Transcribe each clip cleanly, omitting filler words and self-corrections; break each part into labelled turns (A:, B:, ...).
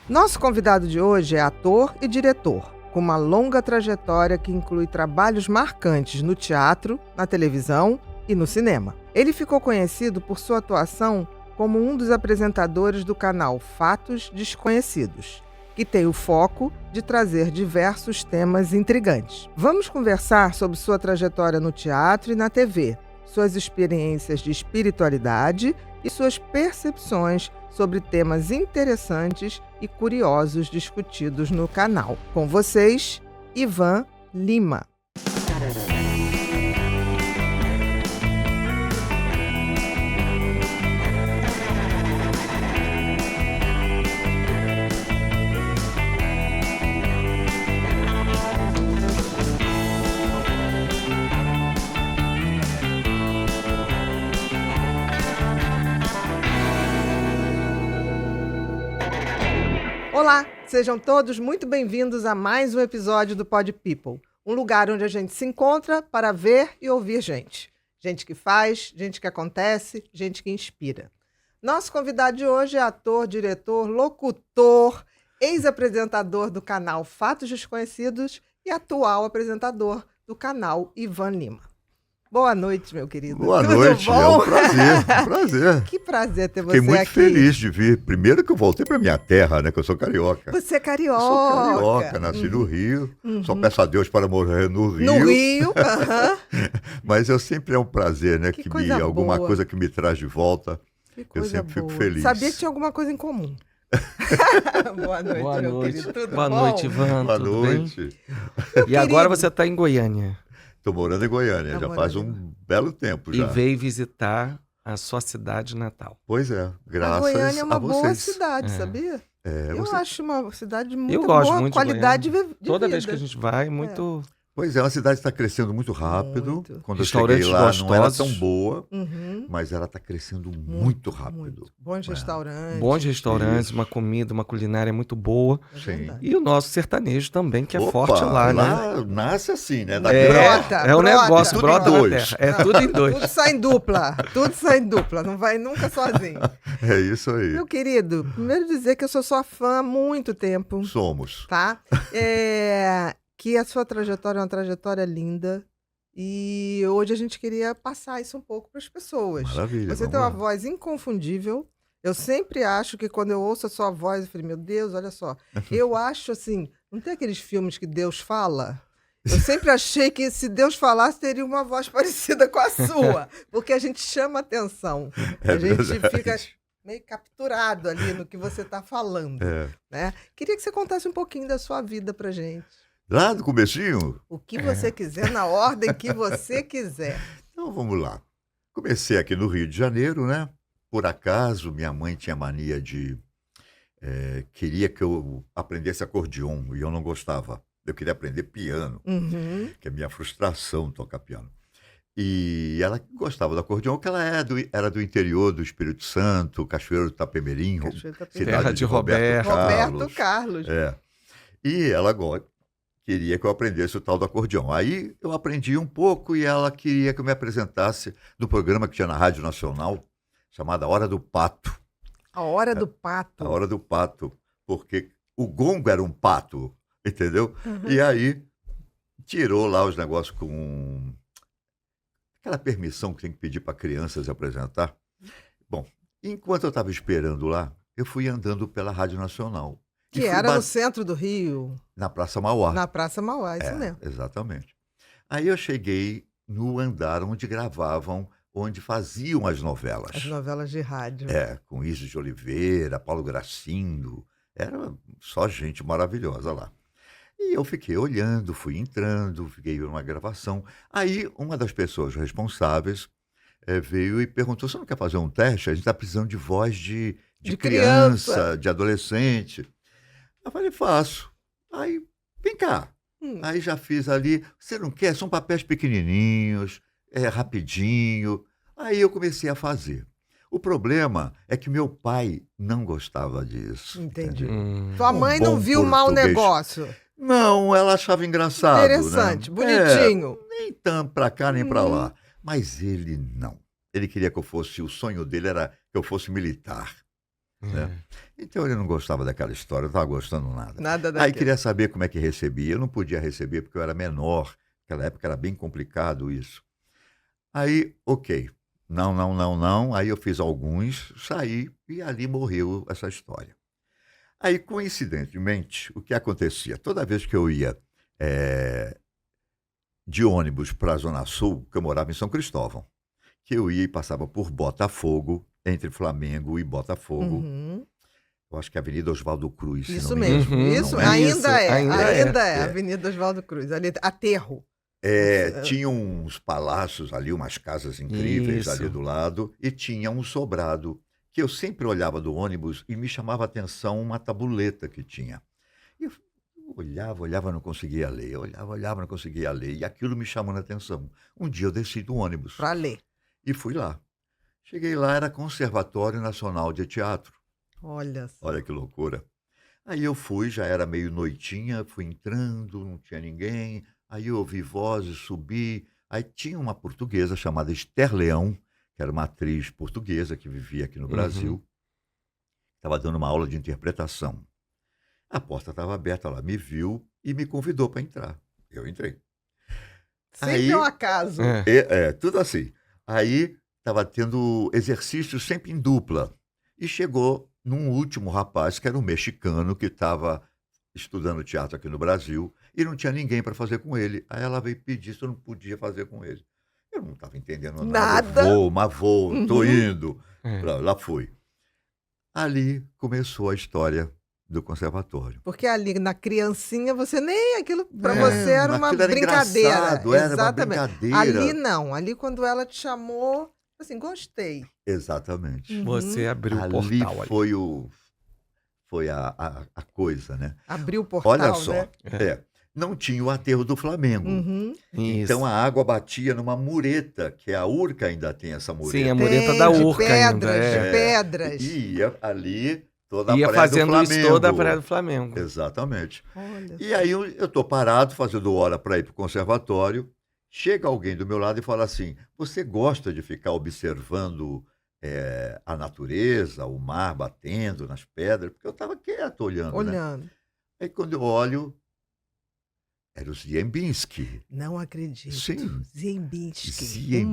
A: Nosso convidado de hoje é ator e diretor, com uma longa trajetória que inclui trabalhos marcantes no teatro, na televisão e no cinema. Ele ficou conhecido por sua atuação como um dos apresentadores do canal Fatos Desconhecidos, que tem o foco de trazer diversos temas intrigantes. Vamos conversar sobre sua trajetória no teatro e na TV, suas experiências de espiritualidade e suas percepções sobre temas interessantes e curiosos discutidos no canal. Com vocês, Ivan Lima. Olá, sejam todos muito bem-vindos a mais um episódio do Pod People, um lugar onde a gente se encontra para ver e ouvir gente. Gente que faz, gente que acontece, gente que inspira. Nosso convidado de hoje é ator, diretor, locutor, ex-apresentador do canal Fatos Desconhecidos e atual apresentador do canal Ivan Lima. Boa noite, meu querido.
B: Boa
A: Tudo
B: noite,
A: bom?
B: é um prazer.
A: Que prazer ter você
B: Fiquei muito
A: aqui.
B: feliz de vir. Primeiro que eu voltei para minha terra, né? Que eu sou carioca.
A: Você é carioca.
B: Eu sou carioca, nasci no Rio. Só peço a Deus para morrer no Rio.
A: No Rio,
B: Mas eu sempre é um prazer, né?
A: Que coisa
B: alguma
A: boa.
B: coisa que me traz de volta.
A: Que coisa
B: sempre fico
A: boa.
B: feliz.
A: Sabia que tinha alguma coisa em comum. Boa noite,
C: Boa
A: meu
C: noite.
A: querido. Tudo
C: Boa
A: bom?
C: noite, Ivan.
B: Boa
C: tudo
B: noite.
C: bem? E agora você está em Goiânia
B: Estou morando em Goiânia,
A: Tá
B: já
A: morando
B: faz
A: em
B: um belo tempo
C: e
B: já.
C: veio visitar a sua cidade natal.
B: Pois é,
A: A
B: graças
A: Goiânia é uma
B: a
A: boa
B: vocês.
A: cidade,
C: É.
A: sabia? Eu
B: Você-
A: acho uma cidade muito
C: Eu gosto
A: boa,
C: muito de
A: qualidade
C: Goiânia.
A: de
C: Toda
A: vida.
C: vez que a gente vai, muito...
B: Pois é, a cidade está crescendo muito rápido.
A: Muito.
B: Quando eu cheguei
C: Restaurantes
B: lá não era
C: gostosos.
B: tão boa,
A: Uhum.
B: mas ela está crescendo muito rápido.
A: Muito. Bons
B: É.
A: restaurantes.
C: Bons restaurantes,
B: Isso.
C: uma comida, uma culinária muito boa.
A: É
B: Sim.
A: verdade.
C: E o nosso sertanejo também, que é
B: Opa,
C: forte lá, né?
B: Nasce assim, né? Da
C: É,
A: Brota,
C: é um
A: brota.
C: negócio,
B: Tudo
C: brota
B: em
C: na
B: dois.
C: terra. É tudo em dois.
A: Tudo sai em dupla. Tudo sai em dupla. Não vai nunca sozinho.
B: É isso aí.
A: Meu querido, primeiro dizer que eu sou sua fã há muito tempo.
B: Somos.
A: Tá? Que a sua trajetória é uma trajetória linda e hoje a gente queria passar isso um pouco para as pessoas.
B: Maravilha.
A: Você
B: vamos
A: tem uma
B: lá.
A: voz inconfundível. Eu sempre acho que quando eu ouço a sua voz, eu falei, meu Deus, olha só. Eu acho assim, não tem aqueles filmes que Deus fala? Eu sempre achei que se Deus falasse, teria uma voz parecida com a sua, porque a gente chama atenção.
B: É
A: A gente
B: verdade.
A: fica meio capturado ali no que você está falando.
B: É.
A: Né? Queria que você contasse um pouquinho da sua vida pra gente.
B: Lá do comecinho,
A: O que você quiser, na ordem que você quiser.
B: então vamos lá. Comecei aqui no Rio de Janeiro, né? Por acaso, minha mãe tinha mania de... queria que eu aprendesse acordeon e eu não gostava. Eu queria aprender piano,
A: Uhum.
B: que é minha frustração tocar piano. E ela gostava do acordeon, que ela era do interior do Espírito Santo, Cachoeiro do Itapemirim,
A: Cachoeiro do
B: cidade
C: Terra de Roberto
A: Roberto Carlos.
B: É. E ela queria que eu aprendesse o tal do acordeão. Aí eu aprendi um pouco e ela queria que eu me apresentasse no programa que tinha na Rádio Nacional, chamada Hora do Pato.
A: A Hora do Pato.
B: A Hora do Pato, porque o gongo era um pato, entendeu?
A: Uhum.
B: E aí tirou lá os negócios com aquela permissão que tem que pedir para crianças apresentar. Bom, enquanto eu estava esperando lá, eu fui andando pela Rádio Nacional. E
A: Que
B: fui
A: era no centro do Rio,
B: na Praça Mauá.
A: na Praça Mauá, isso mesmo.
B: Exatamente. Aí eu cheguei no andar onde gravavam, onde faziam as novelas.
A: As novelas de rádio.
B: Com Isis de Oliveira, Paulo Gracindo. Era só gente maravilhosa lá. E eu fiquei olhando, fui entrando, fiquei numa gravação. Aí uma das pessoas responsáveis veio e perguntou, você não quer fazer um teste? A gente está precisando de voz de
A: De criança.
B: criança, de adolescente. Eu falei, faço. Aí, vem cá. Aí já fiz ali. Você não quer? São papéis pequenininhos, rapidinho. Aí eu comecei a fazer. O problema é que meu pai não gostava disso.
A: Entendi.
B: entendeu?
A: Sua
B: Um
A: mãe não
B: bom
A: viu mau
B: português.
A: negócio.
B: Não, ela achava engraçado.
A: Interessante,
B: né?
A: bonitinho.
B: Nem tanto pra cá nem pra lá. Mas ele não. Ele queria que eu fosse, o sonho dele era que eu fosse militar. né? Então ele não gostava daquela história, não estava gostando nada.
A: Nada
B: Aí
A: daquilo.
B: queria saber como é que recebia. Eu não podia receber porque eu era menor. Naquela época era bem complicado isso. Aí, ok. Não, não, não, não. Aí eu fiz alguns, saí e ali morreu essa história. Aí, coincidentemente, o que acontecia? Toda vez que eu ia de ônibus para a Zona Sul, que eu morava em São Cristóvão, que eu ia e passava por Botafogo, entre Flamengo e Botafogo.
A: Uhum.
B: Eu acho que é Avenida Oswaldo Cruz, se
A: Isso
B: não me
A: mesmo,
B: engano.
A: isso
B: Não é?
A: ainda é,
C: ainda
A: ainda
C: é.
A: é, Avenida Oswaldo Cruz, ali, Aterro.
B: Tinha uns palácios ali, umas casas incríveis ali
C: Isso.
B: do lado, e tinha um sobrado, que eu sempre olhava do ônibus e me chamava a atenção uma tabuleta que tinha. E eu olhava, não conseguia ler, eu olhava, não conseguia ler, e aquilo me chamando a atenção. Um dia eu desci do ônibus
A: Para ler.
B: e fui lá. Cheguei lá, era Conservatório Nacional de Teatro.
A: Olha só.
B: Olha que loucura. Aí eu fui, já era meio noitinha, fui entrando, não tinha ninguém. Aí eu ouvi vozes, subi. Aí tinha uma portuguesa chamada Esther Leão, que era uma atriz portuguesa que vivia aqui no Brasil. Estava dando uma aula de interpretação. A porta estava aberta, ela me viu e me convidou para entrar. Eu entrei.
A: Sempre
B: Aí-
A: é um acaso.
B: Tudo assim. Aí estava tendo exercícios sempre em dupla. E chegou num último rapaz, que era um mexicano, que estava estudando teatro aqui no Brasil, e não tinha ninguém para fazer com ele. Aí ela veio pedir se eu não podia fazer com ele. Eu não estava entendendo nada.
A: Nada.
B: Vou, estou
A: Uhum.
B: indo.
C: É.
B: Lá fui. Ali começou a história do conservatório.
A: Porque ali na criancinha você nem aquilo para
B: É,
A: você era uma
B: aquilo era
A: brincadeira.
B: engraçado, era uma
A: Exatamente.
B: brincadeira.
A: Ali não, ali quando ela te chamou, assim, gostei.
B: Exatamente.
A: Uhum.
C: Você abriu o
B: Ali
C: portal ali.
B: foi a coisa, né?
A: Abriu o portal,
B: Olha só,
A: né?
B: não tinha o aterro do Flamengo.
A: Uhum.
B: Então a água batia numa mureta, que a Urca ainda tem essa mureta.
C: Sim, a mureta
A: Tem,
C: da
A: de
C: Urca
A: pedras,
C: ainda.
A: de
C: É.
A: pedras.
B: E ia ali toda a
C: Ia
B: praia do
C: fazendo isso
B: Flamengo.
C: toda a Praia do Flamengo.
B: Exatamente.
A: Olha
B: E aí eu estou parado, fazendo hora para ir para o conservatório. Chega alguém do meu lado e fala assim: você gosta de ficar observando a natureza, o mar batendo nas pedras? Porque eu estava quieto olhando, né?
A: olhando.
B: Aí quando eu olho, era o Ziembinski.
A: Não acredito.
B: Sim.
A: Ziembinski,
B: Ziembinski,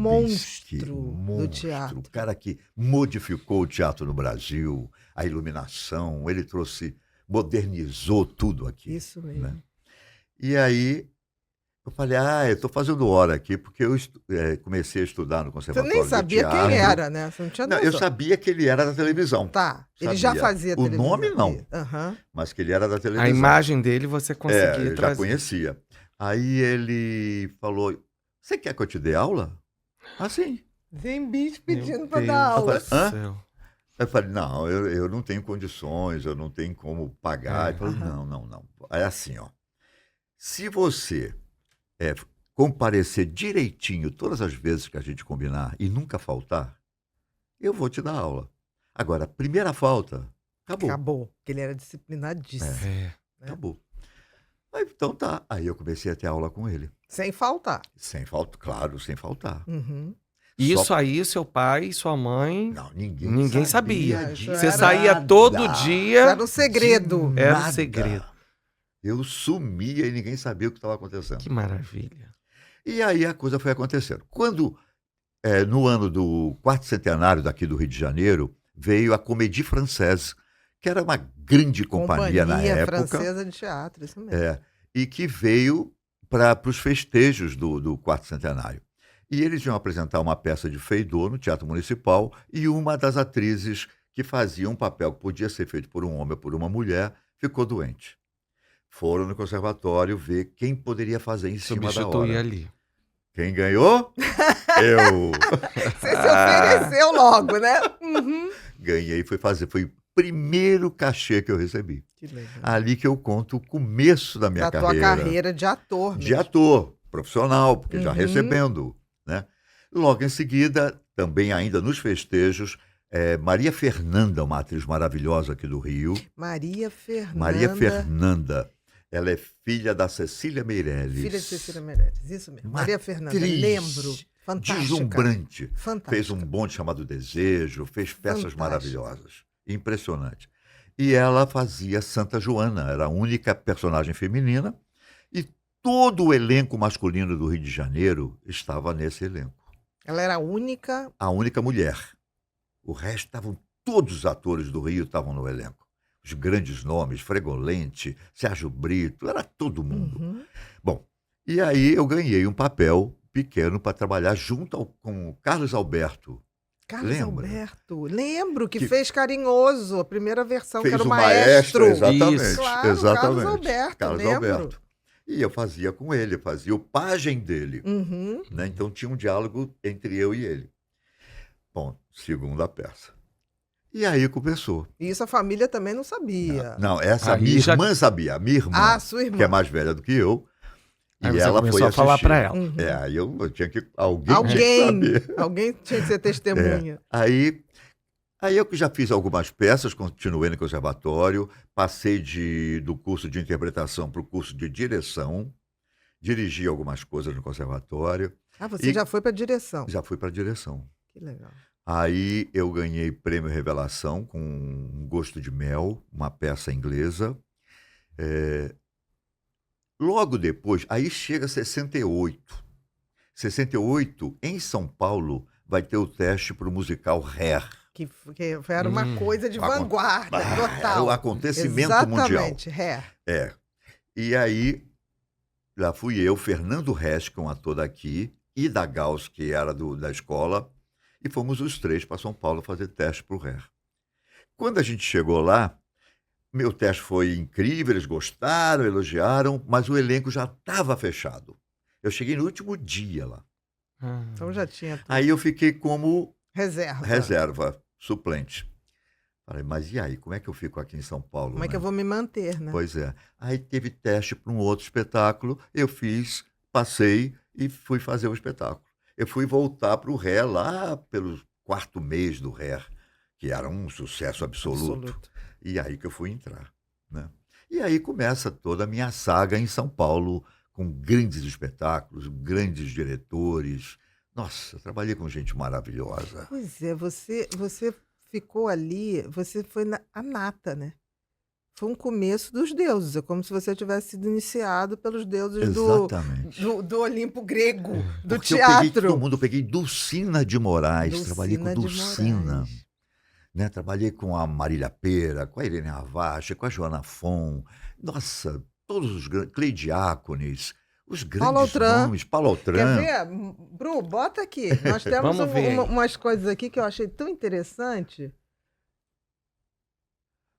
A: monstro do teatro.
B: O cara que modificou o teatro no Brasil, a iluminação, ele modernizou tudo aqui.
A: Isso mesmo.
B: né? E aí eu falei, eu estou fazendo hora aqui, porque eu comecei a estudar no
A: Você
B: Conservatório
A: nem
B: de
A: sabia
B: Teatro.
A: quem era, né? Você não tinha
B: Não, eu
A: noção.
B: sabia que ele era da televisão,
A: Tá, ele já
B: Sabia.
A: fazia
B: O
A: televisão.
B: nome, não.
A: Aham.
B: mas que ele era da televisão.
C: A imagem dele você conseguia
B: eu já
C: trazer.
B: conhecia. Aí ele falou, você quer que eu te dê aula? Sim.
A: Ziembinski
C: Meu
A: pedindo para
C: Deus
A: dar aula.
C: do
B: Hã?
C: céu.
B: Aí eu falei, não, eu não tenho condições, eu não tenho como pagar. Ele falou, não. É assim, ó. Se você comparecer direitinho todas as vezes que a gente combinar e nunca faltar, eu vou te dar aula. Agora, primeira falta, acabou.
A: Acabou, porque ele era disciplinadíssimo.
C: É.
B: Acabou. Aí, então tá. Aí eu comecei a ter aula com ele.
A: Sem faltar.
B: Sem falta, claro, sem faltar.
A: Uhum.
C: Isso
B: Só-
C: aí, seu pai e sua mãe.
B: Não, ninguém,
C: Ninguém sabia.
A: Isso
C: Você
A: era
C: saía todo
B: nada.
C: dia.
A: Era um segredo.
C: Era um
B: Nada.
C: segredo.
B: Eu sumia e ninguém sabia o que estava acontecendo.
C: Que maravilha.
B: E aí a coisa foi acontecendo. Quando, no ano do quarto centenário daqui do Rio de Janeiro, veio a Comédie Française, que era uma grande companhia na época.
A: Francesa de teatro, isso mesmo.
B: E que veio para os festejos do quarto centenário. E eles iam apresentar uma peça de Feydeau no Teatro Municipal, e uma das atrizes que fazia um papel que podia ser feito por um homem ou por uma mulher ficou doente. Foram no conservatório ver quem poderia fazer em cima da
C: Substituir
B: hora.
C: ali.
B: Quem ganhou? Eu.
A: Você se ofereceu logo, né? Uhum.
B: Ganhei, foi o primeiro cachê que eu recebi.
A: Que legal.
B: Ali que eu conto o começo da minha
A: Da
B: carreira.
A: tua carreira de ator
B: De
A: mesmo.
B: ator, profissional, porque já
A: Uhum.
B: recebendo, né? Logo em seguida, também ainda nos festejos, Maria Fernanda, uma atriz maravilhosa aqui do Rio.
A: Maria Fernanda.
B: Maria Fernanda, ela é filha da Cecília Meirelles.
A: Filha de Cecília Meirelles, isso mesmo.
B: Uma
A: Maria Fernanda,
B: atriz
A: lembro. Fantástica.
B: Deslumbrante.
A: Fantástica.
B: Fez um bonde chamado Desejo, fez peças
A: Fantástica.
B: maravilhosas. Impressionante. E ela fazia Santa Joana, era a única personagem feminina, e todo o elenco masculino do Rio de Janeiro estava nesse elenco.
A: Ela era a única.
B: A única mulher. O resto estavam, todos os atores do Rio estavam no elenco. Os grandes nomes, Fregolente, Sérgio Brito, era todo mundo.
A: Uhum.
B: Bom, e aí eu ganhei um papel pequeno para trabalhar com o Carlos Alberto.
A: Carlos
B: Lembra?
A: Alberto. Lembro que
B: Que-
A: fez Carinhoso, a primeira versão, que
B: Fez
A: era o
B: o
A: maestro.
B: exatamente.
C: Isso.
A: Claro,
B: exatamente.
A: Carlos Alberto,
B: Carlos
A: lembro.
B: Alberto. E eu fazia com ele, fazia o pajem dele.
A: Uhum.
B: Né? Então tinha um diálogo entre eu e ele. Bom, segunda peça. E aí começou.
A: E isso a família também não sabia.
B: Não, essa
C: Aí
B: minha
C: já-
B: irmã sabia, a minha irmã,
A: Ah, sua irmã.
B: que é mais velha do que eu, e
C: Aí você
B: ela
C: começou
B: foi
C: a falar
B: assistir.
C: pra ela.
A: Uhum.
B: Aí eu tinha que. Alguém tinha que
A: Alguém,
B: saber.
A: alguém tinha que ser testemunha.
B: Aí eu que já fiz algumas peças, continuei no conservatório, passei do curso de interpretação para o curso de direção, dirigi algumas coisas no conservatório,
A: Ah, você
B: E-
A: já foi para direção.
B: já fui para direção.
A: Que legal.
B: Aí eu ganhei prêmio Revelação com Um Gosto de Mel, uma peça inglesa. Logo depois, aí chega 68. 68, em São Paulo, vai ter o teste para o musical Hair.
A: Que era uma coisa de
B: Acon-
A: vanguarda,
B: Era
A: total.
B: o acontecimento mundial.
A: Exatamente,
B: É. E aí, lá fui eu, Fernando Resch, um ator daqui, e da Gauss, que era da escola, e fomos os três para São Paulo fazer teste para o Hair. Quando a gente chegou lá, meu teste foi incrível, eles gostaram, elogiaram, mas o elenco já estava fechado. Eu cheguei no último dia lá.
C: Ah.
A: Então já tinha tudo.
B: Aí eu fiquei como
A: Reserva.
B: reserva, suplente. Falei, mas e aí, como é que eu fico aqui em São Paulo?
A: Como é que
B: né?
A: eu vou me manter, né?
B: Pois é. Aí teve teste para um outro espetáculo, eu fiz, passei e fui fazer o espetáculo. Eu fui voltar para o Ré lá pelo quarto mês do Ré, que era um sucesso absoluto. E aí que eu fui entrar, né? E aí começa toda a minha saga em São Paulo, com grandes espetáculos, grandes diretores. Nossa, eu trabalhei com gente maravilhosa.
A: Pois é, você ficou ali, você foi a nata, né? Foi um começo dos deuses, é como se você tivesse sido iniciado pelos deuses
B: Exatamente.
A: do Olimpo grego, do
B: Porque eu peguei
A: teatro.
B: todo mundo, eu peguei Dulcina de Moraes, trabalhei com
A: Dulcina de
B: Dulcina.
A: Moraes.
B: Né? Trabalhei com a Marília Pera, com a Irene Ravache, com a Joana Fon. Nossa, todos os grandes, Cleidiácones, os
A: Paulo
B: grandes
A: Autran.
B: nomes, Paulo
A: Quer
B: Autran.
A: ver? Bru, bota aqui. Nós temos
C: Vamos ver.
A: umas coisas aqui que eu achei tão interessante.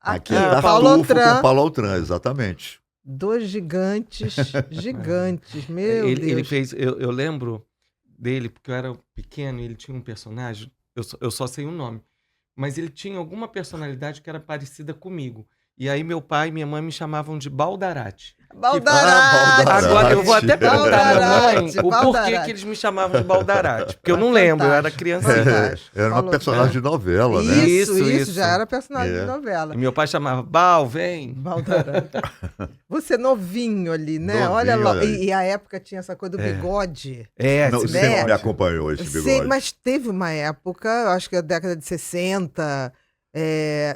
B: Aqui
C: Ah,
B: é
A: Paulo
B: Tartufo
A: Autran.
B: com Paulo Autran, exatamente.
A: Dois gigantes, gigantes, meu
C: Ele
A: Deus.
C: fez. Eu lembro dele, porque eu era pequeno e ele tinha um personagem. Eu só sei o nome. Mas ele tinha alguma personalidade que era parecida comigo. E aí meu pai e minha mãe me chamavam de Baldarate.
A: Baldarate!
B: Baldarate.
C: Agora eu vou até perguntar à minha mãe
A: Baldarate,
C: o porquê
A: Baldarate.
C: que eles me chamavam de Baldarate. Porque eu não
A: Fantástico.
C: lembro, eu era criancinha.
A: Fantástico.
B: Era uma
A: Paulo
B: personagem de novela, né?
A: Isso,
C: Isso.
A: já era personagem
B: É.
A: de novela.
C: E meu pai chamava Bal, vem.
A: Baldarate. Você novinho ali, né?
B: Novinho,
A: olha lá.
B: olha aí.
A: E a época tinha essa coisa do
C: É.
A: bigode.
C: É,
B: Não,
C: esse
B: sempre
C: bigode.
B: me acompanhou esse
A: Sei,
B: bigode.
A: mas teve uma época, eu acho que a década de 60.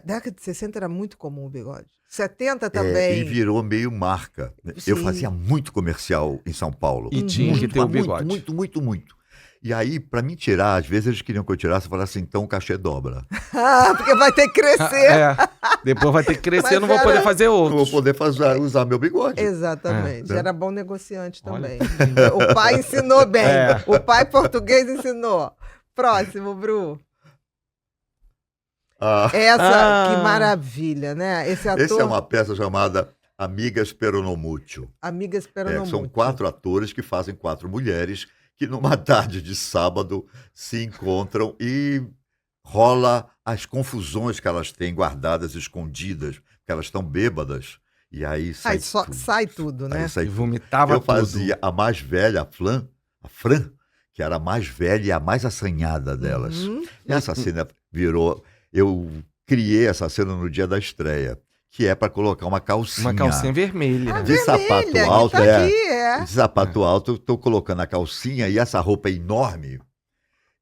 A: Década de 60 era muito comum o bigode. 70
B: E
A: também.
B: virou meio marca. Eu
A: Sim.
B: fazia muito comercial em São Paulo.
C: E tinha que
B: Muito,
C: ter o
B: muito,
C: bigode.
B: Muito, muito, muito. E aí, para me tirar, às vezes eles queriam que eu tirasse e falasse, então o cachê dobra.
A: Ah, porque vai ter que crescer.
C: É, depois vai ter que crescer,
A: Mas
C: eu não vou
A: era-
C: poder fazer
B: Eu vou
C: outros.
B: poder usar meu bigode.
A: Exatamente.
B: É.
A: Era bom negociante
C: Olha.
A: também. O pai ensinou bem.
C: É.
A: O pai português ensinou. Próximo, Bru.
B: Ah,
A: Essa,
C: Ah.
A: que maravilha, né? Esse ator,
B: essa é uma peça chamada Amigas Peronomútil.
A: Amiga Esperando
B: São
A: Muito.
B: 4 atores que fazem 4 mulheres que numa tarde de sábado se encontram e rola as confusões que elas têm guardadas, escondidas, que elas estão bêbadas. E aí sai tudo.
A: Sai tudo, né?
B: Aí sai
C: E
B: tudo.
C: vomitava
B: Eu
C: tudo.
B: fazia a mais velha, a Fran, que era a mais velha e a mais assanhada delas.
A: Uhum.
B: E essa cena virou. Eu criei essa cena no dia da estreia, que é para colocar uma calcinha.
C: Uma calcinha vermelha.
B: De sapato
A: Vermelha, que
B: alto,
A: tá
B: é.
A: aqui, é.
B: De sapato alto, eu estou colocando a calcinha e essa roupa é enorme.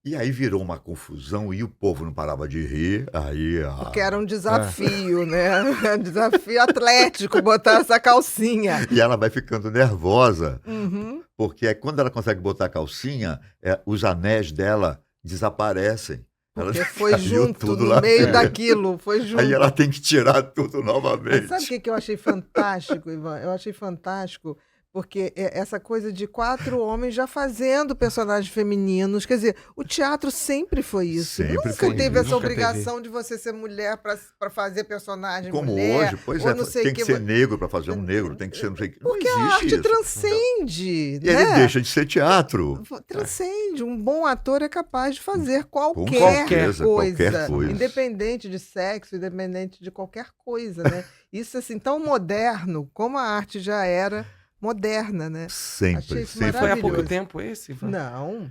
B: E aí virou uma confusão e o povo não parava de rir. Aí,
A: Porque era um desafio, né? Um desafio atlético botar essa calcinha.
B: e ela vai ficando nervosa,
A: Uhum.
B: porque quando ela consegue botar a calcinha, os anéis dela desaparecem.
A: Porque foi
B: caiu
A: junto,
B: tudo
A: no
B: lá
A: meio
B: dentro.
A: daquilo, foi junto.
B: Aí ela tem que tirar tudo
A: Mas
B: novamente.
A: sabe o que que eu achei fantástico, Ivan? Eu achei fantástico porque essa coisa de 4 homens já fazendo personagens femininos. Quer dizer, o teatro sempre foi isso.
B: Sempre
A: Nunca
B: foi
A: teve
B: isso.
A: essa
C: Nunca
A: obrigação de você ser mulher para fazer personagem
B: Como
A: mulher.
B: hoje, pois
A: ou
B: é,
A: não sei
B: tem
A: o
B: que
A: que.
B: ser negro para fazer um negro, tem que ser não sei o que. Não
A: Porque a
B: existe
A: arte
B: isso.
A: transcende,
B: E ele
A: né?
B: deixa de ser teatro.
A: Transcende. Um bom ator é capaz de fazer qualquer
B: certeza,
A: coisa,
B: qualquer coisa.
A: independente de sexo, independente de qualquer coisa, né? Isso assim tão moderno, como a arte já era moderna, né? Achei
B: Sempre,
A: isso
B: sempre.
C: Foi há pouco
A: maravilhoso.
C: tempo esse, Ivan?
A: Não,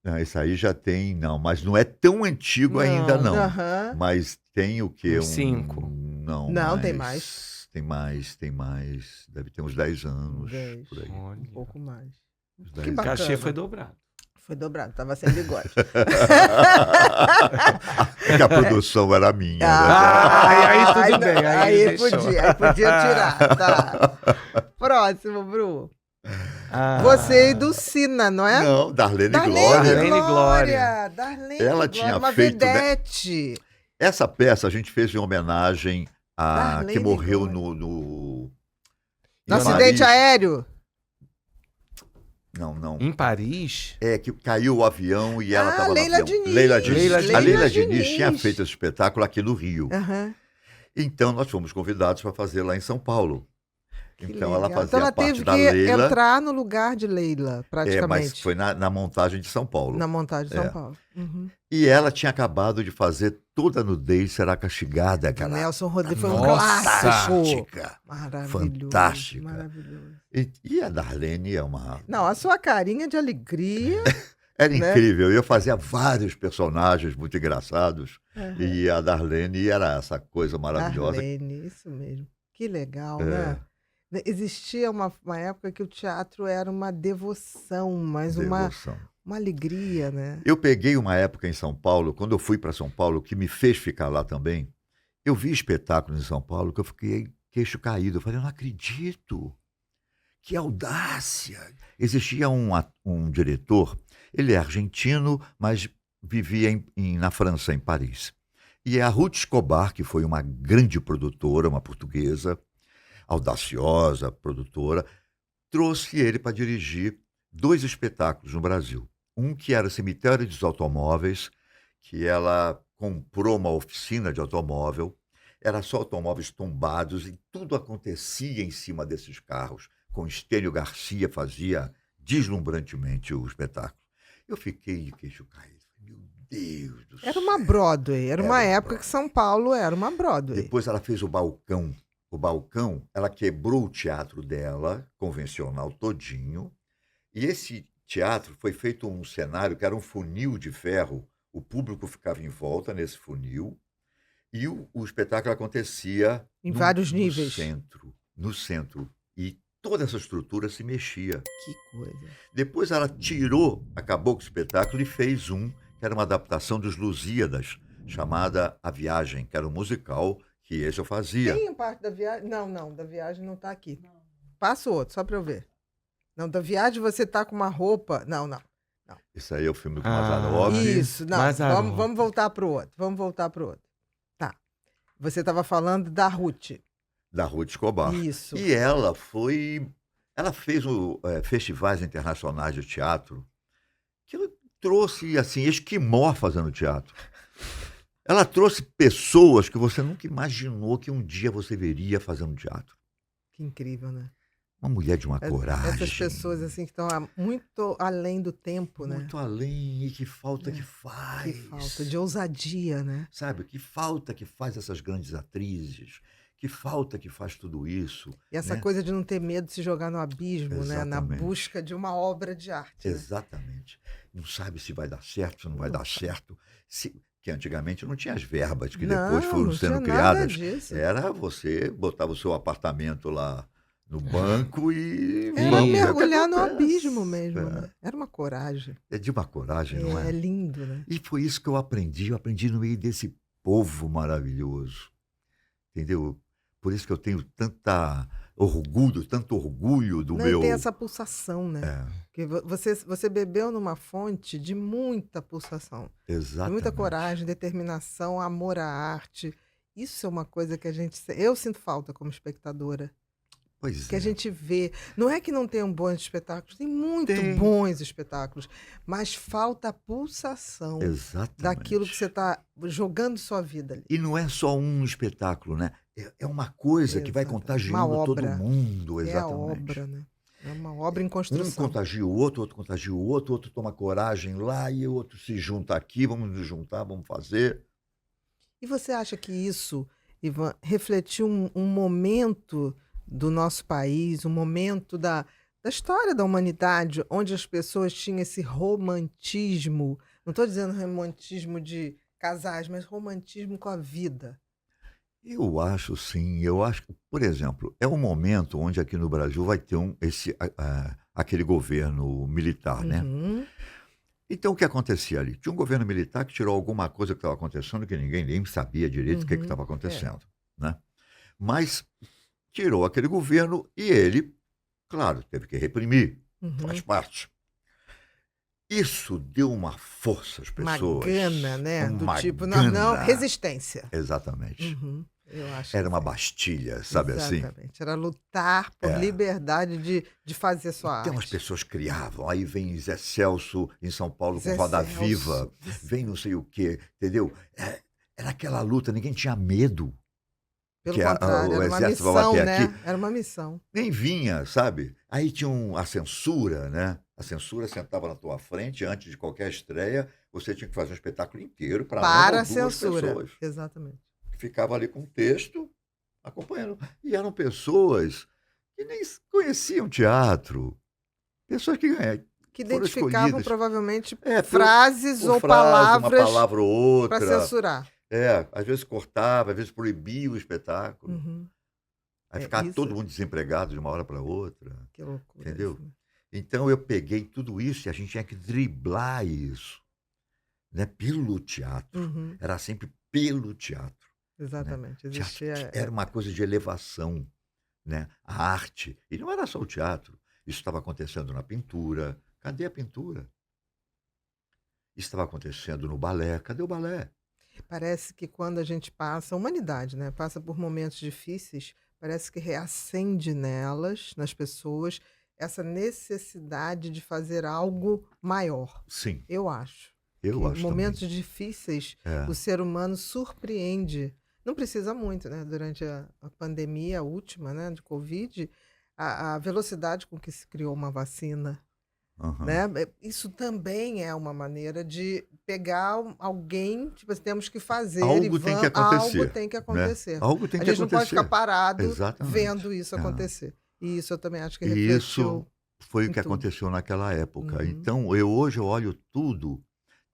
B: Não, isso aí já tem, não, mas não é tão antigo ainda, não.
A: Aham.
B: Mas tem o quê?
C: Uns 5.
A: Não, tem mais.
B: Tem mais. Deve ter uns 10 anos,
A: 10.
B: por aí.
A: Um
C: Olha.
A: pouco mais.
B: Uns
A: Que
B: 10
C: O
A: bacana.
C: cachê foi dobrado.
A: Foi dobrado, tava sem bigode.
B: É que a produção era minha. Né?
C: Aí tudo bem, aí
A: aí
C: deixou.
A: podia tirar, tá. Próximo, Bru.
C: Ah,
A: Você e Dulcina, não é?
B: Não, Darlene
A: Darlene
B: Glória.
C: Darlene Glória.
A: Darlene
B: Ela
A: Glória,
B: tinha
A: uma
B: feito, né?
A: vedete.
B: Essa peça a gente fez em homenagem a
A: Darlene
B: que morreu
A: Glória.
B: no
A: No
B: em
A: acidente
B: Paris.
A: aéreo.
B: Não.
C: em Paris?
B: É que caiu o avião e ela
A: Ah,
B: estava no
A: Leila
B: avião.
A: Diniz.
B: Leila Diniz.
C: Leila
B: A Leila
A: Diniz.
B: Diniz tinha feito esse espetáculo aqui no Rio.
A: Aham.
B: Então nós fomos convidados para fazer lá em São Paulo.
A: Que
B: Então ela
A: legal.
B: fazia
A: Então ela
B: a parte
A: teve
B: da
A: que
B: Leila.
A: entrar no lugar de Leila, praticamente.
B: Mas foi na montagem de São Paulo.
A: Na montagem de São
B: É.
A: Paulo. Uhum.
B: E ela tinha acabado de fazer Toda a Nudez Será Castigada.
A: Do
B: Aquela
A: Nelson Rodrigues foi um
C: Nossa!
A: clássico.
B: fantástica.
A: Maravilhoso.
B: Fantástica.
A: Maravilhoso.
B: E a Darlene é uma...
A: Não, a sua carinha de alegria.
B: Era
A: né?
B: incrível. Eu fazia vários personagens muito engraçados.
A: Aham.
B: E a Darlene era essa coisa maravilhosa.
A: Darlene, isso mesmo. Que legal,
B: É.
A: né? Existia uma época que o teatro era uma devoção, mas
B: Devoção.
A: uma alegria, né?
B: Eu peguei uma época em São Paulo, quando eu fui para São Paulo, que me fez ficar lá também. Eu vi espetáculos em São Paulo que eu fiquei queixo caído. Eu falei, eu não acredito. Que audácia! Existia um diretor, ele é argentino, mas vivia na França, em Paris. E a Ruth Escobar, que foi uma grande produtora, uma portuguesa, audaciosa produtora, trouxe ele para dirigir 2 espetáculos no Brasil. Um que era Cemitério dos Automóveis, que ela comprou uma oficina de automóvel, era só automóveis tombados e tudo acontecia em cima desses carros. Com Estênio Garcia fazia deslumbrantemente o espetáculo. Eu fiquei de queixo caído. Meu Deus do céu.
A: Era uma Broadway, era uma
B: Era uma
A: época que São Paulo era uma Broadway.
B: Depois ela fez o balcão. O balcão, ela quebrou o teatro dela, convencional todinho. E esse teatro foi feito um cenário que era um funil de ferro. O público ficava em volta nesse funil. E o espetáculo acontecia
A: Em vários níveis.
B: No centro. E toda essa estrutura se mexia.
A: Que coisa.
B: Depois ela acabou com o espetáculo e fez que era uma adaptação dos Lusíadas, chamada A Viagem, que era um musical que esse eu fazia.
A: Tem a parte da viagem? Não, da viagem não tá aqui. Passa o outro, só para eu ver. Não, da viagem você tá com uma roupa. Não.
B: Esse aí é o filme com
C: Ah,
B: Mazarop.
A: Isso, não.
C: Mazzaropi.
A: Vamos voltar pro outro. Tá. Você estava falando da Ruth.
B: Da Ruth Escobar.
A: Isso.
B: E ela fez festivais internacionais de teatro que ela trouxe, assim, esquimó fazendo teatro. Ela trouxe pessoas que você nunca imaginou que um dia você veria fazendo teatro.
A: Que incrível, né?
B: Uma mulher de uma coragem.
A: Essas pessoas assim que estão muito além do tempo, né?
B: Muito além, e que falta que faz.
A: Que falta de ousadia, né?
B: Sabe, que falta que faz essas grandes atrizes, que falta que faz tudo isso.
A: E essa
B: né?
A: coisa de não ter medo de se jogar no abismo, né? Na
B: Exatamente.
A: busca de uma obra de arte. Né?
B: Exatamente. Não sabe se vai dar certo, se não vai dar certo. Que antigamente não tinha as verbas que depois foram
A: não
B: sendo
A: tinha nada
B: criadas.
A: disso.
B: Era você botava o seu apartamento lá no banco e
A: Era
B: vamos ver o que
A: mergulhar no
B: acontece.
A: abismo mesmo, né? Era uma coragem.
B: É de uma coragem, não
A: É
B: é?
A: lindo, né?
B: E foi isso que eu aprendi no meio desse povo maravilhoso, entendeu? Por isso que eu tenho tanto orgulho do
A: Não, e tem
B: meu.
A: essa pulsação, né?
B: É,
A: Que você bebeu numa fonte de muita pulsação, de muita
B: exatamente.
A: coragem, determinação, amor à arte. Isso é uma coisa que eu sinto falta como espectadora,
B: Pois
A: que a
B: é.
A: gente vê. Não é que não tenham bons espetáculos, tem muito
B: Tem.
A: bons espetáculos, mas falta a pulsação daquilo que você
B: Exatamente.
A: está jogando sua vida ali.
B: E não é só um espetáculo, né? É uma coisa que vai
A: Exatamente. Uma
B: contagiando todo
A: obra.
B: mundo,
A: É a
B: exatamente.
A: obra, né? É uma obra em
B: Um
A: construção.
B: contagia o outro contagia o outro toma coragem lá e o outro se junta aqui, vamos nos juntar, vamos fazer.
A: E você acha que isso, Ivan, refletiu um momento do nosso país, um momento da história da humanidade, onde as pessoas tinham esse romantismo, não estou dizendo romantismo de casais, mas romantismo com a vida?
B: Eu acho sim, eu acho que, por exemplo, é um momento onde aqui no Brasil vai ter aquele governo militar, né?
A: Uhum,
B: Então o que acontecia ali? Tinha um governo militar que tirou alguma coisa que estava acontecendo que ninguém nem sabia direito o que
A: uhum.
B: estava
A: É.
B: acontecendo, né? Mas tirou aquele governo e ele, claro, teve que reprimir, faz
A: Uhum.
B: parte. Isso deu uma força às
A: Uma gana,
B: pessoas,
A: né? Do
B: uma
A: tipo, não, não,
B: gana.
A: resistência.
B: Exatamente.
A: Uhum. Eu acho que
B: Era uma
A: sim.
B: bastilha, sabe assim?
A: Exatamente. Era lutar por
B: É.
A: liberdade de fazer sua
B: Então as
A: arte.
B: pessoas criavam, aí vem Zé Celso em São Paulo com
A: Zé
B: Roda Viva,
A: Celso. Zé
B: vem não
A: Celso.
B: sei o quê, entendeu? Era aquela luta, ninguém tinha medo
A: Pelo
B: que
A: contrário,
B: o
A: era uma
B: exército vai
A: missão,
B: bater aqui.
A: né? Era uma missão.
B: Nem vinha, sabe? Aí tinha a censura, né? A censura sentava na tua frente, antes de qualquer estreia, você tinha que fazer um espetáculo inteiro para uma ou
A: Para a
B: duas
A: censura.
B: pessoas.
A: Exatamente.
B: Que ficava ali com o texto, acompanhando. E eram pessoas que nem conheciam teatro. Pessoas que
A: Que
B: foram
A: identificavam
B: escolhidas.
A: provavelmente
B: Pelo,
A: frases
B: por
A: ou
B: frase, uma
A: palavras
B: palavra ou
A: para
B: outra.
A: censurar.
B: Às vezes cortava, às vezes proibia o espetáculo.
A: Uhum.
B: Aí
A: É
B: ficava
A: isso.
B: todo mundo desempregado de uma hora para outra.
A: Que loucura
B: Entendeu?
A: isso, né?
B: Então eu peguei tudo isso e a gente tinha que driblar isso, né? Pelo teatro.
A: Uhum.
B: Era sempre pelo teatro, né?
A: Exatamente.
B: Teatro
A: Existia.
B: era uma coisa de elevação, né? A arte. E não era só o teatro. Isso estava acontecendo na pintura. Cadê a pintura? Isso estava acontecendo no balé. Cadê o balé?
A: Parece que quando a gente passa, a humanidade, né, passa por momentos difíceis, parece que reacende nelas, nas pessoas, essa necessidade de fazer algo maior.
B: Sim,
A: Eu acho
B: eu
A: que
B: acho também.
A: momentos difíceis
B: É,
A: o ser humano surpreende. Não precisa muito, né? Durante a pandemia última, né, de Covid, a velocidade com que se criou uma vacina,
B: aham.
A: né, isso também é uma maneira de pegar alguém, tipo assim, temos que fazer e
B: Algo tem que
A: algo
B: acontecer,
A: tem que
B: né?
A: acontecer.
B: Algo tem
A: A
B: que
A: gente não pode ficar
B: acontecer.
A: parado
B: Exatamente.
A: vendo isso
B: É.
A: acontecer. E isso eu também acho que
B: E isso
A: refletiu
B: foi o
A: em
B: que
A: tudo.
B: aconteceu naquela época.
A: Uhum.
B: Então, hoje eu olho tudo,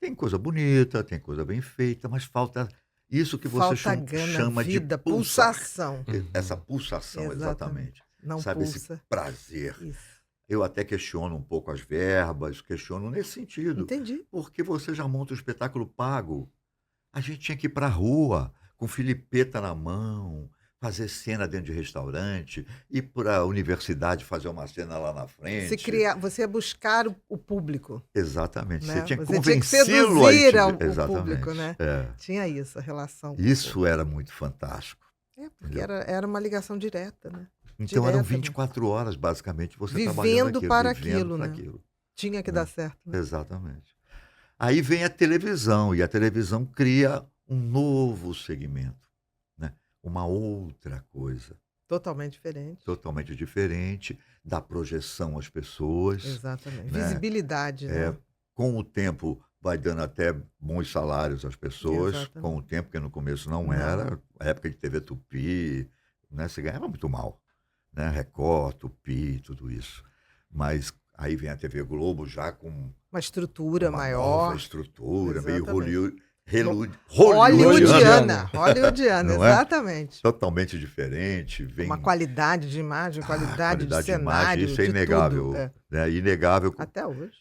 B: tem coisa bonita, tem coisa bem feita, mas falta isso que você
A: Falta gana,
B: chama de
A: vida,
B: pulsar.
A: pulsação.
B: Essa
C: Uhum.
B: pulsação,
A: Exatamente.
B: exatamente.
A: Não
B: Sabe, esse
A: pulsa.
B: prazer.
A: Isso.
B: Eu até questiono um pouco as verbas, questiono nesse sentido,
A: Entendi.
B: porque você já monta um espetáculo pago. A gente tinha que ir para a rua, com filipeta na mão, fazer cena dentro de restaurante, ir para a universidade fazer uma cena lá na frente.
A: Você ia buscar o público,
B: Exatamente, você
A: né?
B: tinha que
A: Você tinha que
B: convencê-lo a ir
A: seduzir
B: te ver.
A: o público,
B: Exatamente,
A: né? Tinha isso, a relação com o
B: Isso
A: público.
B: era muito fantástico,
A: É, porque
B: entendeu.
A: era uma ligação direta, né?
B: Então eram
A: Direta mesmo.
B: 24 horas, basicamente, você trabalhando
A: Vivendo
B: aquilo,
A: para
B: vivendo
A: aquilo,
B: para
A: né?
B: aquilo,
A: Tinha que dar
B: né.
A: certo, né?
B: Exatamente. Aí vem a televisão, e a televisão cria um novo segmento, né, uma outra coisa,
A: Totalmente diferente.
B: totalmente diferente, dá projeção às pessoas,
A: Exatamente.
B: né.
A: Visibilidade,
B: É,
A: né?
B: com o tempo vai dando até bons salários às pessoas, com o
A: Exatamente.
B: tempo, porque no começo não
A: Não.
B: era, a época de TV Tupi, né, você ganhava muito mal, né, Record, Tupi, tudo isso. Mas aí vem a TV Globo já com
A: Uma estrutura
B: uma nova
A: maior.
B: estrutura, meio
A: Exatamente. Hollywoodiana. Hollywoodiana,
B: Não é?
A: exatamente.
B: Totalmente diferente. Vem
A: Uma qualidade de imagem, qualidade de
B: imagem,
A: cenário,
B: isso é
A: de
B: inegável.
A: tudo. É.
B: Né? Inegável.
A: Até hoje.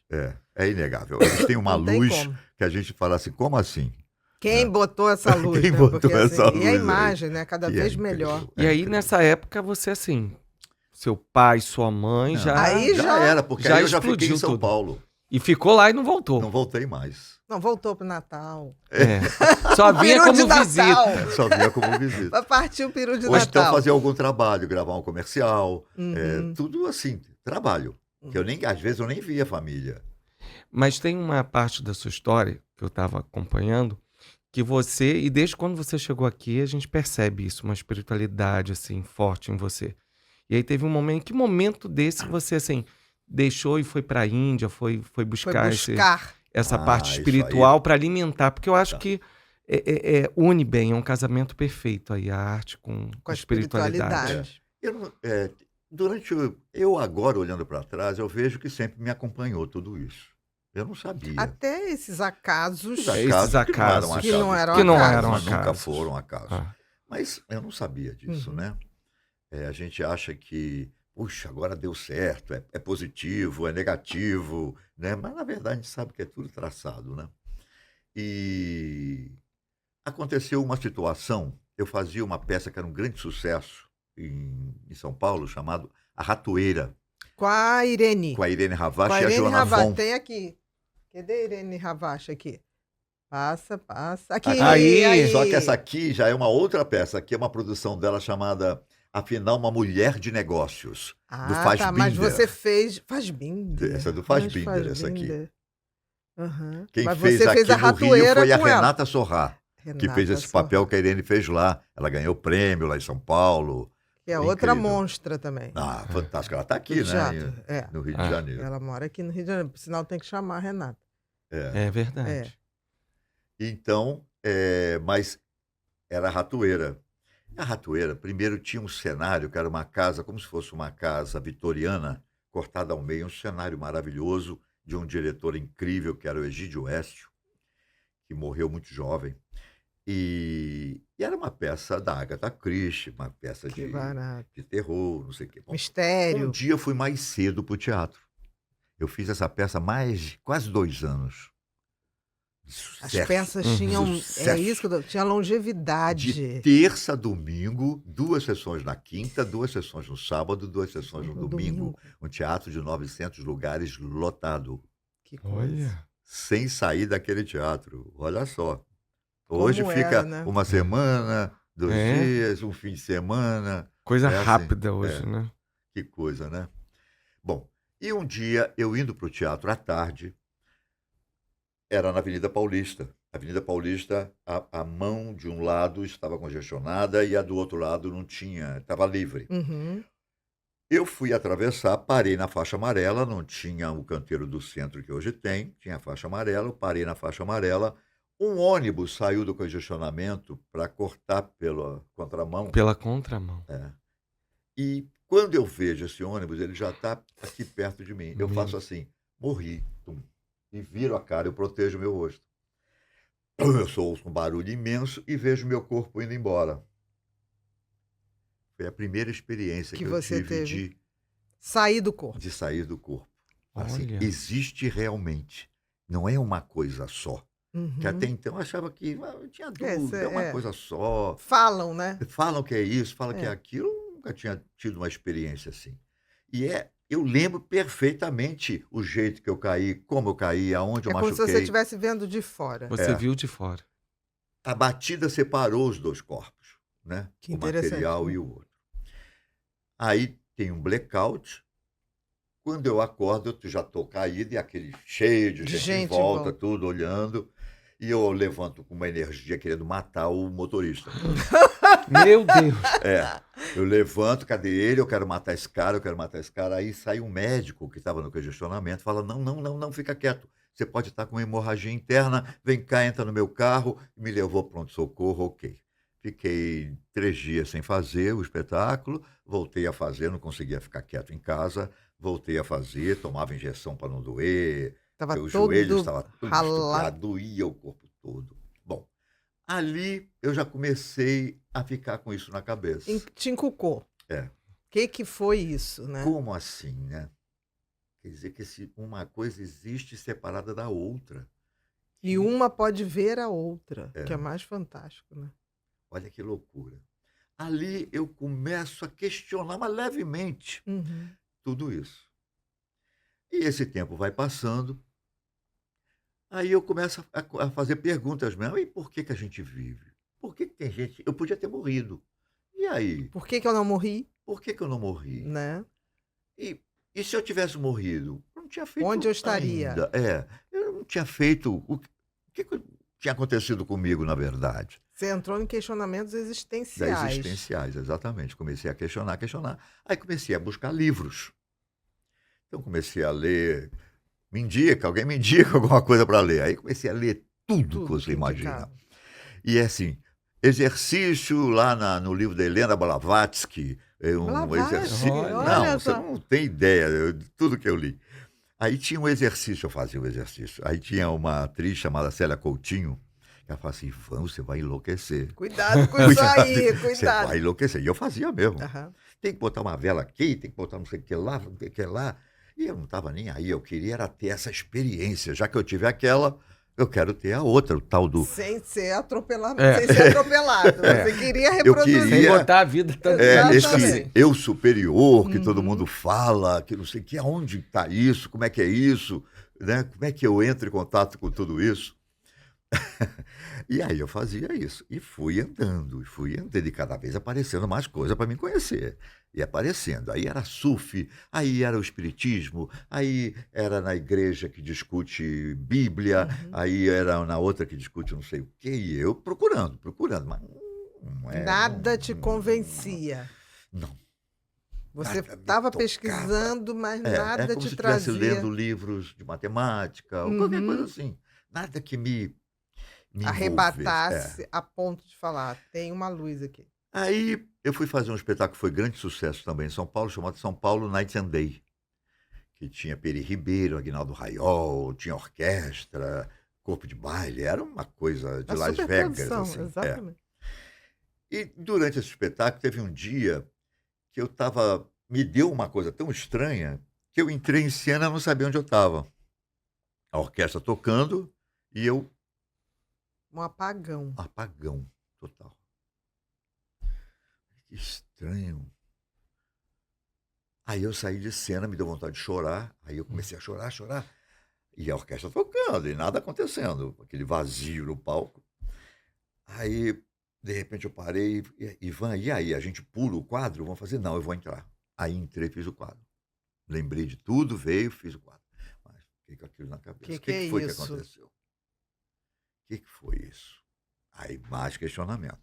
B: É inegável. Eles têm uma
A: Não tem
B: luz
A: como.
B: que a gente fala assim, como assim?
A: Quem botou essa luz,
B: Quem
A: né?
B: botou
A: Porque,
B: essa
A: assim, e a
B: luz aí?
A: imagem, né? Cada
B: Que é
A: vez
B: incrível.
A: melhor.
C: E aí,
B: incrível.
C: nessa época, você assim, seu pai, sua mãe
B: Não,
C: já.
A: Aí
B: já era, porque
C: já
B: aí eu já fiquei
C: explodiu
B: em São
C: tudo.
B: Paulo.
C: E ficou lá e não voltou.
B: Não voltei mais.
A: Não, voltou pro Natal.
C: É. Só vinha
A: Peru de
C: como
A: Natal.
C: visita.
B: Só vinha como visita.
A: Vai partir o peru de
B: Ou então
A: Natal.
B: fazer algum trabalho, gravar um comercial.
A: Uhum.
B: Tudo assim, trabalho. Que eu nem, às vezes eu nem via a família.
C: Mas tem uma parte da sua história que eu estava acompanhando, que você, e desde quando você chegou aqui, a gente percebe isso, uma espiritualidade assim forte em você. E aí teve um momento, que momento desse você assim deixou e foi para a Índia, foi
A: Foi
C: buscar
A: buscar.
C: essa parte
B: isso
C: espiritual para alimentar, porque eu acho
B: Tá.
C: que une bem, é um casamento perfeito aí, a arte com
A: Com a
C: espiritualidade.
A: espiritualidade.
B: Eu, não- eu agora, olhando para trás, eu vejo que sempre me acompanhou tudo isso. Eu não sabia.
A: Até esses acasos.
C: Esses acasos.
A: Que não eram
C: Que não
A: acasos.
C: eram
B: mas nunca
C: acasos.
B: foram acasos.
C: Ah.
B: Mas eu não sabia disso,
A: Uhum.
B: né? A gente acha que, puxa, agora deu certo, é positivo, é negativo, né? Mas na verdade a gente sabe que é tudo traçado, né? E aconteceu uma situação, eu fazia uma peça que era um grande sucesso em São Paulo, chamado A Ratoeira,
A: Com a Irene.
B: com a Irene
A: Com
B: Ravache
A: a
B: e a
A: Irene
B: Joana
A: Ravache.
B: Von.
A: Tem aqui. Cadê a Irene Ravache aqui? Passa. Aqui.
C: Aí.
B: Só que essa aqui já é uma outra peça, aqui é uma produção dela chamada Afinal, uma Mulher de Negócios, do
A: Tá, mas
B: Fassbinder.
A: você fez. Fassbinder.
B: Essa é do
A: Mas
B: Fassbinder, essa aqui.
A: Fassbinder. Aham.
B: Quem
A: Mas
B: fez
A: você
B: aqui
A: fez a
B: no Rio
A: ratoeira
B: foi a
A: com ela.
B: Renata Sorrá, que fez esse papel que a Irene fez lá. Ela ganhou prêmio lá em São Paulo.
A: Que é
B: Foi
A: outra
B: incrível.
A: monstra também.
B: Ah, fantástico. Ela está aqui,
A: Do
B: né?
A: teatro. É.
B: No Rio de
C: Ah.
B: Janeiro.
A: Ela mora aqui no Rio de Janeiro. Por sinal, tem que chamar a Renata.
C: É verdade.
B: Então, mas era a Ratoeira. A Ratoeira, primeiro tinha um cenário que era uma casa, como se fosse uma casa vitoriana, cortada ao meio, um cenário maravilhoso de um diretor incrível, que era o Egídio Estio, que morreu muito jovem. E era uma peça da Agatha Christie, uma peça
A: Que barato.
B: de terror, não sei o quê. Bom, um
A: Mistério.
B: dia eu fui mais cedo para o teatro. Eu fiz essa peça há quase 2 anos.
A: As
B: Sucesso.
A: peças
C: Uhum.
A: tinham. É
B: Sucesso.
A: isso que eu tinha longevidade.
B: De terça a domingo, 2 sessões na quinta, 2 sessões no sábado, 2 sessões no domingo. Um teatro de 900 lugares lotado,
A: Que coisa.
C: Olha.
B: sem sair daquele teatro. Olha só. Hoje
A: Como
B: fica
A: era, né?
B: uma semana, 2
C: É.
B: dias, um fim de semana.
C: Coisa
B: É assim,
C: rápida hoje, né?
B: Que coisa, né? Bom, e um dia eu indo para o teatro à tarde, era na Avenida Paulista. A Avenida Paulista, a mão de um lado estava congestionada e a do outro lado não tinha, estava livre.
A: Uhum.
B: Eu fui atravessar, parei na faixa amarela, não tinha o canteiro do centro que hoje tem, tinha a faixa amarela, eu parei na faixa amarela. Um ônibus saiu do congestionamento para cortar pela contramão.
C: Pela contramão.
B: E quando eu vejo esse ônibus, ele já está aqui perto de mim. Eu
C: Meu.
B: faço assim, morri. Tum, e viro a cara, eu protejo meu rosto. Eu ouço um barulho imenso e vejo meu corpo indo embora. Foi a primeira experiência
A: Que
B: que eu
A: você
B: tive
A: teve. Sair do corpo.
B: de sair do corpo. Assim,
C: Olha.
B: existe realmente. Não é uma coisa só.
A: Uhum.
B: Que até então eu achava que eu tinha dúvida, é uma
A: é.
B: coisa só.
A: Falam, né?
B: Falam que é isso, falam que é
A: É.
B: aquilo. Eu nunca tinha tido uma experiência assim. Eu lembro perfeitamente o jeito que eu caí, como eu caí, aonde eu
A: É como se você
B: machuquei.
A: estivesse vendo de fora.
C: Você viu de fora.
B: A batida separou os 2 corpos, né?
A: Que
B: O
A: interessante,
B: material
A: né?
B: e o outro. Aí tem um blackout. Quando eu acordo, eu já estou caído e aquele cheio de gente em
A: Gente em
B: volta,
A: volta.
B: tudo olhando. E eu levanto com uma energia querendo matar o motorista.
C: Meu Deus.
B: Eu levanto, cadê ele? Eu quero matar esse cara, eu quero matar esse cara. Aí sai um médico que estava no congestionamento, fala: não, fica quieto. Você pode estar com uma hemorragia interna, vem cá, entra no meu carro. Me levou para pronto-socorro, ok. Fiquei 3 dias sem fazer o espetáculo, voltei a fazer, não conseguia ficar quieto em casa, voltei a fazer, tomava injeção para não doer,
A: Tava
B: porque o joelho
A: todo
B: estava tudo
A: ralado.
B: estuprado, doía o corpo todo. Bom, Ali eu já comecei a ficar com isso na cabeça.
A: Te encucou.
B: É.
A: O que foi isso, né?
B: Como assim, né? Quer dizer que uma coisa existe separada da outra.
A: E uma pode ver a outra,
B: É.
A: que é mais fantástico, né?
B: Olha que loucura. Ali eu começo a questionar, mas levemente,
A: Uhum.
B: tudo isso. E esse tempo vai passando, aí eu começo a fazer perguntas mesmo. E por que a gente vive? Por que tem gente... Eu podia ter morrido. E aí?
A: Por que eu não morri,
B: Por que eu não morri?
A: né?
B: E se eu tivesse morrido? Eu não tinha feito
A: Onde eu estaria?
B: ainda. Eu não tinha feito... O que tinha acontecido comigo, na verdade?
A: Você entrou em questionamentos
B: Das
A: existenciais.
B: existenciais, exatamente. Comecei a questionar. Aí comecei a buscar livros. Então comecei a ler, alguém me indica alguma coisa para ler. Aí comecei a ler tudo que você imagina.
A: indicava.
B: E é assim, exercício lá no livro da Helena Blavatsky,
A: Blavatsky,
B: exercício.
A: olha
B: Não, você
A: só.
B: não tem ideia de tudo que eu li. Aí tinha um exercício, eu fazia um exercício. Aí tinha uma atriz chamada Célia Coutinho, que ela falava assim: Ivan, você vai enlouquecer.
A: Cuidado com isso aí,
B: Você
A: cuidado.
B: vai enlouquecer. E eu fazia mesmo.
A: Aham.
B: Tem que botar uma vela aqui, tem que botar não sei o que lá, não sei o que lá. E eu não estava nem aí, eu queria era ter essa experiência. Já que eu tive aquela, eu quero ter a outra, o tal do...
A: Sem ser atropelado. Sem ser atropelado. Você queria reproduzir.
B: queria-
C: Sem botar a vida tanto
A: Exatamente.
B: esse eu superior que todo
A: Uhum.
B: mundo fala, que não sei o que, aonde está isso, como é que é isso, né? Como é que eu entro em contato com tudo isso? E aí eu fazia isso, e fui andando, e cada vez aparecendo mais coisa para me conhecer. E aparecendo. Aí era sufi, aí era o espiritismo, aí era na igreja que discute Bíblia,
A: Uhum.
B: aí era na outra que discute não sei o quê, e eu procurando, mas não é...
A: Nada te convencia.
B: Não.
A: Você
B: Nada me
A: estava
B: tocava.
A: pesquisando, mas
B: É
A: nada
B: como
A: te
B: se eu estivesse
A: trazia.
B: lendo livros de matemática, ou qualquer
A: Uhum.
B: coisa assim. Nada que me envolvesse.
A: Arrebatasse a ponto de falar, tem uma luz aqui.
B: Aí eu fui fazer um espetáculo que foi grande sucesso também em São Paulo, chamado São Paulo Night and Day, que tinha Peri Ribeiro, Aguinaldo Raiol, tinha orquestra, corpo de baile, era uma coisa de
A: A
B: Las Vegas.
A: superprodução,
B: Assim,
A: exatamente.
B: E durante esse espetáculo teve um dia que me deu uma coisa tão estranha que eu entrei em cena e não sabia onde eu estava. A orquestra tocando e eu
A: Um apagão.
B: apagão total. Que estranho. Aí eu saí de cena, me deu vontade de chorar. Aí eu comecei a chorar. E a orquestra tocando, e nada acontecendo. Aquele vazio no palco. Aí, de repente, eu parei. Ivan, e aí? A gente pula o quadro? Vamos fazer? Não, eu vou entrar. Aí entrei e fiz o quadro. Lembrei de tudo, veio, fiz o quadro. Mas fiquei com aquilo na cabeça.
A: Que
B: O que foi
A: isso?
B: que aconteceu? O que foi isso? Aí mais questionamento.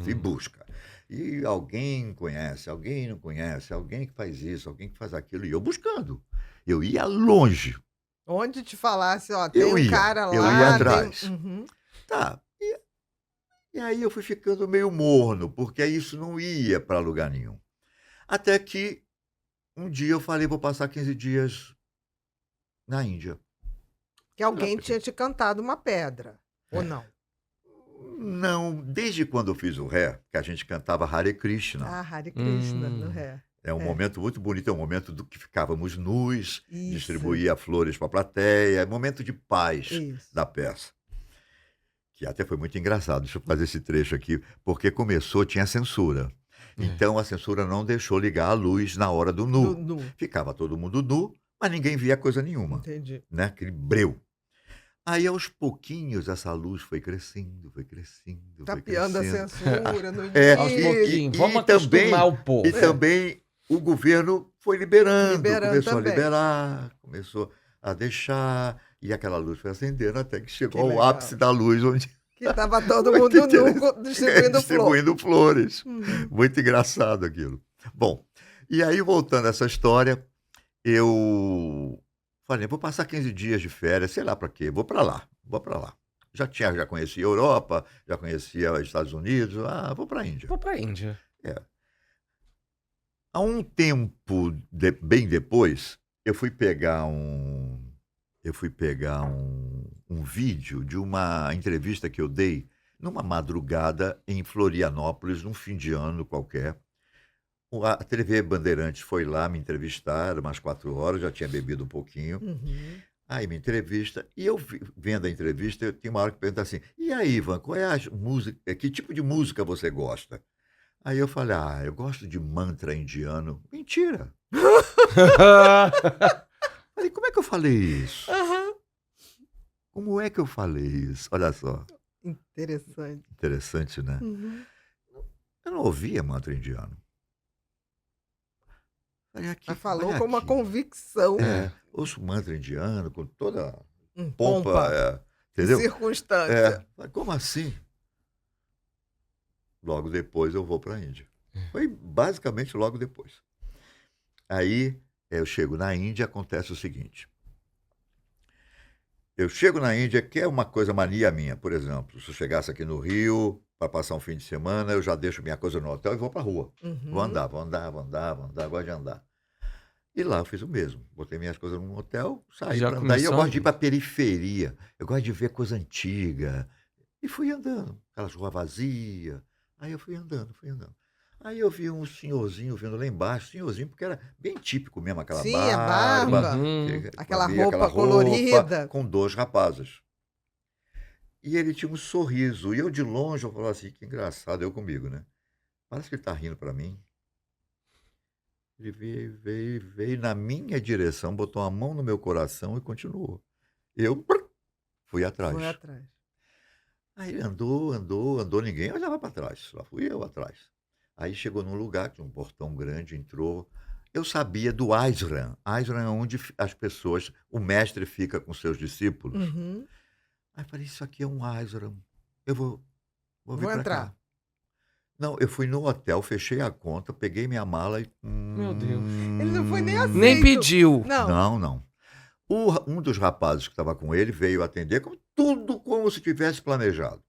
B: E busca. E alguém conhece, alguém não conhece, alguém que faz isso, alguém que faz aquilo. E eu buscando. Eu ia longe.
A: Onde te falasse, ó, tem
B: Eu
A: um
B: ia,
A: cara lá.
B: eu ia atrás.
A: Uhum.
B: Tá. E aí eu fui ficando meio morno, porque isso não ia para lugar nenhum. Até que um dia eu falei, vou passar 15 dias na Índia.
A: Que alguém tinha te cantado uma pedra. Ou não?
B: Não, desde quando eu fiz o Ré, que a gente cantava Hare Krishna.
A: Ah, Hare Krishna, no ré.
B: É um
A: é.
B: momento muito bonito, é um momento do que ficávamos nus,
A: Isso.
B: distribuía flores para a plateia, é um momento de paz
A: Isso.
B: da peça. Que até foi muito engraçado. Deixa eu fazer esse trecho aqui, porque tinha censura. Então a censura não deixou ligar a luz na hora do nu.
A: Do nu.
B: Ficava todo mundo nu, mas ninguém via coisa nenhuma,
A: Entendi.
B: né? Aquele breu. Aí aos pouquinhos essa luz foi crescendo,
A: Tapeando a
B: crescendo.
A: censura no
B: É,
C: Aos
A: início.
C: pouquinhos.
B: e
C: Vamos
B: também-
C: acostumar o povo.
B: E também o governo foi liberando, começou
A: também.
B: a liberar, começou a deixar, e aquela luz foi acendendo até que chegou
A: Que
B: ao
A: legal.
B: ápice da luz, onde
A: Que estava todo
B: Muito
A: mundo nu
B: interessante.
A: distribuindo flor.
B: distribuindo flores.
A: Uhum.
B: Muito engraçado aquilo. Bom, e aí voltando a essa história, eu falei, vou passar 15 dias de férias, sei lá para quê, vou para lá. Já conhecia a Europa, já conhecia os Estados Unidos, vou para a Índia.
C: Vou pra Índia.
B: Há um tempo, bem depois, eu eu fui pegar um vídeo de uma entrevista que eu dei numa madrugada em Florianópolis, num fim de ano qualquer. A TV Bandeirantes foi lá me entrevistar, eram umas 4 horas, já tinha bebido um pouquinho.
A: Uhum.
B: Aí me entrevista, e eu vendo a entrevista, eu tinha uma hora que pergunta assim, e aí, Ivan, qual é a música, que tipo de música você gosta? Aí eu falei, eu gosto de mantra indiano. Mentira! Falei, como é que eu falei isso?
A: Aham.
B: Como é que eu falei isso? Olha só,
A: Interessante.
B: interessante, né?
A: Uhum.
B: Eu não ouvia mantra indiano. Falei, aqui,
A: Mas falou
B: olha
A: com uma
B: aqui.
A: convicção,
B: Ouço mantra indiano com toda
A: pompa,
B: pompa, entendeu?
A: circunstância.
B: Falei, como assim? Logo depois eu vou para a Índia. Foi basicamente logo depois. Aí eu chego na Índia, acontece o seguinte. Eu chego na Índia, que é uma coisa mania minha, por exemplo, se eu chegasse aqui no Rio para passar um fim de semana, eu já deixo minha coisa no hotel e vou para a rua. Vou
A: Uhum.
B: andar, gosto de andar. E lá eu fiz o mesmo. Botei minhas coisas num hotel, saí
C: Já
B: para andar. E eu
C: começou
B: gosto de ir
C: andando.
B: para a periferia. Eu gosto de ver coisa antiga. E fui andando, aquelas ruas vazias. Aí eu fui andando, fui andando. Aí eu vi um senhorzinho vindo lá embaixo, senhorzinho, porque era bem típico mesmo, aquela
A: Sim, a
B: barba,
A: barba,
C: Uhum.
A: aquela
B: havia aquela
A: roupa colorida.
B: com 2 rapazes. E ele tinha um sorriso. E eu de longe, eu falava assim, que engraçado, eu comigo, né? Parece que ele está rindo para mim. Ele veio na minha direção, botou a mão no meu coração e continuou. Eu fui
A: Foi
B: atrás.
A: atrás.
B: Aí ele andou, ninguém olhava para trás, lá fui eu atrás. Aí chegou num lugar, tinha um portão grande, entrou. Eu sabia do ashram. Ashram é onde as pessoas, o mestre fica com seus discípulos.
A: Uhum.
B: Aí eu falei, isso aqui é um ashram. Eu vou vir
A: Vou
B: para
A: entrar.
B: cá. Não, eu fui no hotel, fechei a conta, peguei minha mala e...
C: Meu Deus.
A: Ele não foi nem aceito.
C: Nem pediu.
A: Não.
B: Não. Um dos rapazes que estava com ele veio atender tudo como se tivesse planejado.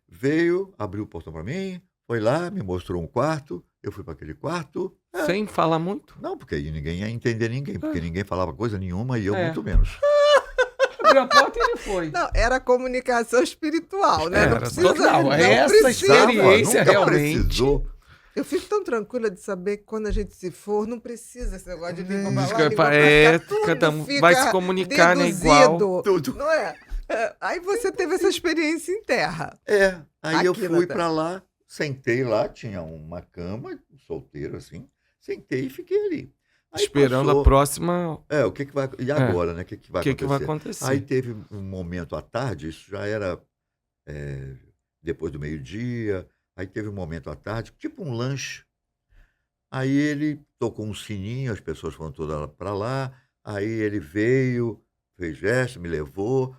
B: Veio, abriu o portão para mim, foi lá, me mostrou um quarto, eu fui para aquele quarto.
C: Sem falar muito.
B: Não, porque aí ninguém ia entender ninguém, porque
C: Ah.
B: ninguém falava coisa nenhuma e eu
C: É.
B: muito menos.
C: Abriu a porta e ele foi.
A: Não, era comunicação espiritual, né? Não
C: Era
A: precisa.
C: total.
A: não
C: Essa
A: precisa.
C: experiência
B: Nunca
C: realmente.
B: precisou.
A: Eu fico tão tranquila de saber que quando a gente se for, não precisa esse negócio de língua pra
C: Isso
A: lá,
C: que eu ia
A: língua
C: falar,
A: pra cá, tudo
C: cada um
A: fica
C: vai se comunicar, né, igual.
A: deduzido,
B: Tudo.
A: não é? Aí você teve essa experiência em terra.
B: Aí eu
A: Aqui na
B: fui
A: Terra.
B: para lá, sentei lá, tinha uma cama, solteiro assim, sentei e fiquei ali. Aí
C: Esperando
B: passou,
C: a próxima.
B: o que vai, e agora, né, o que vai
C: O que vai
B: acontecer?
C: acontecer?
B: Aí teve um momento à tarde, isso já era depois do meio-dia, aí teve um momento à tarde, tipo um lanche. Aí ele tocou um sininho, as pessoas foram todas para lá, aí ele veio, fez gesto, me levou.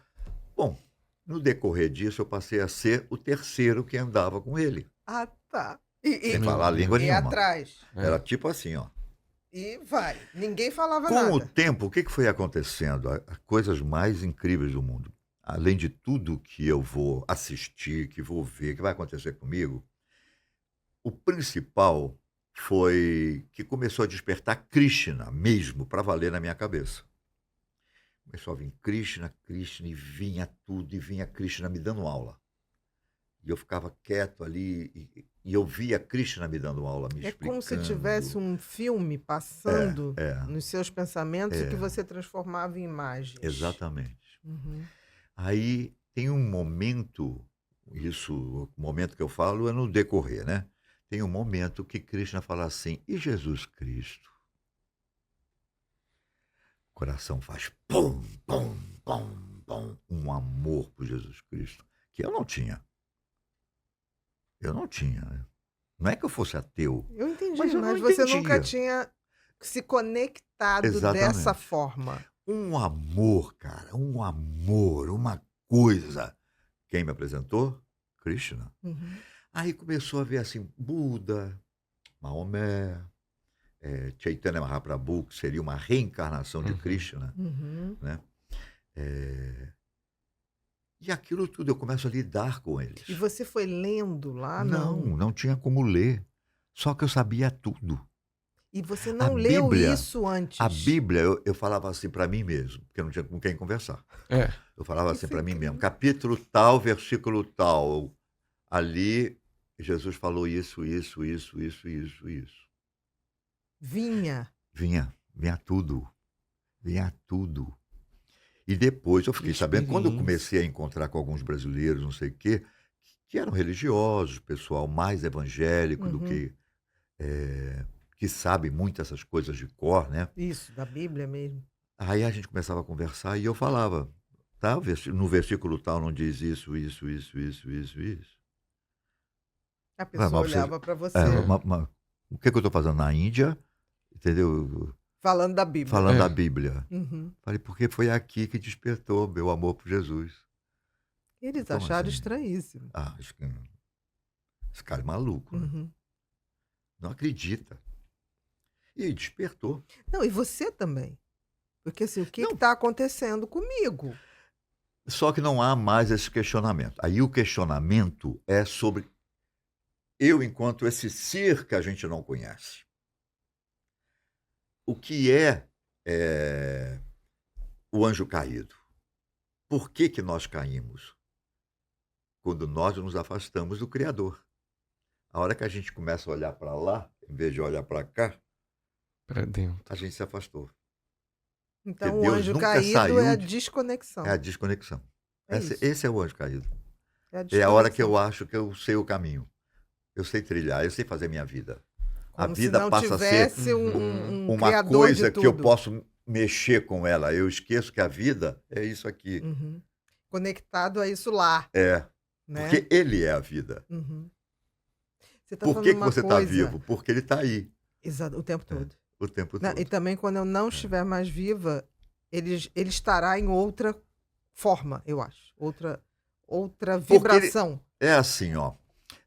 B: Bom, no decorrer disso eu passei a ser o terceiro que andava com ele,
A: Ah, tá.
B: sem
C: Meu
B: falar língua
A: E
B: nenhuma.
A: atrás.
C: É.
B: Era tipo assim, ó.
A: E vai. Ninguém falava
B: Com o
A: nada.
B: tempo, o que foi acontecendo? As coisas mais incríveis do mundo. Além de tudo que eu vou assistir, que vou ver, que vai acontecer comigo, o principal foi que começou a despertar Krishna mesmo, para valer na minha cabeça. Começou a vir Krishna, e vinha tudo, e vinha Krishna me dando aula. E eu ficava quieto ali, e eu via Krishna me dando aula, me
A: É
B: explicando.
A: como se tivesse um filme passando
B: É,
A: nos seus pensamentos e
B: É.
A: que você transformava em imagens.
B: exatamente.
A: Uhum.
B: Aí tem um momento, o momento que eu falo é no decorrer, né? Tem um momento que Krishna fala assim, e Jesus Cristo? O coração faz pum, pum, pum, pum, um amor por Jesus Cristo, que eu não tinha. Né? Não é que eu fosse ateu,
A: Eu entendi,
B: mas
A: mas,
B: eu não
A: você
B: entendia.
A: nunca tinha se conectado
B: Exatamente.
A: dessa forma.
B: Um amor, cara, um amor, uma coisa. Quem me apresentou? Krishna.
A: Uhum.
B: Aí começou a ver assim, Buda, Maomé, Chaitanya Mahaprabhu, que seria uma reencarnação de
C: Uhum.
B: Krishna,
A: Uhum.
B: né? E aquilo tudo eu começo a lidar com eles.
A: E você foi lendo lá?
B: Não tinha como ler. Só que eu sabia tudo.
A: E você
B: A
A: não leu
B: Bíblia,
A: isso
B: a
A: antes.
B: Bíblia, eu falava assim para mim mesmo, porque eu não tinha com quem conversar.
C: É.
B: Eu falava assim
A: Isso é
B: para mim mesmo,
A: incrível.
B: capítulo tal, versículo tal. Ali, Jesus falou isso, isso, isso, isso, isso, isso.
A: Vinha.
B: Vinha tudo, vinha tudo. E depois eu
C: Que
B: fiquei sabendo, quando eu
C: experiência.
B: comecei a encontrar com alguns brasileiros, não sei o quê, que eram religiosos, pessoal mais evangélico do
A: Uhum.
B: que sabe muito essas coisas de cor, né?
A: Isso, da Bíblia mesmo.
B: Aí a gente começava a conversar e eu falava, tá? No versículo tal não diz isso, isso, isso, isso, isso, isso.
A: A
B: Ah,
A: pessoa
B: mas você,
A: olhava para
B: é,
A: você
B: o que, que eu estou fazendo na Índia? Entendeu?
A: falando da Bíblia.
B: Falando da
C: É.
B: Bíblia.
A: Uhum.
B: Falei, porque foi aqui que despertou meu amor por Jesus.
A: Eles
B: Como
A: acharam
B: assim?
A: estranhíssimo.
B: Acho que esse cara é maluco, né?
A: Uhum.
B: Não acredita. E despertou.
A: Não, e você também. Porque assim, o que
B: Não,
A: está acontecendo comigo?
B: só que não há mais esse questionamento. Aí o questionamento é sobre eu enquanto esse ser que a gente não conhece. O que é o anjo caído? Por que que nós caímos? Quando nós nos afastamos do Criador. A hora que a gente começa a olhar para lá, em vez de olhar para cá,
C: Pra dentro.
B: a gente se afastou. Porque
A: Então, o
B: Deus
A: anjo
B: nunca
A: caído é
B: saiu
A: a
B: é a
A: desconexão.
B: desconexão.
A: É isso.
B: Esse é o anjo caído.
A: É a
B: É a hora que
A: desconexão.
B: eu acho que eu sei o caminho. Eu sei trilhar, eu sei fazer minha vida. A
A: Como se
B: vida
A: não
B: passa a ser
A: tivesse
C: Uhum.
A: um
B: uma
A: criador de
B: coisa que eu
A: tudo.
B: posso mexer com ela. Eu esqueço que a vida é isso aqui.
A: Uhum. Conectado a isso lá,
B: É,
A: né?
B: porque ele é a vida.
A: Uhum. Você está
B: Por
A: falando
B: que que
A: uma
B: você está
A: coisa
B: vivo? Porque ele está aí,
A: o tempo todo.
B: o tempo
A: E
B: todo.
A: também quando eu não estiver mais viva, ele estará em outra forma, eu acho. Outra
B: Porque ele
A: vibração.
B: é assim, ó.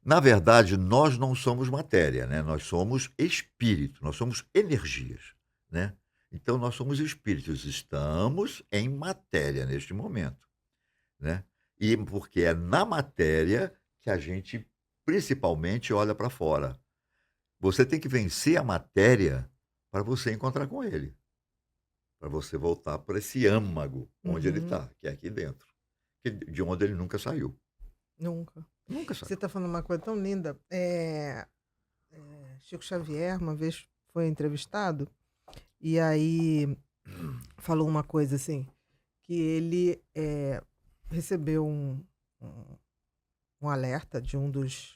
B: Na verdade, nós não somos matéria, né? Nós somos espírito, nós somos energias, né? Então, nós somos espíritos, estamos em matéria neste momento, né? E porque é na matéria que a gente principalmente olha para fora. Você tem que vencer a matéria para você encontrar com ele, para você voltar para esse âmago onde ele
A: Uhum.
B: está, que é aqui dentro, de onde ele nunca saiu.
A: Nunca.
B: Nunca
A: Você
B: saiu.
A: está falando uma coisa tão linda. Chico Xavier, uma vez foi entrevistado, e aí falou uma coisa assim, que ele recebeu um, um alerta de um dos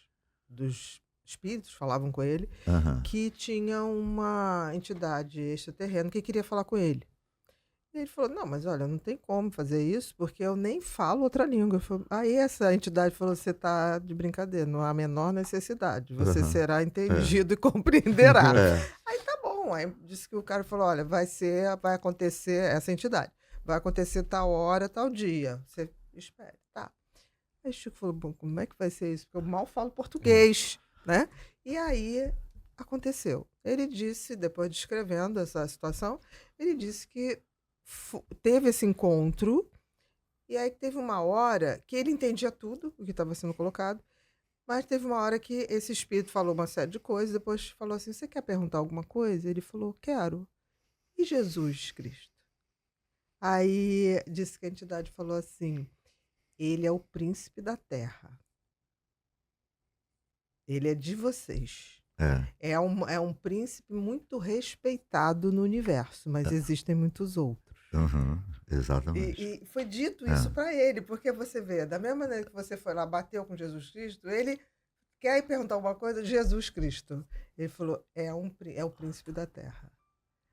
A: espíritos, falavam com ele,
B: Aham.
A: que tinha uma entidade extraterrena que queria falar com ele. E ele falou, não, mas olha, não tem como fazer isso, porque eu nem falo outra língua. Aí essa entidade falou, você está de brincadeira, não há a menor necessidade, você
B: Aham.
A: será
B: É.
A: entendido e compreenderá.
B: É.
A: Aí tá bom, aí disse que o cara falou, olha, vai acontecer, essa entidade, vai acontecer tal hora, tal dia, você espere, tá. Aí o Chico falou, bom, como é que vai ser isso? Porque eu mal falo português, né? E aí aconteceu. Ele disse, depois descrevendo essa situação, ele disse que teve esse encontro, e aí teve uma hora que ele entendia tudo o que estava sendo colocado, mas teve uma hora que esse espírito falou uma série de coisas, depois falou assim, você quer perguntar alguma coisa? Ele falou, quero. E Jesus Cristo? Aí disse que a entidade falou assim, ele é o príncipe da terra. Ele é de vocês.
B: É.
A: É um príncipe muito respeitado no universo, mas existem muitos outros.
B: Uhum. Exatamente.
A: E foi dito
B: É.
A: isso para ele, porque você vê, da mesma maneira que você foi lá, bateu com Jesus Cristo, ele quer ir perguntar alguma coisa, Jesus Cristo. Ele falou, é o príncipe da terra.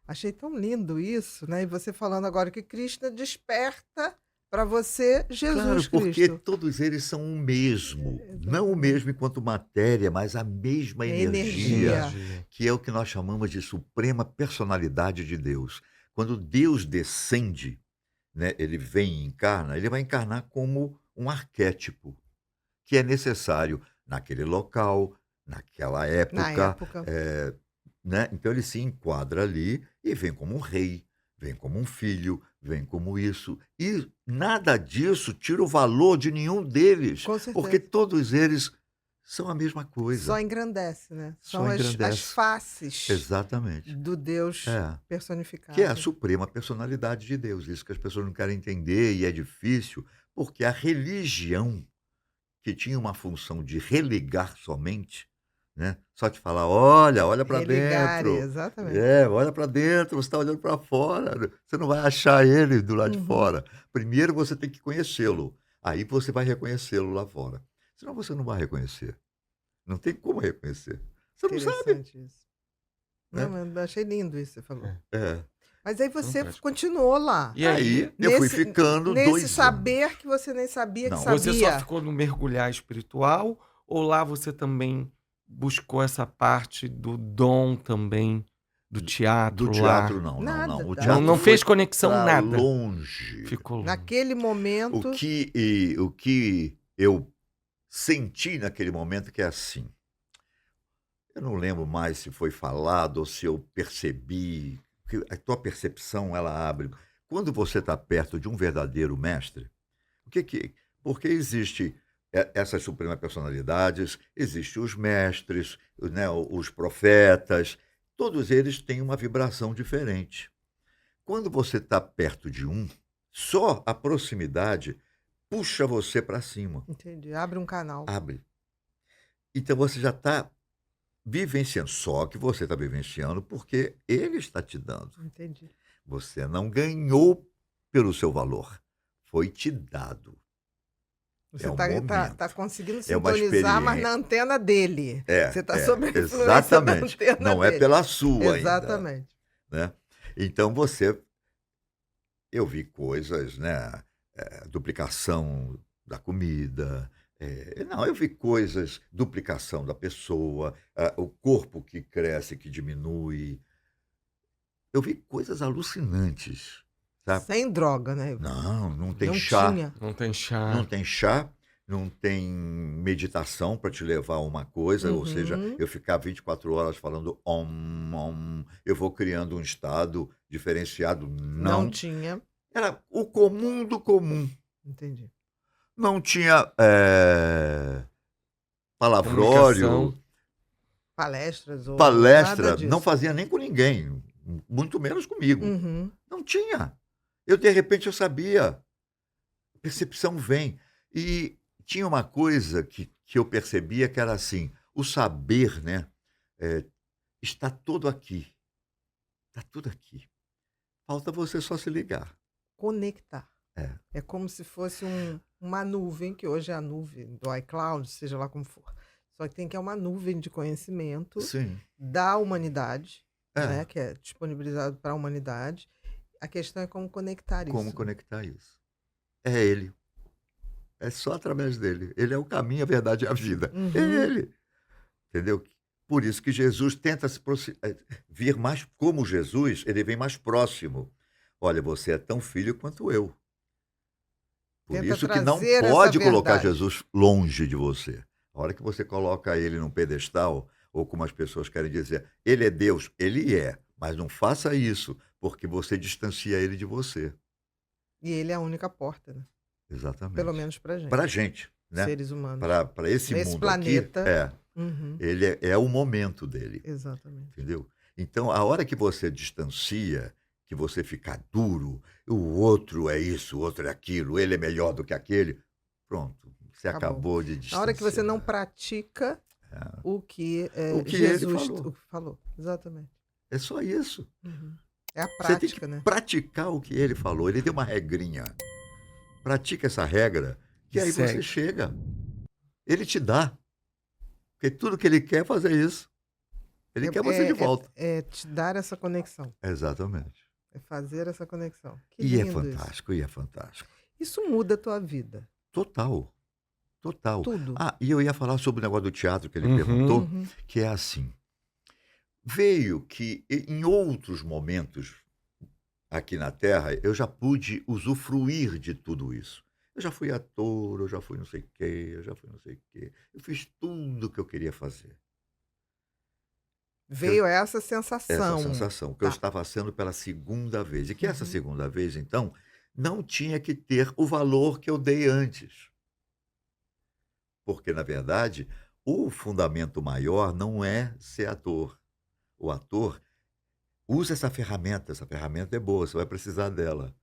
A: Achei tão lindo isso, né? E você falando agora que Krishna desperta para você Jesus
B: Claro, porque
A: Cristo.
B: todos eles são o mesmo. Não o
A: Exatamente.
B: mesmo enquanto matéria, mas a mesma
A: É
B: energia,
A: energia.
B: que é o que nós chamamos de suprema personalidade de Deus. Quando Deus descende, né, ele vem e encarna, ele vai encarnar como um arquétipo, que é necessário naquele local, naquela
A: Na
B: época,
A: época.
B: né? Então ele se enquadra ali e vem como um rei, vem como um filho, vem como isso. E nada disso tira o valor de nenhum deles,
A: Com
B: porque
A: certeza.
B: todos eles são a mesma
A: Só
B: coisa.
A: engrandece, né?
B: Só
A: São as
B: engrandece.
A: faces
B: Exatamente.
A: do Deus
B: É. Que é a
A: personificado.
B: suprema personalidade de Deus. Isso que as pessoas não querem entender e é difícil, porque a religião, que tinha uma função de religar somente, né? Só te falar, olha para
A: Religare,
B: dentro.
A: exatamente.
B: Olha para dentro, você está olhando para fora. Você não vai achar ele do lado de
A: Uhum.
B: fora. Primeiro você tem que conhecê-lo. Aí você vai reconhecê-lo lá fora. Senão você não vai reconhecer. Não tem como reconhecer. Você não sabe,
A: Interessante isso. Não,
B: né?
A: mas eu achei lindo isso que você falou.
B: É.
A: Mas aí você
C: Fantástico.
A: continuou lá.
C: E aí,
B: Aí eu fui
A: Nesse,
B: ficando
A: nesse
B: 2 anos.
A: saber que você nem sabia que
B: Não,
C: você só
A: sabia.
C: ficou no mergulhar espiritual ou lá você também buscou essa parte do dom também, do
B: Do
C: teatro
B: teatro
C: lá?
B: não,
A: Nada,
B: não. O
A: tá.
B: teatro
C: Não
B: foi
C: fez conexão
B: para
C: nada.
B: longe.
C: Ficou longe.
A: Naquele
B: O
A: momento,
B: que eu senti naquele momento que é assim, eu não lembro mais se foi falado ou se eu percebi, que a tua percepção ela abre. Quando você está perto de um verdadeiro mestre, o que que porque existe essas supremas personalidades, existem os mestres, né, os profetas, todos eles têm uma vibração diferente. Quando você está perto de um, só a proximidade puxa você para cima,
A: entendi, abre um canal.
B: abre. Então você já está vivenciando, só que você está vivenciando porque ele está te dando.
A: Entendi.
B: Você não ganhou pelo seu valor, foi te dado.
A: Você
B: É um
A: está
B: momento.
A: conseguindo
B: É uma
A: sintonizar, mas na
B: experiência.
A: antena dele. Você está sob a influência da
B: Exatamente.
A: antena
B: Não é
A: dele.
B: pela sua ainda,
A: Exatamente.
B: né? Então eu vi coisas, né? Duplicação da comida. Não, eu vi coisas, duplicação da pessoa, o corpo que cresce, que diminui. Eu vi coisas alucinantes, sabe?
A: Sem droga, né?
B: Não tem
A: Não
B: chá,
A: tinha.
C: Não tem chá.
B: não tem chá, não tem meditação para te levar a uma coisa, ou seja,
A: Uhum.
B: eu ficar 24 horas falando om, eu vou criando um estado diferenciado.
A: Não
B: Não.
A: tinha.
B: Era o comum do comum.
A: Entendi.
B: Não tinha palavrório,
C: Comunicação.
A: Palestras ou nada
B: palestra, não
A: disso.
B: fazia nem com ninguém, muito menos comigo.
A: Uhum.
B: Não tinha. De repente, eu sabia. A percepção vem. E tinha uma coisa que eu percebia que era assim: o saber, né? Está todo aqui. Está tudo aqui. Falta você só se ligar.
A: Conectar.
B: É.
A: É como se fosse uma nuvem, que hoje é a nuvem do iCloud, seja lá como for. Só que tem que é uma nuvem de conhecimento
B: Sim.
A: da humanidade,
B: É.
A: né, que é disponibilizado para a humanidade. A questão é como conectar
B: Como
A: isso.
B: conectar isso? É ele. É só através dele. Ele é o caminho, a verdade e a vida. É
A: Uhum.
B: ele. Entendeu? Por isso que Jesus tenta vir mais como Jesus, ele vem mais próximo. Olha, você é tão filho quanto eu. Por
A: Tenta
B: isso que não
A: trazer essa
B: pode colocar
A: verdade.
B: Jesus longe de você. A hora que você coloca ele num pedestal, ou como as pessoas querem dizer, ele é Deus, ele é, mas não faça isso, porque você distancia ele de você.
A: E ele é a única porta, né?
B: Exatamente.
A: Pelo menos para gente,
B: Para a gente, né?
A: seres humanos.
B: Para esse
A: Nesse
B: mundo
A: planeta.
B: aqui,
A: Uhum.
B: ele é o momento dele.
A: Exatamente.
B: Entendeu? Então, a hora que você distancia, que você fica duro, o outro é isso, o outro é aquilo, ele é melhor do que aquele, pronto, você
A: Acabou.
B: acabou de
A: Na
B: distanciar.
A: hora que você não pratica o que,
B: O que ele
A: Jesus
B: falou.
A: falou. Exatamente.
B: É só isso.
A: Uhum. É a
B: Você tem que
A: prática, né?
B: praticar o que ele falou. Ele deu uma regrinha. Pratica essa regra, que
C: E
B: aí você
C: segue.
B: chega. Ele te dá. Porque tudo que ele quer é fazer isso. Ele quer você de volta.
A: É te dar essa conexão.
B: Exatamente.
A: É fazer essa conexão. Que
B: E é
A: lindo isso.
B: fantástico, e é fantástico.
A: Isso muda a tua vida.
B: Total. Total.
A: Tudo.
B: E eu ia falar sobre o negócio do teatro que ele
C: Uhum.
B: perguntou,
A: Uhum.
B: que é assim. Veio que em outros momentos aqui na Terra, eu já pude usufruir de tudo isso. Eu já fui ator, eu já fui não sei o quê, eu já fui não sei o quê. Eu fiz tudo o que eu queria fazer.
A: Veio essa
B: Essa
A: sensação.
B: sensação, que eu
A: Tá.
B: estava sendo pela segunda vez. E que essa
A: Uhum.
B: segunda vez, então, não tinha que ter o valor que eu dei antes. Porque, na verdade, o fundamento maior não é ser ator. O ator usa essa ferramenta é boa, você vai precisar dela.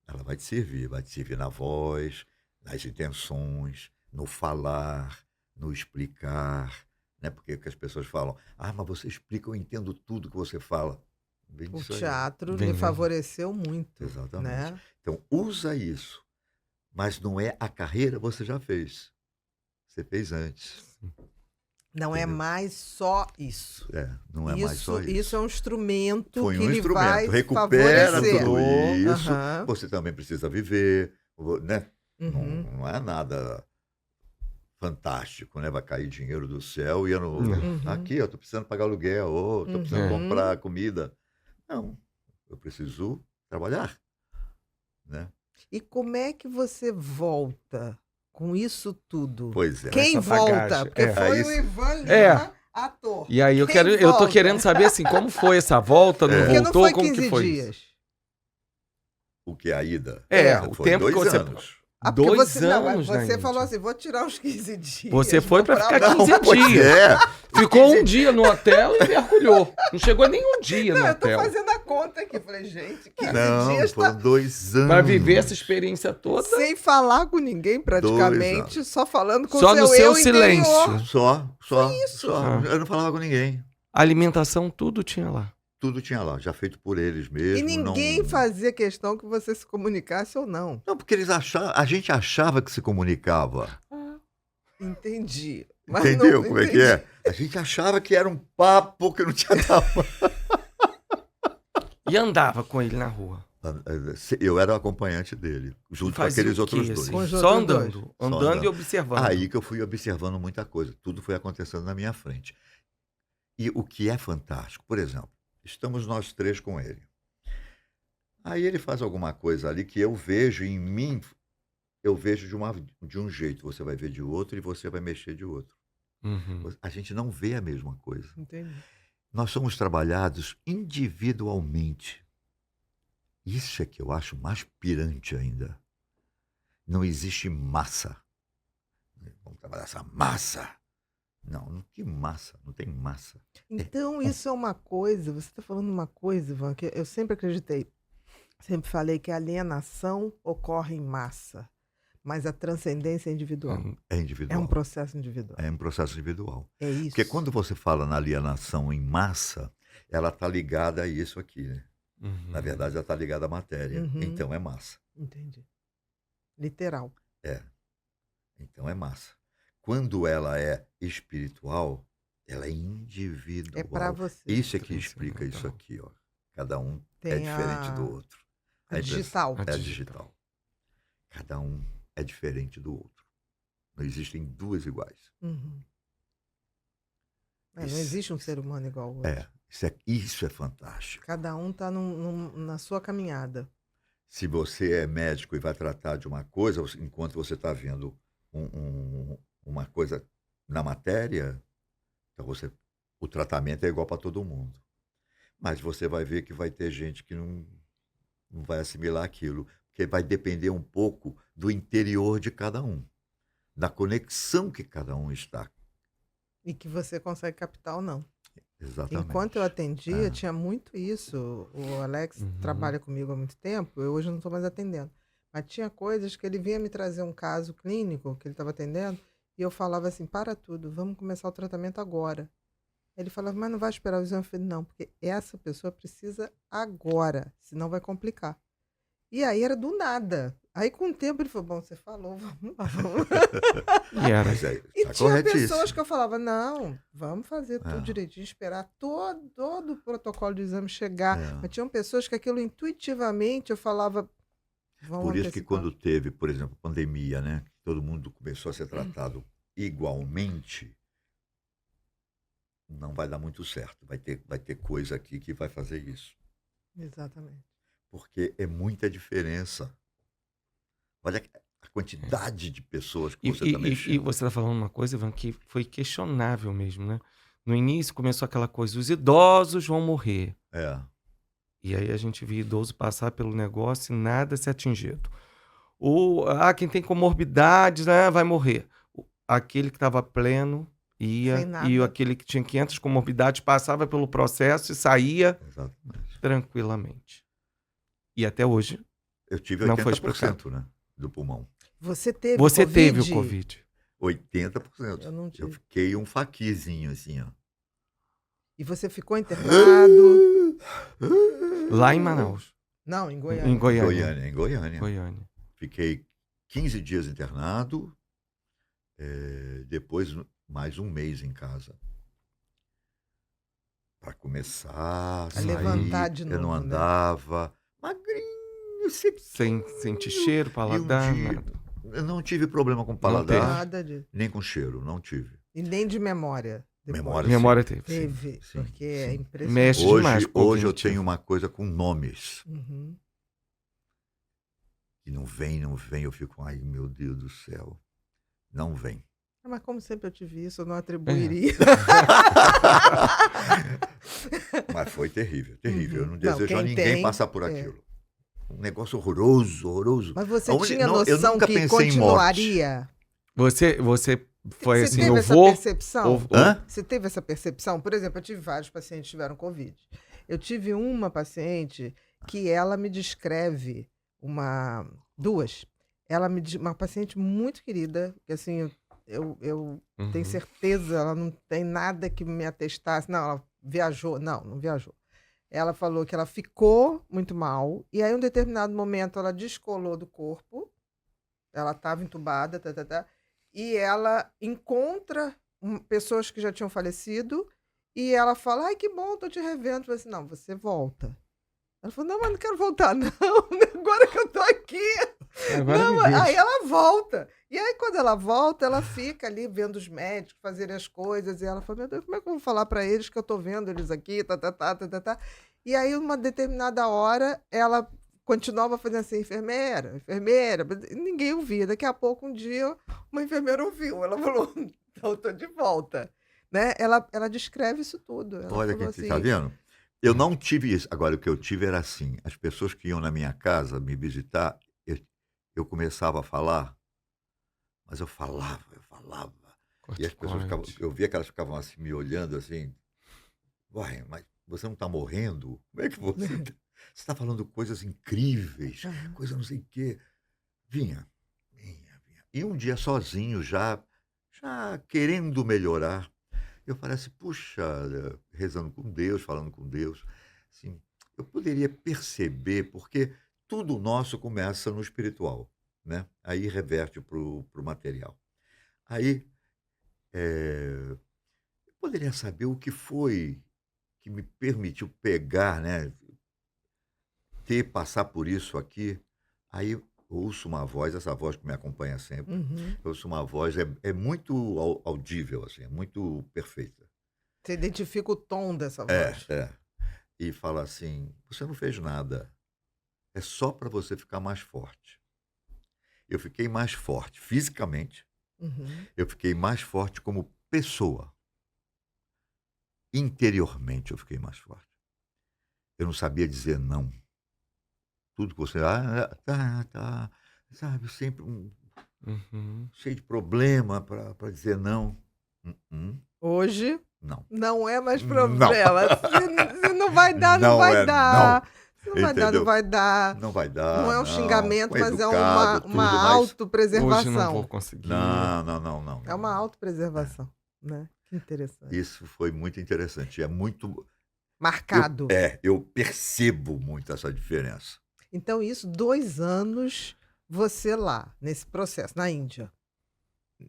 B: Ela vai te servir na voz, nas intenções, no falar, no explicar, né? Porque que as pessoas falam, mas você explica, eu entendo tudo que você fala. Vem
A: O
B: disso aí.
A: teatro
C: Vem,
A: lhe
C: vem.
A: favoreceu muito,
B: Exatamente.
A: né?
B: Então, usa isso. Mas não é a carreira, você já fez. Você fez antes.
A: Não é
B: Entendeu?
A: mais só isso.
B: Não é mais só isso.
A: Isso é um instrumento
B: Foi
A: que
B: um
A: lhe vai
B: instrumento. Recupera
A: favorecer.
B: tudo isso.
A: Aham.
B: Você também precisa viver, né?
A: Uhum.
B: Não é nada fantástico, né? Vai cair dinheiro do céu e eu não...
A: Uhum.
B: Aqui, eu tô precisando pagar aluguel, ou tô precisando
A: Uhum.
B: comprar comida. Não, eu preciso trabalhar, né?
A: E como é que você volta com isso tudo?
B: Pois é.
A: Quem
C: essa
A: volta?
C: bagagem,
A: Porque
C: é.
A: foi
B: Aí
A: o Ivan Lima,
C: É.
A: ator.
C: E aí eu
A: Quem
C: tô
A: volta?
C: querendo saber assim, como foi essa volta, não
A: Porque não
C: voltou,
A: foi
C: como
A: 15
C: que foi?
A: dias.
B: O que é a ida?
C: O
B: Foi
C: tempo
B: 2
C: que você...
B: anos.
A: Porque
C: 2
A: você, não,
C: anos,
A: você
C: gente.
A: falou assim, vou tirar uns 15 dias.
C: Você foi
A: vou
C: pra ficar
A: lá.
C: 15
B: Pois
C: dias.
B: é.
C: Ficou um dia no hotel e mergulhou. Não chegou nem um dia no
A: Não, eu tô
C: hotel.
A: fazendo a conta aqui. Falei, gente, 15
B: Não,
A: dias
B: foram 2 anos.
C: Pra viver essa experiência toda.
A: sem falar com ninguém praticamente, só falando com
C: Só
A: seu
C: no seu
A: eu
C: silêncio.
A: interior.
B: Só.
A: isso.
C: Ah.
B: Eu não falava com ninguém.
C: Alimentação, tudo tinha lá.
B: Tudo tinha lá, já feito por eles mesmo.
A: E ninguém
B: não...
A: fazia questão que você se comunicasse ou não.
B: Não, porque eles achavam, a gente achava que se comunicava.
A: Entendi. Mas
B: Entendeu
A: não
B: como é que
A: entendi.
B: é? A gente achava que era um papo que não tinha tapa.
C: E andava com ele na rua.
B: Eu era o acompanhante dele, junto com
C: Fazia
B: aqueles
C: o quê,
B: outros dois.
C: assim?
A: Com os
C: Só
A: outros dois.
C: andando.
B: Só
C: Andando
B: andando.
C: e observando.
B: Aí que eu fui observando muita coisa. Tudo foi acontecendo na minha frente. E o que é fantástico, por exemplo, estamos nós 3 com ele. Aí ele faz alguma coisa ali que eu vejo em mim, eu vejo de um jeito, você vai ver de outro e você vai mexer de outro.
C: Uhum.
B: A gente não vê a mesma coisa.
A: Entendi.
B: Nós somos trabalhados individualmente. Isso é que eu acho mais pirante ainda. Não existe massa. Vamos trabalhar essa massa. Não, que massa? Não tem massa.
A: Então, isso é uma coisa, você está falando uma coisa, Ivan, que eu sempre acreditei. Sempre falei que a alienação ocorre em massa, mas a transcendência é individual.
B: É
A: É
B: individual.
A: um processo individual.
B: É um processo individual.
A: É isso.
B: Porque quando você fala na alienação em massa, ela está ligada a isso aqui, né?
C: Uhum.
B: Na verdade, ela está ligada à matéria.
A: Uhum.
B: Então é massa.
A: Entendi. Literal.
B: Então é massa. Quando ela é espiritual, ela é individual.
A: É para você.
B: Isso é que
C: Transcendental.
B: explica isso aqui, ó. Cada um é
A: Tem
B: diferente do outro.
A: a
B: É
A: digital.
C: A
B: É
C: digital.
B: digital. Cada um é diferente do outro. Não existem duas iguais.
A: Uhum. Não
B: Isso-
A: existe um ser humano igual ao outro.
B: Isso é fantástico.
A: Cada um está na sua caminhada.
B: Se você é médico e vai tratar de uma coisa, enquanto você está vendo uma coisa na matéria, então o tratamento é igual para todo mundo. Mas você vai ver que vai ter gente que não vai assimilar aquilo, porque vai depender um pouco do interior de cada um, da conexão que cada um está.
A: E que você consegue captar ou não.
B: Exatamente.
A: Enquanto eu atendia,
B: É.
A: tinha muito isso. O Alex
C: Uhum.
A: trabalha comigo há muito tempo, eu hoje não estou mais atendendo. Mas tinha coisas que ele vinha me trazer um caso clínico que ele estava atendendo, e eu falava assim, para tudo, vamos começar o tratamento agora. Ele falava, mas não vai esperar o exame? Eu falei, não, porque essa pessoa precisa agora, senão vai complicar. E aí era do nada. Aí com o tempo ele falou, bom, você falou, vamos lá, vamos lá.
C: E era.
B: Mas
A: E
B: tá
A: tinha
B: corretíssimo.
A: pessoas que eu falava, não, vamos fazer tudo
B: É.
A: direitinho, esperar todo o protocolo de exame chegar.
B: É.
A: Mas tinham pessoas que aquilo intuitivamente eu falava, vamos
B: Por isso que
A: antecipar.
B: quando teve, por exemplo, pandemia, né? Todo mundo começou a ser tratado igualmente, não vai dar muito certo. Vai ter coisa aqui que vai fazer isso.
A: Exatamente.
B: Porque é muita diferença. Olha a quantidade de pessoas que você está
C: E
B: mexendo.
C: você está falando uma coisa, Ivan, que foi questionável mesmo, né? No início começou aquela coisa, os idosos vão morrer.
B: É.
C: E aí a gente via idoso passar pelo negócio e nada ser atingido. Quem tem comorbidades, né, vai morrer. aquele que estava pleno ia,
A: Sem nada.
C: e aquele que tinha 500 comorbidades passava pelo processo e saía
B: Exatamente.
C: tranquilamente. E até hoje
B: Eu tive
C: não foi
B: 80%, né, do pulmão.
A: Você teve
C: você
A: Covid?
C: teve o Covid.
B: 80%.
A: Eu não tive.
B: Eu fiquei um faquizinho assim, ó.
A: E você ficou internado?
C: Lá em Manaus.
A: Não, em Goiânia.
C: Em
B: Em
C: Goiânia.
B: Goiânia.
C: Goiânia.
B: Fiquei 15 dias internado, depois mais um mês em casa. Para começar a sair,
A: levantar de
B: eu não
A: novo, né?
B: andava, magrinho,
C: Sem sentir cheiro, paladar,
B: dia-
C: nada.
B: eu não tive problema com
C: teve.
B: paladar,
A: Nada disso.
B: nem com cheiro, não tive.
A: E nem de memória. depois.
B: Memória,
C: Memória
B: sim.
C: teve.
A: Teve,
B: sim,
A: porque é
B: sim.
A: impressionante.
C: Mexe demais com o
B: Hoje eu
C: cognitivo.
B: tenho uma coisa com nomes.
A: Uhum.
B: E não vem, eu fico, ai meu Deus do céu, não vem.
A: Mas como sempre eu tive isso, eu não atribuiria.
B: Mas foi terrível, terrível. Eu não
A: Não,
B: desejo a
A: quem
B: ninguém
A: tem,
B: passar por
A: é.
B: aquilo. Um negócio horroroso, horroroso.
A: Mas você
B: Aonde-
A: tinha
B: não, eu
A: noção
B: nunca
A: que
B: pensei em
A: continuaria?
C: Você foi
A: Você
C: assim,
A: teve
C: eu
A: essa
C: vou...
A: percepção?
B: Hã?
A: Você teve essa percepção? Por exemplo, eu tive vários pacientes que tiveram Covid. Eu tive uma paciente que ela me descreve duas. Uma paciente muito querida, que assim, eu
C: Uhum.
A: tenho certeza, ela não tem nada que me atestasse. Não, ela viajou. Não viajou. Ela falou que ela ficou muito mal, e aí, em um determinado momento, ela descolou do corpo, ela estava entubada, e ela encontra pessoas que já tinham falecido, e ela fala, ai, que bom, tô te revendo. Eu falei assim, não, você volta. Ela falou, não, mas não quero voltar, não, agora que eu tô aqui.
C: Agora
A: Não,
C: me deixa.
A: aí ela volta. E aí, quando ela volta, ela fica ali vendo os médicos fazerem as coisas. E ela fala, meu Deus, como é que eu vou falar para eles que eu tô vendo eles aqui, tá. E aí, uma determinada hora, ela continuava fazendo assim, enfermeira. E ninguém ouvia. Daqui a pouco, um dia, uma enfermeira ouviu. Ela falou, então eu tô de volta. Né? Ela descreve isso tudo. Ela
B: Olha
A: falou
B: que
A: assim,
B: tá vendo? Eu não tive isso. Agora, o que eu tive era assim, as pessoas que iam na minha casa me visitar, eu começava a falar, mas eu falava. E as pessoas ficavam,
C: Corticoide.
B: eu via que elas ficavam assim, me olhando assim, uai, mas você não está morrendo? Como é que você está? Você está falando coisas incríveis,
A: Aham.
B: coisa não sei o quê. Vinha. E um dia sozinho, já querendo melhorar, eu falei assim, puxa, rezando com Deus, falando com Deus, assim, eu poderia perceber, porque tudo nosso começa no espiritual, né? Aí reverte para o material. Aí, eu poderia saber o que foi que me permitiu pegar, né? Passar por isso aqui. Aí eu ouço uma voz, essa voz que me acompanha sempre,
A: Uhum.
B: eu ouço uma voz, é muito audível, assim, é muito perfeita.
A: Você identifica o tom dessa
B: É,
A: voz.
B: é. E fala assim: você não fez nada, é só para você ficar mais forte. Eu fiquei mais forte fisicamente,
A: Uhum.
B: eu fiquei mais forte como pessoa. Interiormente eu fiquei mais forte. Eu não sabia dizer não. Tudo que você. Tá. Sabe, sempre
C: Uhum.
B: cheio de problema para dizer não.
A: Hoje,
B: Não.
A: não é mais
B: Não.
A: problema. Se não vai dar, não
B: Não
A: vai
B: é
A: dar. Se não vai dar,
B: Entendeu?
A: não vai dar.
B: Não vai dar.
A: Não é um xingamento,
B: com
A: mas é
B: educado, tudo,
A: uma
B: mas-
C: Hoje não
A: autopreservação.
C: vou conseguir.
B: Não.
A: É uma autopreservação, né? Que interessante.
B: Isso foi muito interessante. É muito.
A: Marcado.
B: Eu percebo muito essa diferença.
A: Então, isso, 2 anos você lá, nesse processo, na Índia.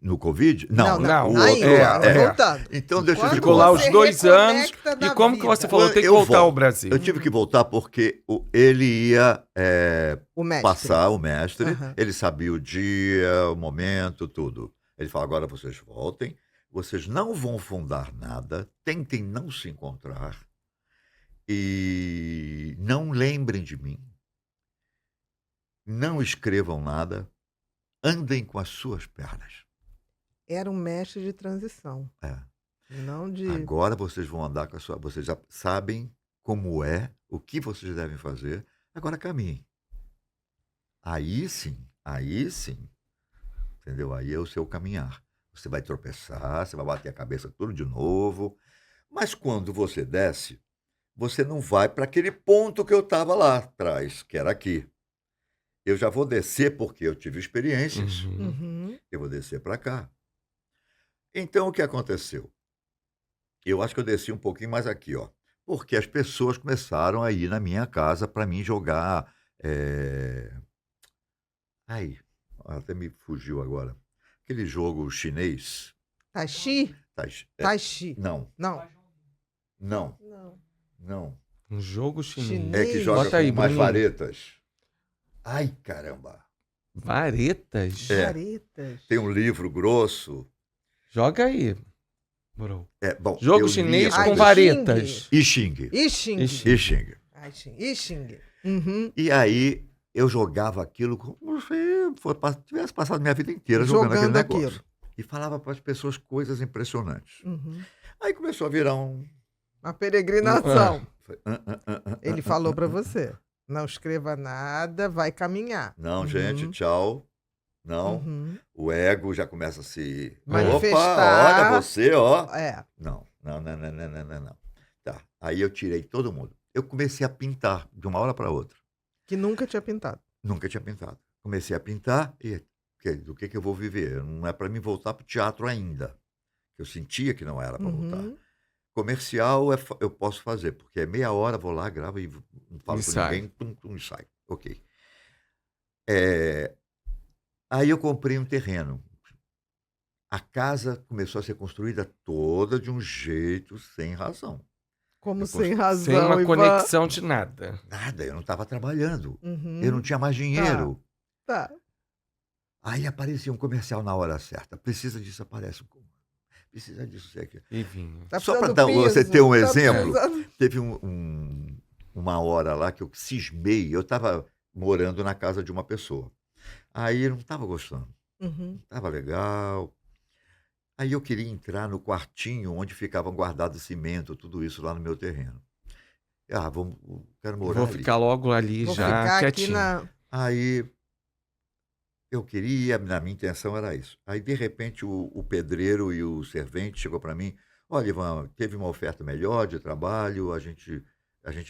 B: No Covid?
C: não,
A: na
B: o
A: Índia,
B: outro,
A: voltando.
B: Então, deixa eu
A: Quando
B: te
C: Ficou lá
B: contar.
C: os
A: você
C: 2 anos.
A: reconecta
C: E
A: na
C: como que
A: vida.
C: você falou? Tem que
B: Eu
C: voltar ao
B: volto.
C: Brasil.
B: Eu tive que voltar porque ele ia
A: O mestre.
B: passar, o mestre,
A: Aham.
B: ele sabia o dia, o momento, tudo. Ele fala, agora vocês voltem, vocês não vão fundar nada, tentem não se encontrar e não lembrem de mim, não escrevam nada, andem com as suas pernas.
A: Era um mestre de transição,
B: É.
A: não de...
B: Agora vocês vão andar com a sua... Vocês já sabem como é, o que vocês devem fazer, agora caminhem. Aí sim, entendeu? Aí é o seu caminhar. Você vai tropeçar, você vai bater a cabeça tudo de novo. Mas quando você desce, você não vai para aquele ponto que eu estava lá atrás, que era aqui. Eu já vou descer porque eu tive experiências.
C: Uhum.
A: Uhum.
B: Eu vou descer para cá. Então, o que aconteceu? Eu acho que eu desci um pouquinho mais aqui, ó. Porque as pessoas começaram a ir na minha casa para mim jogar. Ai, até me fugiu agora. Aquele jogo chinês.
A: Tai Chi?
B: Tai- é,
A: Tai Chi.
B: não,
A: Não.
B: não,
A: Não.
B: não.
C: Um jogo chinês.
B: É que
A: Chinês.
B: joga
C: Bota aí,
B: com umas
C: Bruninho.
B: varetas. Ai, caramba.
C: Varetas?
B: É.
A: Varetas.
B: Tem um livro grosso.
C: Joga aí, bro.
B: Bom,
C: Jogo
B: eu li
C: chinês
B: essa
C: com
B: coisa-
C: varetas.
B: I Ching.
A: I Ching.
C: I Ching.
B: I Ching.
A: Ai, Xing. I Xing. Uhum.
B: E aí eu jogava aquilo como se tivesse passado minha vida inteira jogando aquele
A: Jogando
B: negócio.
A: aquilo.
B: E falava para as pessoas coisas impressionantes.
A: Uhum.
B: Aí começou a virar um.
A: Uma peregrinação.
B: Foi,
A: Ele falou pra você. Não escreva nada, vai caminhar.
B: Não,
A: Uhum.
B: gente, tchau. Não.
A: Uhum.
B: O ego já começa a se.
A: Manifestar.
B: Opa, olha você, ó.
A: É.
B: Não. Tá. Aí eu tirei todo mundo. Eu comecei a pintar de uma hora para outra.
A: Que nunca tinha pintado.
B: Nunca tinha pintado. Comecei a pintar e do que eu vou viver? Não é para mim voltar para o teatro ainda. Eu sentia que não era para voltar.
A: Uhum.
B: Comercial eu posso fazer, porque é meia hora, vou lá, gravo e não falo
C: E
B: com
C: sai.
B: ninguém, tum, e sai. Ok. Aí eu comprei um terreno. A casa começou a ser construída toda de um jeito sem razão.
A: Como
B: Eu
A: sem
B: posso-
A: razão,
C: Sem uma
A: Ivan.
C: conexão de nada.
B: Nada, eu não estava trabalhando.
A: Uhum.
B: Eu não tinha mais dinheiro.
A: Tá.
B: Aí aparecia um comercial na hora certa. Precisa disso, aparece um. Precisa disso, sei aqui.
C: E vinha.
A: Tá
B: Só
A: precisando
B: para você
A: piso,
B: ter um
A: tá
B: exemplo,
A: precisando-
B: teve uma hora lá que eu cismei. Eu estava morando na casa de uma pessoa. Aí eu não estava gostando.
A: Uhum.
B: Não estava legal. Aí eu queria entrar no quartinho onde ficavam guardados cimento, tudo isso lá no meu terreno. Quero morar
C: Vou
B: ali.
C: ficar logo ali
A: Vou
C: já,
A: ficar aqui
C: quietinho.
A: na.
B: Aí eu queria, na minha intenção era isso. Aí, de repente, o pedreiro e o servente chegou para mim: olha, Ivan, teve uma oferta melhor de trabalho, a gente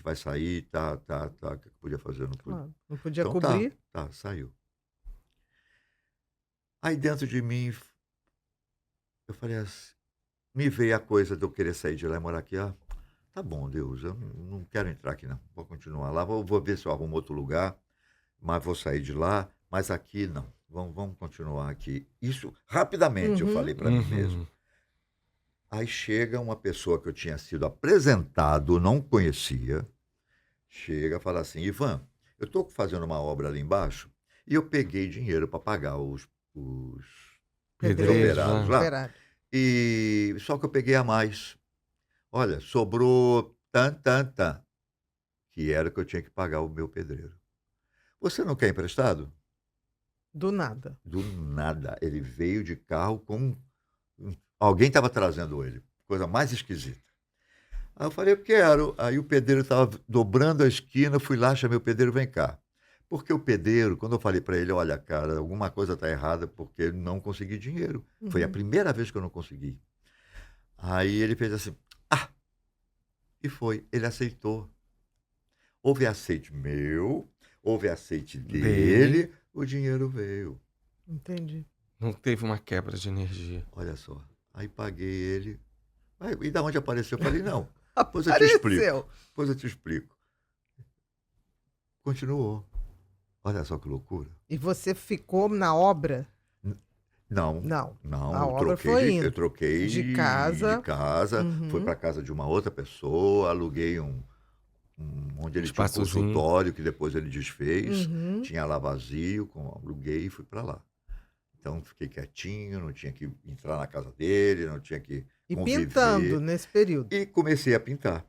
B: vai sair, tá. O que eu podia fazer? Eu não pude.
A: Ah, não podia
B: Então
A: cobrir.
B: tá, saiu. Aí dentro de mim, eu falei assim, me veio a coisa de eu querer sair de lá e morar aqui. Tá bom, Deus, eu não quero entrar aqui não, vou continuar lá, vou ver se eu arrumo outro lugar, mas vou sair de lá, mas aqui não, vamos continuar aqui. Isso, rapidamente, eu
A: Uhum.
B: falei para mim mesmo. Aí chega uma pessoa que eu tinha sido apresentado, não conhecia, chega e fala assim: Ivan, eu estou fazendo uma obra ali embaixo e eu peguei dinheiro para pagar os
C: Pedreiros
B: operados
C: lá.
B: lá.
A: Operário.
B: E só que eu peguei a mais. Olha, sobrou tan, que era o que eu tinha que pagar o meu pedreiro. Você não quer emprestado?
A: Do nada.
B: Do nada. Ele veio de carro com. Alguém estava trazendo ele. Coisa mais esquisita. Aí eu falei: eu quero. Aí o pedreiro estava dobrando a esquina, fui lá, chamei o pedreiro: vem cá. Porque o pedreiro, quando eu falei para ele: olha, cara, alguma coisa está errada porque eu não consegui dinheiro. Foi a
A: Uhum.
B: primeira vez que eu não consegui. Aí ele fez assim: e foi. Ele aceitou. Houve aceite meu, houve aceite dele, o dinheiro veio.
A: Entendi.
C: Não teve uma quebra de energia.
B: Olha só. Aí paguei ele. E da onde apareceu? Eu falei: não, depois eu te explico.
A: Apareceu.
B: Depois eu te explico. Continuou. Olha só que loucura.
A: E você ficou na obra?
B: Não.
A: Não.
B: Não,
A: A
B: eu
A: obra
B: troquei
A: foi
B: de,
A: indo.
B: eu troquei
A: De casa.
B: de casa,
A: Uhum.
B: fui para casa de uma outra pessoa, aluguei onde ele tinha um
C: Espaçozinho.
B: consultório que depois ele desfez,
A: Uhum.
B: tinha lá vazio, aluguei e fui para lá. Então fiquei quietinho, não tinha que entrar na casa dele, não tinha que
A: E
B: conviver.
A: pintando nesse período.
B: E comecei a pintar.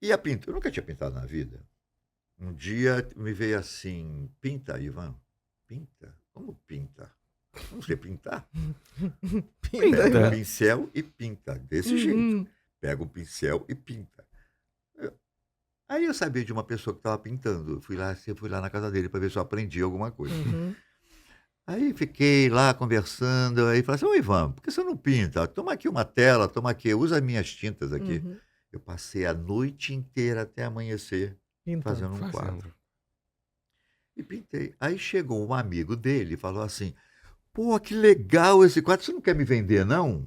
B: E a pintura, eu nunca tinha pintado na vida. Um dia me veio assim: pinta, Ivan, pinta? Como pinta? Não sei pintar.
A: Pinta.
B: Pega um pincel e pinta, desse jeito.
A: Uhum.
B: Pega um pincel e pinta. Aí eu sabia de uma pessoa que estava pintando. Eu fui lá na casa dele para ver se eu aprendi alguma coisa.
A: Uhum.
B: Aí fiquei lá conversando, aí falei assim, ô Ivan, por que você não pinta? Toma aqui uma tela, toma aqui, usa as minhas tintas aqui.
A: Uhum.
B: Eu passei a noite inteira até amanhecer
A: Pintando.
B: fazendo um quadro. E pintei. Aí chegou um amigo dele e falou assim, pô, que legal esse quadro, você não quer me vender, não?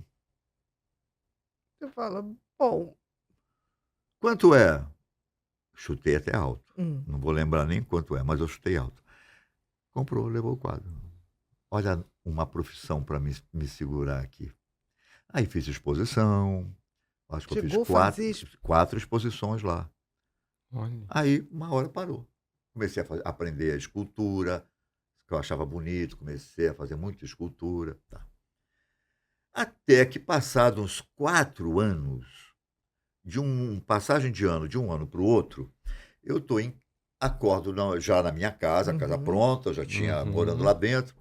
A: Você fala, bom.
B: Quanto é? Chutei até alto.
A: Hum.
B: Não vou lembrar nem quanto é, mas eu chutei alto. Comprou, levou o quadro. Olha, uma profissão para me segurar aqui. Aí fiz exposição. Acho que eu
A: Chegou a
B: fiz
A: fazer.
B: 4 exposições lá.
C: Olha.
B: Aí, uma hora parou. Comecei a aprender a escultura, que eu achava bonito. Comecei a fazer muita escultura. Tá. Até que, passados uns 4 anos, passagem de um ano para o outro, eu estou acordo já na minha casa, a casa
A: Uhum.
B: pronta, eu já tinha morando lá dentro.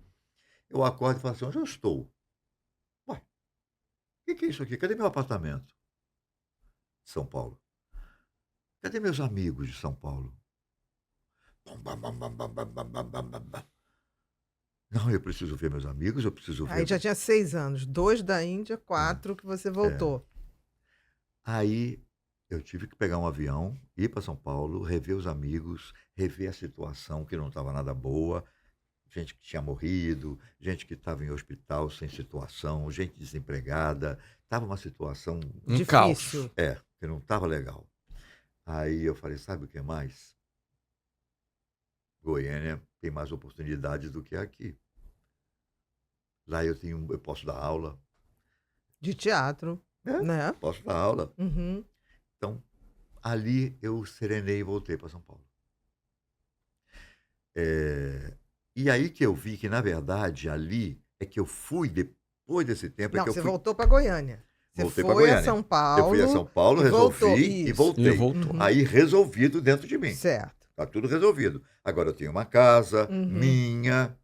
B: Eu acordo e falo assim, onde eu estou? Ué, o que é isso aqui? Cadê meu apartamento? São Paulo. Cadê meus amigos de São Paulo? Não, eu preciso ver meus amigos, eu preciso ver.
A: Aí já tinha 6 anos. 2 da Índia, 4 que você voltou.
B: Aí eu tive que pegar um avião, ir para São Paulo, rever os amigos, rever a situação que não estava nada boa. Gente que tinha morrido, gente que estava em hospital sem situação, gente desempregada. Estava uma situação
C: Um caos.
A: Difícil.
B: que não estava legal. Aí eu falei, sabe o que mais? Goiânia tem mais oportunidades do que aqui. Lá eu posso dar aula,
A: De teatro, né?
B: posso dar aula.
A: Uhum.
B: Então, ali eu serenei e voltei para São Paulo. E aí que eu vi que, na verdade, ali é que eu fui, depois desse tempo,
A: Não,
B: é que eu
A: você
B: fui.
A: voltou para Goiânia. Você
B: Voltei pra
A: foi a
B: Goiânia.
A: São
B: Eu
A: Paulo.
B: fui a São Paulo,
A: e
B: resolvi
A: voltou.
B: e
A: Isso.
B: voltei.
C: E voltou.
A: Uhum.
B: Aí resolvido dentro de mim.
A: Certo.
B: Tá tudo resolvido. Agora eu tenho uma casa
A: Uhum.
B: minha,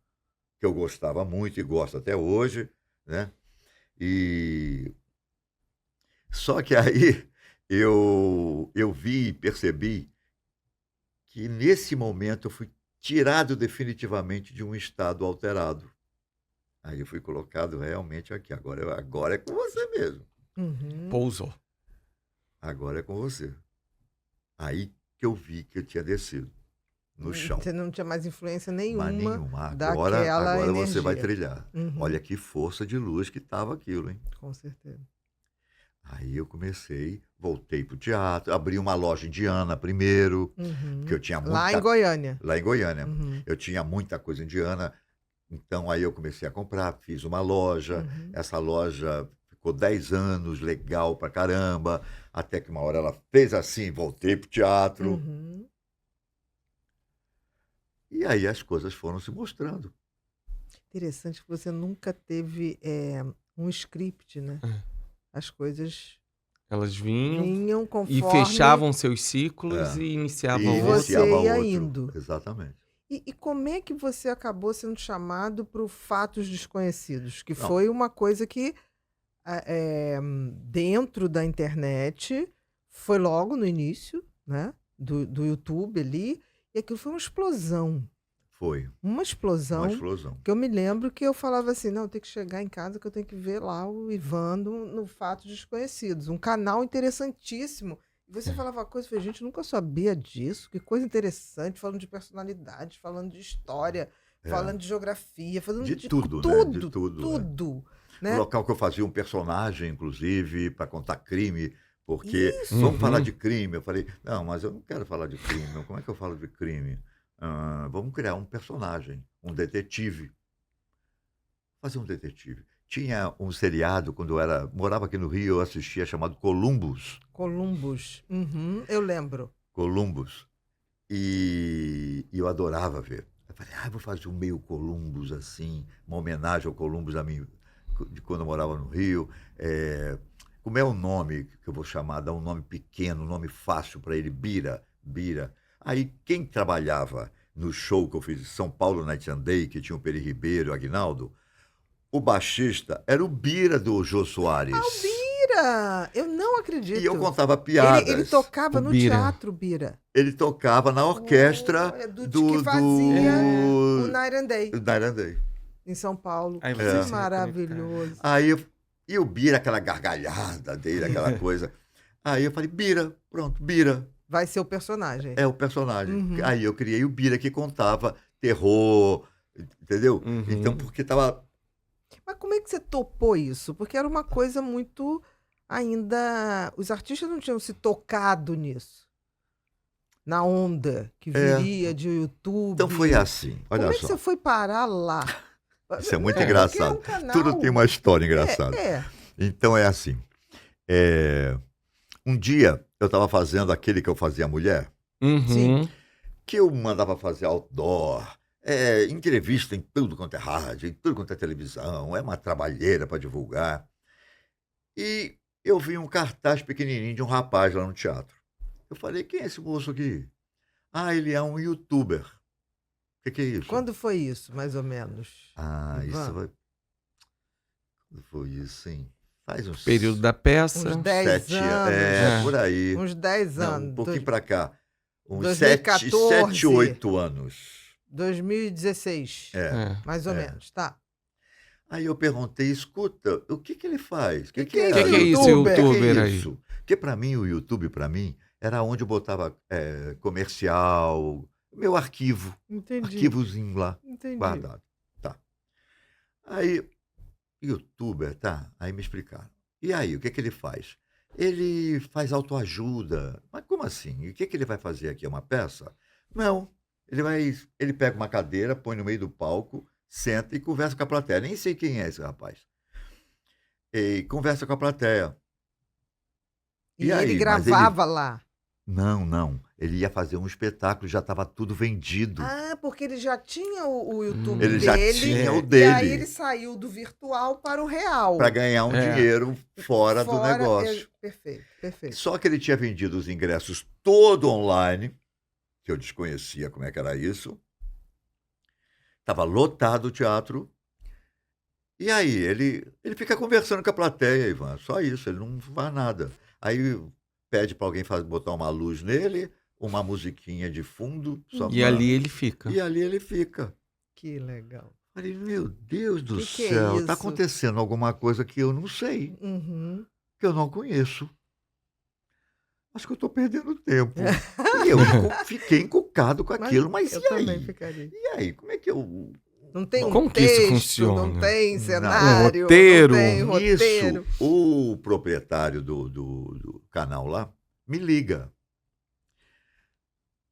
B: que eu gostava muito e gosto até hoje, né? E só que aí eu vi e percebi que nesse momento eu fui tirado definitivamente de um estado alterado. Aí eu fui colocado realmente aqui. Agora é com você mesmo.
A: Uhum.
C: Pousou.
B: Agora é com você. Aí que eu vi que eu tinha descido no chão.
A: Você não tinha mais influência nenhuma.
B: Mas nenhuma.
A: daquela
B: Agora você vai
A: energia.
B: trilhar.
A: Uhum.
B: Olha que força de luz que estava aquilo, hein?
A: Com certeza.
B: Aí eu voltei pro teatro, abri uma loja indiana primeiro,
A: Uhum.
B: porque eu tinha
A: Lá em Goiânia.
B: lá em Goiânia.
A: Uhum.
B: Eu tinha muita coisa indiana, então aí eu comecei a comprar, fiz uma loja.
A: Uhum.
B: Essa loja ficou 10 anos, legal pra caramba, até que uma hora ela fez assim, voltei pro teatro.
A: Uhum.
B: E aí as coisas foram se mostrando.
A: Interessante que você nunca teve um script, né? As coisas
C: Elas vinham
A: vinham
C: e
A: conforme
C: fechavam seus ciclos
B: É.
C: e iniciavam
B: E
C: outro.
A: você
B: iniciava
A: ia
B: outro.
A: indo.
B: Exatamente.
A: E como é que você acabou sendo chamado para o Fatos Desconhecidos? Que
B: Não.
A: foi uma coisa que, dentro da internet, foi logo no início, né? Do YouTube ali, e aquilo foi uma explosão.
B: Foi
A: Uma explosão.
B: uma explosão.
A: Que eu me lembro que eu falava assim, não, eu tenho que chegar em casa que eu tenho que ver lá o Ivan no Fatos Desconhecidos. Um canal interessantíssimo. E você falava coisa, eu falei, gente, eu nunca sabia disso. Que coisa interessante, falando de personalidade, falando de história, falando de geografia, falando
B: De
A: de
B: tudo, né?
A: tudo,
B: De tudo,
A: tudo,
B: O
A: né?
B: local que eu fazia um personagem, inclusive, para contar crime, porque
A: Isso.
B: vamos falar de crime. Eu falei, não, mas eu não quero falar de crime. Como é que eu falo de crime? Vamos criar um personagem, um detetive. Fazer um detetive. Tinha um seriado, quando eu morava aqui no Rio, eu assistia, chamado Columbus.
A: Columbus. Uhum, eu lembro.
B: Columbus. E eu adorava ver. Eu falei, vou fazer um meio Columbus assim, uma homenagem ao Columbus a mim, de quando eu morava no Rio. Como é o nome que eu vou chamar? Dar um nome pequeno, um nome fácil para ele, Bira. Aí quem trabalhava no show que eu fiz em São Paulo Night and Day, que tinha o Peri Ribeiro e o Aguinaldo, o baixista era o Bira do Jô Soares.
A: Bira! Eu não acredito.
B: E eu contava piadas.
A: Ele tocava
C: O
A: no
C: Bira.
A: teatro, Bira.
B: Ele tocava na orquestra
A: Olha, que fazia o Night and Day.
B: Night and Day.
A: Em São Paulo.
C: Aí
A: Que
C: você se
A: maravilhoso.
B: Aí e o Bira, aquela gargalhada dele, aquela coisa. Aí eu falei, Bira, pronto, Bira
A: Vai ser o personagem.
B: é o personagem.
A: Uhum.
B: Aí eu criei o Bira que contava terror, entendeu? Então,
C: Uhum.
B: porque tava.
A: Mas como é que você topou isso? Porque era uma coisa muito ainda. Os artistas não tinham se tocado nisso. Na onda que
B: É,
A: viria de YouTube.
B: então foi assim,
A: Como
B: olha
A: é que você
B: só.
A: foi parar lá?
B: Isso é muito
A: Não, porque é
B: engraçado.
A: um canal.
B: Tudo tem uma história engraçada.
A: É.
B: Então é assim. é, Um dia eu estava fazendo aquele que eu fazia mulher,
A: Sim.
C: Uhum.
B: que eu mandava fazer outdoor, entrevista em tudo quanto é rádio, em tudo quanto é televisão, é uma trabalheira para divulgar. E eu vi um cartaz pequenininho de um rapaz lá no teatro. Eu falei, quem é esse moço aqui? Ah, ele é um youtuber. O que é isso?
A: Quando foi isso, mais ou menos?
B: Ah, isso
A: Ivan?
B: vai. Quando foi isso, hein? Faz uns
C: Período da peça.
A: Uns 10
B: 7
A: anos.
C: É.
B: por aí.
A: Uns 10
B: Não, um
A: anos.
B: pouquinho para cá. Uns 7,
A: 2014.
B: 8 anos.
A: 2016.
B: É.
C: É.
A: Mais ou
B: É.
A: menos, tá.
B: Aí eu perguntei, escuta, o que ele faz? O que
A: Que é
C: O que é
A: isso,
C: isso,
A: youtuber?
B: Que
C: youtuber
B: é
C: aí?
B: isso? Porque para mim, o YouTube, para mim, era onde eu botava comercial, meu arquivo,
A: Entendi.
B: arquivozinho lá,
A: Entendi.
B: guardado. Tá. Aí, youtuber, tá? Aí me explicaram. E aí, o que ele faz? Ele faz autoajuda. Mas como assim? E o que ele vai fazer aqui? É uma peça? Não. Ele pega uma cadeira, põe no meio do palco, senta e conversa com a plateia. Nem sei quem é esse rapaz. E conversa com a plateia.
A: E
B: E
A: ele
B: aí? Mas
A: gravava lá.
B: Não. Ele ia fazer um espetáculo, já estava tudo vendido.
A: Ah, porque ele já tinha o YouTube
B: Ele já
A: dele.
B: tinha o
A: E aí
B: dele.
A: ele saiu do virtual para o real.
B: Para ganhar um
C: É.
B: dinheiro fora do negócio.
A: Perfeito, perfeito.
B: Só que ele tinha vendido os ingressos todo online, que eu desconhecia como é que era isso. Estava lotado o teatro. E aí, ele fica conversando com a plateia, Ivan. Só isso, ele não faz nada. Aí pede para alguém botar uma luz nele, uma musiquinha de fundo. Só
C: E
B: pra-
C: ali ele fica.
B: E ali ele fica.
A: Que legal.
B: Falei, meu Deus do
A: Que é
B: céu,
A: isso?
B: tá acontecendo alguma coisa que eu não sei,
A: Uhum.
B: que eu não conheço. Acho que eu tô perdendo tempo. E eu fiquei encucado com aquilo, mas
A: eu
B: e
A: também
B: aí?
A: ficaria.
B: E aí, como é que eu...
A: Não tem um
C: Como que isso
A: texto,
C: funciona?
A: não tem
B: Não.
A: cenário,
C: roteiro.
A: não tem roteiro.
B: Isso, o proprietário do canal lá me liga.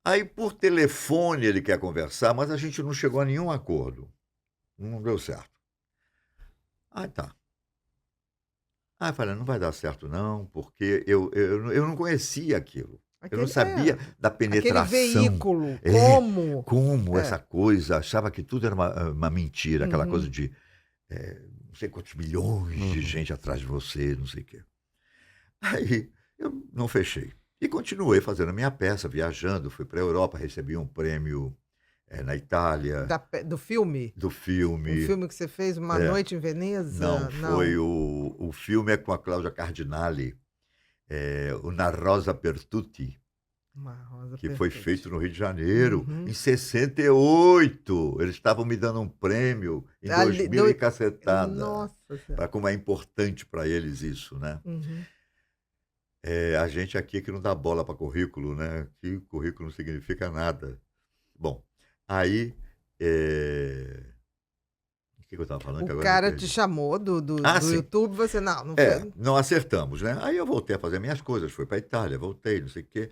B: Aí, por telefone, ele quer conversar, mas a gente não chegou a nenhum acordo. Não deu certo. Ah, tá. Aí eu falei, não vai dar certo não, porque eu não conhecia aquilo. Eu não sabia da
A: Aquele
B: penetração.
A: veículo,
B: É,
A: como?
B: Como
A: É.
B: essa coisa, achava que tudo era uma mentira, aquela
A: Uhum.
B: coisa de não sei quantos milhões de
C: Uhum.
B: gente atrás de você, não sei o quê. Aí eu não fechei. E continuei fazendo a minha peça, viajando, fui para a Europa, recebi um prêmio na Itália,
A: Do filme?
B: do
A: Um
B: filme.
A: filme que você fez, Uma
B: É.
A: Noite em Veneza?
B: Não, foi o filme é com a Cláudia Cardinale, o Na Rosa per Tutti,
A: Uma Rosa
B: que foi
A: Perfeita.
B: feito no Rio de Janeiro,
A: Uhum.
B: em 68. Eles estavam me dando um prêmio em
A: Ali-
B: 2000 e cacetada.
A: Nossa Senhora.
B: Para como é importante para eles isso, né?
A: Uhum.
B: A gente aqui que não dá bola para currículo, né? Que currículo não significa nada. Bom, aí... O que eu estava falando? que
A: O
B: agora eu
A: cara
B: perdi.
A: te chamou do
B: Sim.
A: YouTube, você não foi.
B: Não acertamos, né? Aí eu voltei a fazer minhas coisas, fui para a Itália, voltei, não sei o quê.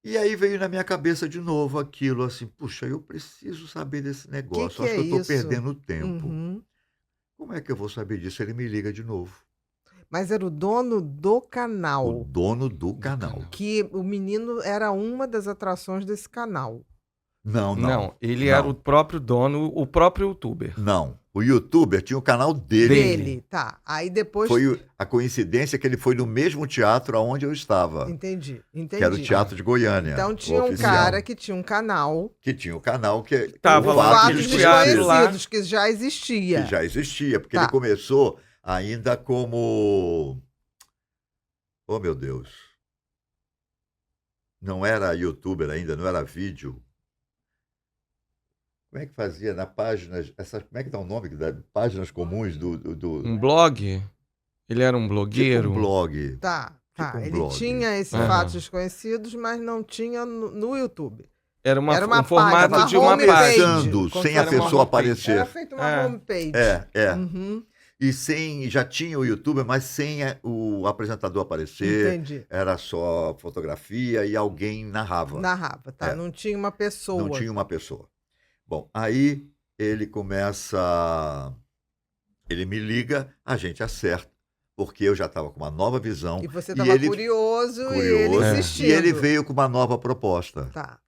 B: E aí veio na minha cabeça de novo aquilo, assim, puxa, eu preciso saber desse negócio,
A: que
B: acho
A: é
B: que eu estou
A: isso?
B: perdendo tempo.
A: Uhum.
B: Como é que eu vou saber disso? Ele me liga de novo.
A: Mas era o dono do
B: O
A: canal.
B: dono do canal.
C: canal.
A: Que o menino era uma das atrações desse canal.
B: Não.
C: Não, ele
B: Não.
C: era o próprio dono, o próprio youtuber.
B: Não, o youtuber tinha o canal dele.
A: Dele, tá. Aí depois.
B: Foi a coincidência que ele foi no mesmo teatro aonde eu estava,
A: Entendi.
B: que era o Teatro de Goiânia.
A: Então
B: o
A: tinha um
B: oficial,
A: cara que tinha um canal.
B: que tinha o canal que
C: Tava
B: o
C: lá
B: fato
C: aquele
B: de
A: Fatos
C: teatro lá.
A: desconhecidos, que já existia.
B: que já existia, porque
A: Tá.
B: ele começou ainda como... Oh, meu Deus. Não era youtuber ainda, não era vídeo. como é que fazia na páginas, como é que dá o nome? Páginas comuns
C: Um blog? Ele era um
B: tipo
C: blogueiro?
B: um blog.
A: Tá.
B: Tipo um
A: Ele
B: blog.
A: tinha esses
C: Aham.
A: fatos desconhecidos, mas não tinha no YouTube.
C: Era
A: Era uma
C: um formato
A: página,
C: de
A: uma
C: uma
A: homepage.
C: página.
B: Começando,
A: Como
B: sem
A: se
B: a
A: fosse uma
B: pessoa
C: homepage.
B: aparecer.
A: Era feito uma
C: É.
A: homepage.
B: É.
A: Uhum,
B: E já tinha o YouTube, mas sem o apresentador aparecer.
A: entendi.
B: Era só fotografia e alguém narrava.
A: Narrava, tá?
B: É.
A: Não tinha uma pessoa.
B: Não tinha uma pessoa. Bom, aí ele começa. Ele me liga, a gente acerta, porque eu já estava com uma nova visão.
A: E você
B: E
A: estava
B: ele-
A: curioso e ele
B: curioso,
A: insistindo.
B: E ele veio com uma nova proposta,
A: Tá.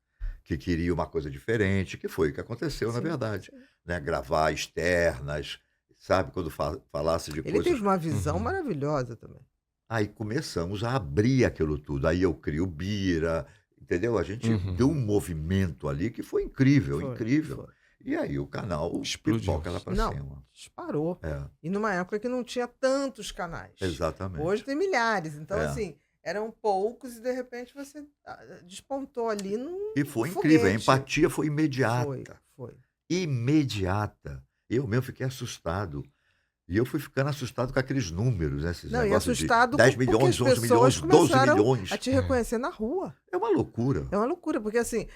B: que queria uma coisa diferente, que foi o que aconteceu, na
A: Sim,
B: verdade.
A: sim.
B: Né? Gravar externas, sabe? Quando falasse de
A: Ele
B: coisas.
A: teve uma visão
C: Uhum.
A: maravilhosa também.
B: Aí começamos a abrir aquilo tudo. Aí eu crio Bira, entendeu? A gente
C: Uhum.
B: deu um movimento ali que foi incrível,
A: Foi,
B: incrível.
A: foi.
B: E aí o canal
C: Explodiu.
B: pipoca lá pra
A: Não.
B: cima.
A: Disparou.
B: É,
A: E numa época que não tinha tantos canais.
B: exatamente.
A: Hoje tem milhares. Então,
B: É.
A: assim, eram poucos e de repente você despontou ali num
B: E foi incrível, a
A: foguete.
B: empatia foi imediata.
A: Foi.
B: Imediata. Eu mesmo fiquei assustado. E eu fui ficando assustado com aqueles números, né? Esses
A: Não, e
B: negócios de
A: assustado
B: 10
A: porque
B: milhões,
A: as
B: 11 milhões,
A: pessoas
B: 12
A: começaram
B: milhões.
A: a te reconhecer na rua.
B: É uma loucura.
A: É uma loucura, porque assim,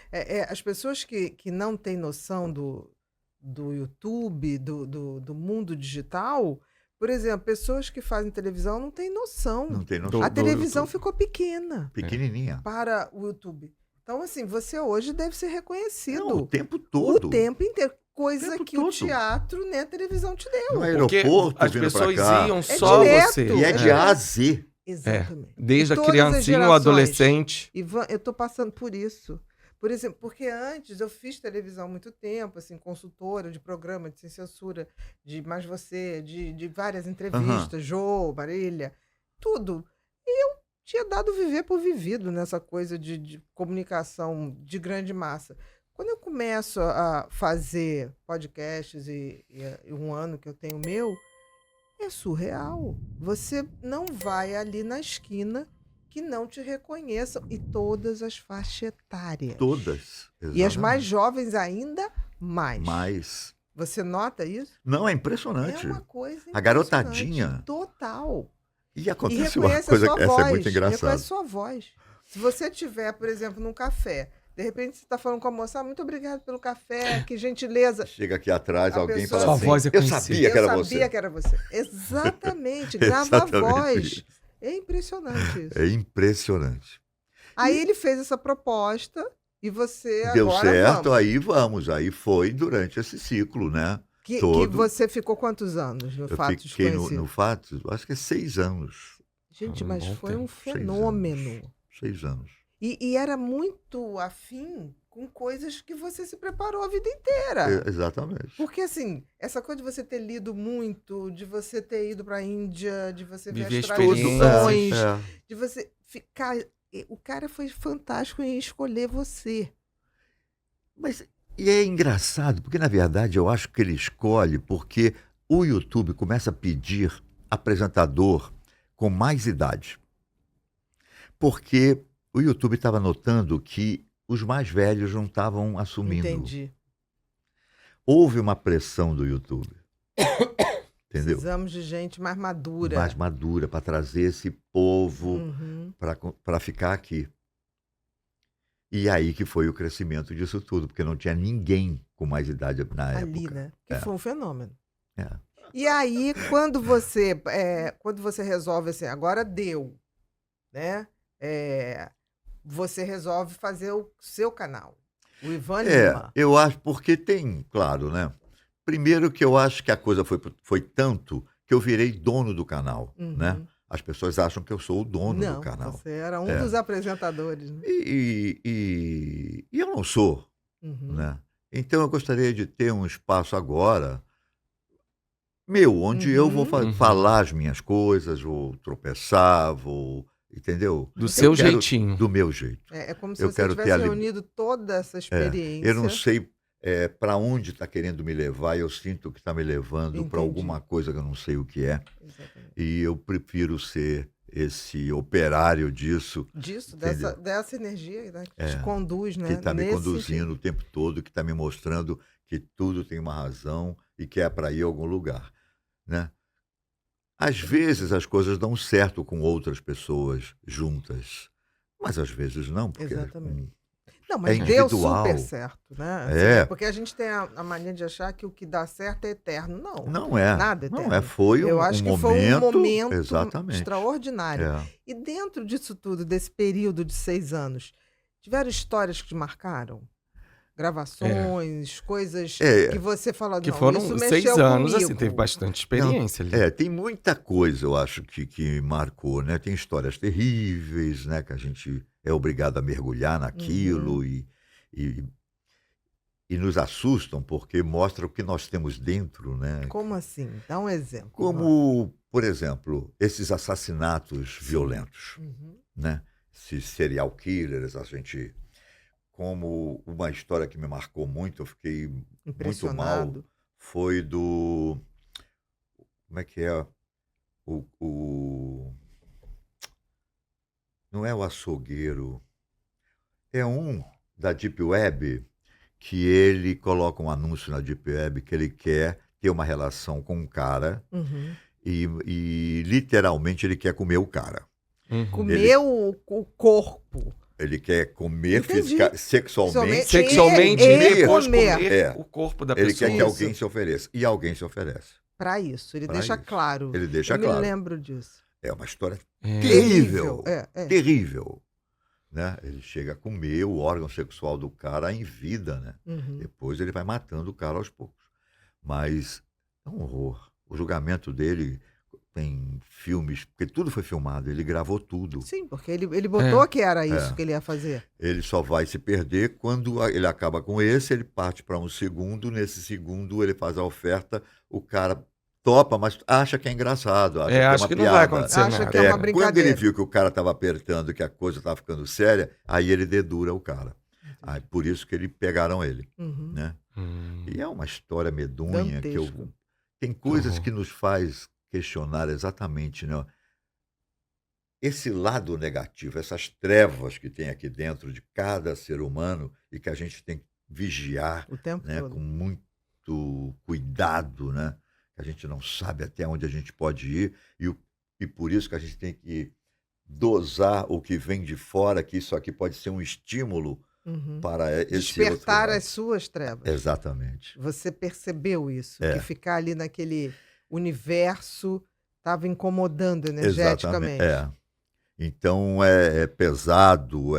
A: as pessoas que não têm noção do YouTube, do mundo digital, por exemplo, pessoas que fazem televisão não têm noção.
B: Não tem noção.
A: A
C: do
A: televisão
B: YouTube.
A: ficou pequena
B: Pequenininha.
A: para o YouTube. Então, assim, você hoje deve ser reconhecido
B: Não, o tempo todo.
A: o tempo inteiro. Coisa
B: tempo
A: que o
B: todo.
A: teatro nem a televisão te deu.
B: No
C: Porque
B: aeroporto,
C: as
B: vindo
C: pessoas
B: pra cá.
C: iam só
A: direto.
C: você.
B: E é de
A: É.
B: A a Z.
A: Exatamente.
C: Desde
A: E
C: a
A: todas as
C: criancinha, o
A: gerações.
C: adolescente.
A: Ivan, eu estou passando por isso. Por exemplo, porque antes eu fiz televisão há muito tempo, assim, consultora de programa de Sem Censura, de Mais Você, de várias entrevistas, Jô, Marília, tudo. E eu tinha dado viver por vivido nessa coisa de comunicação de grande massa. Quando eu começo a fazer podcasts e um ano que eu tenho o meu, é surreal. Você não vai ali na esquina que não te reconheçam. E todas as faixas etárias.
B: Todas.
A: E as mais
B: Exatamente.
A: jovens ainda mais.
B: Mas.
A: Você nota isso?
B: Não, é
A: É
B: impressionante.
A: uma coisa
B: A garotadinha.
A: impressionante, total.
B: E
A: E
B: aconteceu uma
A: reconhece
B: coisa
A: a sua
B: que essa
A: voz.
B: é muito engraçada.
A: Reconhece a sua voz. Se você estiver, por exemplo, num café, de repente você está falando com a moça, muito obrigado pelo café, que gentileza.
B: Chega aqui atrás,
A: A
B: alguém
A: pessoa-
B: fala
C: Sua
B: assim,
C: voz é
B: eu
C: conhecida."
B: sabia que era
A: eu
B: você.
A: sabia que era você. Exatamente. Grava a
B: Exatamente
A: voz.
B: isso.
A: É impressionante isso.
B: É impressionante.
A: Aí ele fez essa proposta e você
B: Deu
A: agora
B: certo,
A: vamos.
B: aí vamos. Aí foi durante esse ciclo, né?
A: Que
B: todo.
A: você ficou quantos anos no
B: Eu
A: Fato
B: fiquei no
A: Desconhecido?
B: Fato, acho que é 6 anos.
A: Gente,
C: Um
A: mas
C: bom
A: foi
C: tempo.
A: um
B: 6 anos.
A: fenômeno.
B: 6 anos.
A: E era muito afim com coisas que você se preparou a vida inteira.
B: Exatamente.
A: Porque, assim, essa coisa de você ter lido muito, de você ter ido para a Índia, de você ver
C: Viver
A: as
C: experiências.
A: tradições,
B: É.
A: de você ficar. O cara foi fantástico em escolher você.
B: Mas e é engraçado, porque na verdade eu acho que ele escolhe porque o YouTube começa a pedir apresentador com mais idade. Porque o YouTube estava notando que os mais velhos não estavam assumindo.
A: Entendi.
B: Houve uma pressão do YouTube. Entendeu?
A: Precisamos de gente mais madura.
B: Mais madura para trazer esse povo
A: Uhum.
B: para ficar aqui. E aí que foi o crescimento disso tudo, porque não tinha ninguém com mais idade na
A: Ali,
B: época.
A: né? Que
B: É.
A: foi um fenômeno.
B: É.
A: E aí, quando você resolve assim, agora deu, né? Você resolve fazer o seu canal, o Ivan Lima.
B: Eu acho, porque tem, claro, né? Primeiro que eu acho que a coisa foi tanto que eu virei dono do canal,
A: Uhum.
B: né? As pessoas acham que eu sou o dono
A: Não,
B: do canal.
A: você era um
B: É.
A: dos apresentadores, né?
B: E eu não sou,
A: Uhum.
B: né? Então eu gostaria de ter um espaço agora meu, onde eu vou
C: Uhum.
B: falar as minhas coisas, vou tropeçar, entendeu?
C: Do
B: Eu
C: seu
B: quero-
C: jeitinho.
B: Do meu jeito.
A: É como se
B: Eu
A: você
B: quero ter
A: tivesse
B: a
A: reunido toda essa experiência.
B: Eu não sei para onde está querendo me levar, eu sinto que está me levando
A: Entendi.
B: para alguma coisa que eu não sei o que é.
A: Exatamente.
B: E eu prefiro ser esse operário disso,
A: Disso,
B: Entendeu?
A: dessa energia, né, que
B: É,
A: te conduz, né?
B: que está me
A: nesse
B: conduzindo
A: sentido.
B: o tempo todo, que está me mostrando que tudo tem uma razão e que é para ir a algum lugar, né? Às vezes as coisas dão certo com outras pessoas juntas, mas às vezes não, porque
A: Exatamente. Não,
B: é
A: mas deu super
B: individual.
A: certo, né? Assim,
B: É,
A: porque a gente tem a mania de achar que o que dá certo é eterno. Não,
B: não é,
A: nada é
B: não é.
A: eterno.
B: Foi
A: Eu
B: um
A: acho que foi um
B: momento,
A: momento
B: exatamente.
A: extraordinário.
B: É.
A: E dentro disso tudo, desse período de 6 anos, tiveram histórias que te marcaram?
C: É.
A: Gravações, coisas que
B: É,
A: você fala:
C: Que
A: "Não, isso
C: foram 6
A: mexeu
C: anos, assim, teve
A: comigo".
C: bastante
B: não,
C: experiência ali.
B: tem muita coisa, eu acho, que marcou, né? Tem histórias terríveis, né? Que a gente é obrigado a mergulhar
A: Uhum.
B: naquilo e, e nos assustam porque mostra o que nós temos dentro, né?
A: Como assim? Dá um exemplo, vamos.
B: Como, por exemplo, esses assassinatos
A: Sim.
B: violentos,
A: Uhum.
B: né? Esses serial killers, como uma história que me marcou muito, eu fiquei muito mal,
A: Impressionado.
B: foi do, como é que é? O não é o açougueiro, é um da Deep Web que ele coloca um anúncio na Deep Web que ele quer ter uma relação com um cara
A: Uhum.
B: e literalmente ele quer comer o cara.
C: Uhum.
B: Ele,
A: Comer o corpo.
B: ele quer comer
A: Entendi.
B: sexualmente
C: Sexualmente e
A: E
B: comer.
C: depois
A: comer.
C: comer
B: É,
C: o corpo da
B: ele quer que
C: pessoa.
A: Isso.
B: alguém se ofereça. E alguém se oferece
A: Para isso, ele
B: para
A: deixa
B: isso.
A: claro.
B: Ele
A: Eu
B: deixa
A: me
B: claro.
A: lembro disso.
B: É uma história
C: É.
A: Terrível.
B: terrível,
A: É.
B: terrível. Né? Ele chega a comer o órgão sexual do cara em vida, né?
A: Uhum.
B: Depois ele vai matando o cara aos poucos. Mas é um horror. O julgamento dele tem filmes, porque tudo foi filmado, ele gravou tudo.
A: Sim, porque ele botou
C: É.
A: que era isso
B: É.
A: que ele ia fazer.
B: Ele só vai se perder quando ele acaba com esse, ele parte para um segundo, nesse segundo ele faz a oferta, o cara topa, mas acha que é engraçado, acha
C: É,
B: que é
C: acho
B: uma
C: que não vai
B: piada.
C: acontecer
A: Acha que
C: nada.
A: é
B: É,
A: uma
C: É.
B: quando ele
A: brincadeira.
B: viu que o cara estava apertando, que a coisa estava ficando séria, aí ele dedura o cara. Aí,
A: Entendi.
B: por isso que ele pegaram ele,
A: Uhum.
B: né? E
C: Hum,
B: é uma história medonha que eu
A: Dantesco.
B: tem
C: que
B: coisas
C: horror.
B: que nos faz questionar exatamente, né? Esse lado negativo, essas trevas que tem aqui dentro de cada ser humano e que a gente tem que vigiar,
A: O tempo
B: né, com
A: todo.
B: muito cuidado, né? Que a gente não sabe até onde a gente pode ir e por isso que a gente tem que dosar o que vem de fora, que isso aqui pode ser um estímulo
A: Uhum.
B: para esse outro
A: Despertar as
B: lado.
A: suas trevas.
B: Exatamente.
A: Você percebeu isso? Que
B: É,
A: ficar ali naquele universo estava incomodando
B: exatamente.
A: energeticamente?
B: É. Então é pesado,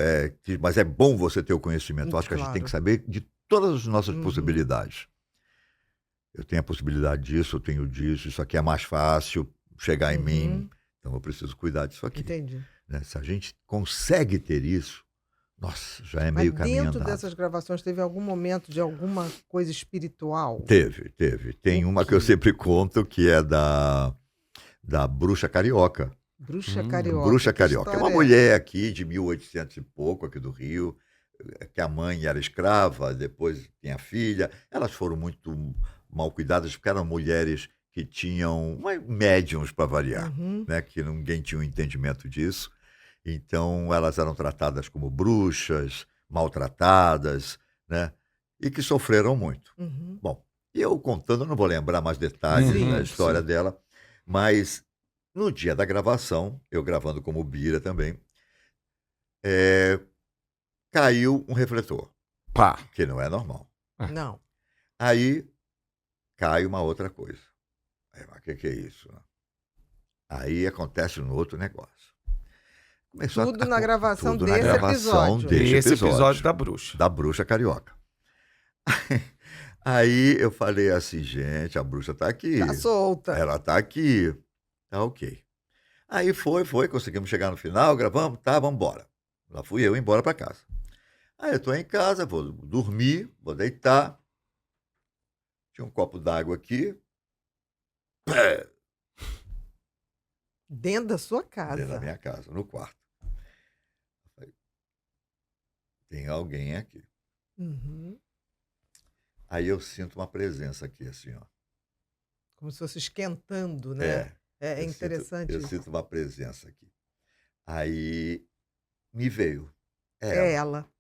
B: mas é bom você ter o conhecimento. Eu acho que a gente tem que
A: Claro.
B: saber de todas as nossas
A: Uhum.
B: possibilidades. Eu tenho a possibilidade disso, eu tenho disso, isso aqui é mais fácil chegar em mim,
A: Uhum.
B: então eu preciso cuidar disso aqui.
A: Entendi.
B: Né? Se a gente consegue ter isso, nossa, já é
A: Mas
B: meio caminho
A: dentro
B: andado.
A: dessas gravações teve algum momento de alguma coisa espiritual?
B: Teve. Tem
A: O
B: uma que eu
A: quê?
B: sempre conto que é da Bruxa Carioca.
A: Bruxa
B: A
A: carioca.
B: Bruxa
A: Que
B: Carioca. É
A: história
B: uma
A: é essa?
B: mulher aqui de 1800 e pouco, aqui do Rio, que a mãe era escrava, depois tinha filha. Elas foram muito mal cuidadas, porque eram mulheres que tinham médiums para variar,
A: Uhum.
B: né? Que ninguém tinha um entendimento disso. Então, elas eram tratadas como bruxas, maltratadas, né? E que sofreram muito.
A: Uhum.
B: Bom, eu contando, eu não vou lembrar mais detalhes da
A: Sim,
C: Uhum,
B: história
C: sim.
B: dela, mas no dia da gravação, eu gravando como Bira também, eh, caiu um refletor,
C: Pá.
B: que não é normal.
C: Ah,
A: não.
B: Aí cai uma outra coisa. Aí, mas o que é isso? Aí acontece um outro negócio. Começou
A: Tudo na gravação
B: tudo na
A: desse
C: é.
B: gravação
A: episódio.
B: deste
C: Esse episódio
B: episódio,
C: da bruxa.
B: da Bruxa Carioca. Aí eu falei assim, gente, a bruxa tá
A: Tá
B: aqui.
A: solta.
B: Ela tá aqui. Tá ok. Aí foi, conseguimos chegar no final, gravamos, tá, vamos embora. Lá fui eu embora para casa. Aí eu tô em casa, vou dormir, vou deitar. Tinha um copo d'água aqui,
A: Dentro da sua
B: dentro da
A: casa.
B: minha casa, no quarto. Falei, tem alguém aqui.
A: Uhum.
B: Aí eu sinto uma presença aqui, assim, ó.
A: Como se fosse esquentando, né?
B: É,
A: É interessante
B: eu
A: isso.
B: sinto uma presença aqui. Aí me veio. É
A: É
B: ela.
A: ela.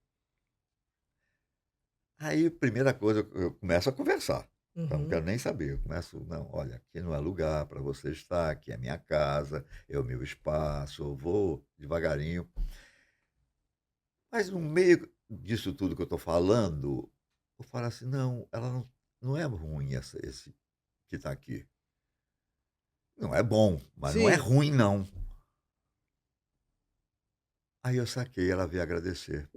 B: Aí, primeira coisa, eu começo a conversar. Eu não
A: Uhum.
B: quero nem saber. Eu começo, não, olha, aqui não é lugar para você estar, aqui é minha casa, é o meu espaço, eu vou devagarinho. Mas no meio disso tudo que eu estou falando, eu falo assim, não, ela não é ruim esse que está aqui. Não é bom, mas não é
A: Sim,
B: ruim, não. Aí eu saquei, ela veio agradecer.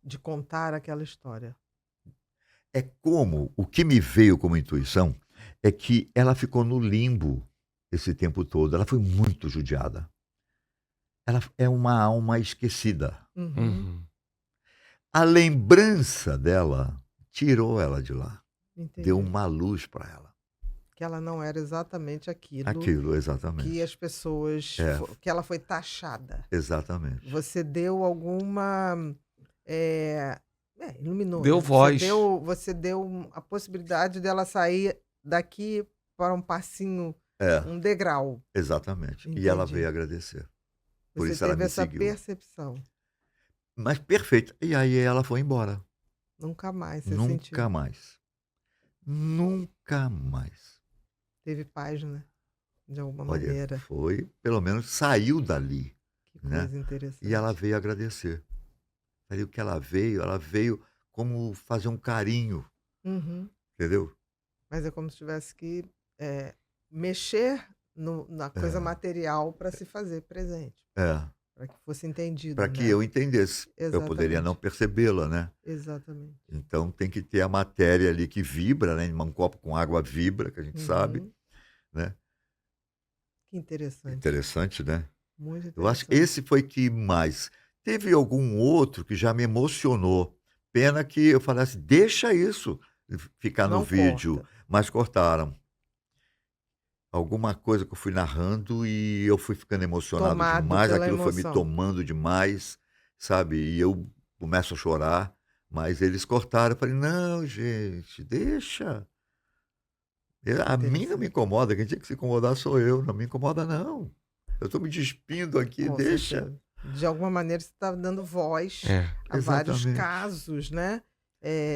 A: de contar aquela história.
B: É como, o que me veio como intuição, é que ela ficou no limbo esse tempo todo. Ela foi muito judiada. Ela é uma alma esquecida.
A: Uhum,
C: Uhum.
B: A lembrança dela tirou ela de lá, deu
A: entendi.
B: uma luz para ela.
A: Que ela não era exatamente aquilo
B: Aquilo,
A: que
B: exatamente.
A: as pessoas
B: É,
A: que ela foi taxada.
B: exatamente.
A: Você deu alguma, iluminou,
C: Deu
A: né,
C: voz.
A: você deu a possibilidade dela sair daqui para um passinho,
B: É,
A: um degrau.
B: exatamente. E ela
A: Entendi.
B: veio agradecer. Por
A: Você
B: isso ela
A: teve
B: me
A: essa
B: seguiu.
A: percepção.
B: Mas perfeito. E aí ela foi embora.
A: Nunca mais você
B: Nunca
A: sentiu.
B: mais. Nunca mais.
A: Teve paz, né, de alguma
B: Olha,
A: maneira.
B: foi, pelo menos saiu dali,
A: Que
B: né?
A: coisa
B: E ela
A: interessante.
B: veio agradecer. Aí o que ela veio como fazer um carinho,
A: Uhum.
B: entendeu?
A: Mas é como se tivesse que, eh, mexer na coisa
B: É,
A: material para se fazer presente,
B: é.
A: para que fosse entendido,
B: Para que
A: né.
B: eu entendesse. Eu poderia não
A: Exatamente,
B: percebê-la, né?
A: exatamente.
B: Então tem que ter a matéria ali que vibra, né? Um copo com água vibra, que a gente sabe,
A: Uhum.
B: né?
A: Que interessante,
B: Interessante, né?
A: muito
B: Eu acho que
A: interessante.
B: esse foi que mais. Teve algum outro que já me emocionou. Pena que eu falasse, deixa isso ficar no
A: Não
B: vídeo,
A: corta.
B: mas cortaram. Alguma coisa que eu fui narrando e eu fui ficando emocionado
A: Tomado
B: demais,
A: pela
B: aquilo foi me
A: emoção.
B: tomando demais, sabe? E eu começo a chorar, mas eles cortaram. Eu falei, não, gente, deixa.
A: Que
B: A mim não me
A: interessante.
B: incomoda, quem tinha que se incomodar sou eu, não me incomoda, não. Eu estou me despindo aqui,
A: Com
B: deixa.
A: certeza. De alguma maneira você está dando voz
C: É.
A: a vários
B: Exatamente.
A: casos, né,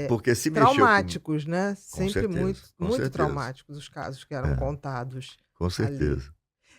B: Porque se mexeu com.
A: traumáticos, né,
B: Com
A: sempre
B: certeza,
A: muito
B: com
A: muito
B: certeza.
A: traumáticos os casos que eram
B: É,
A: contados
B: com
A: ali.
B: certeza.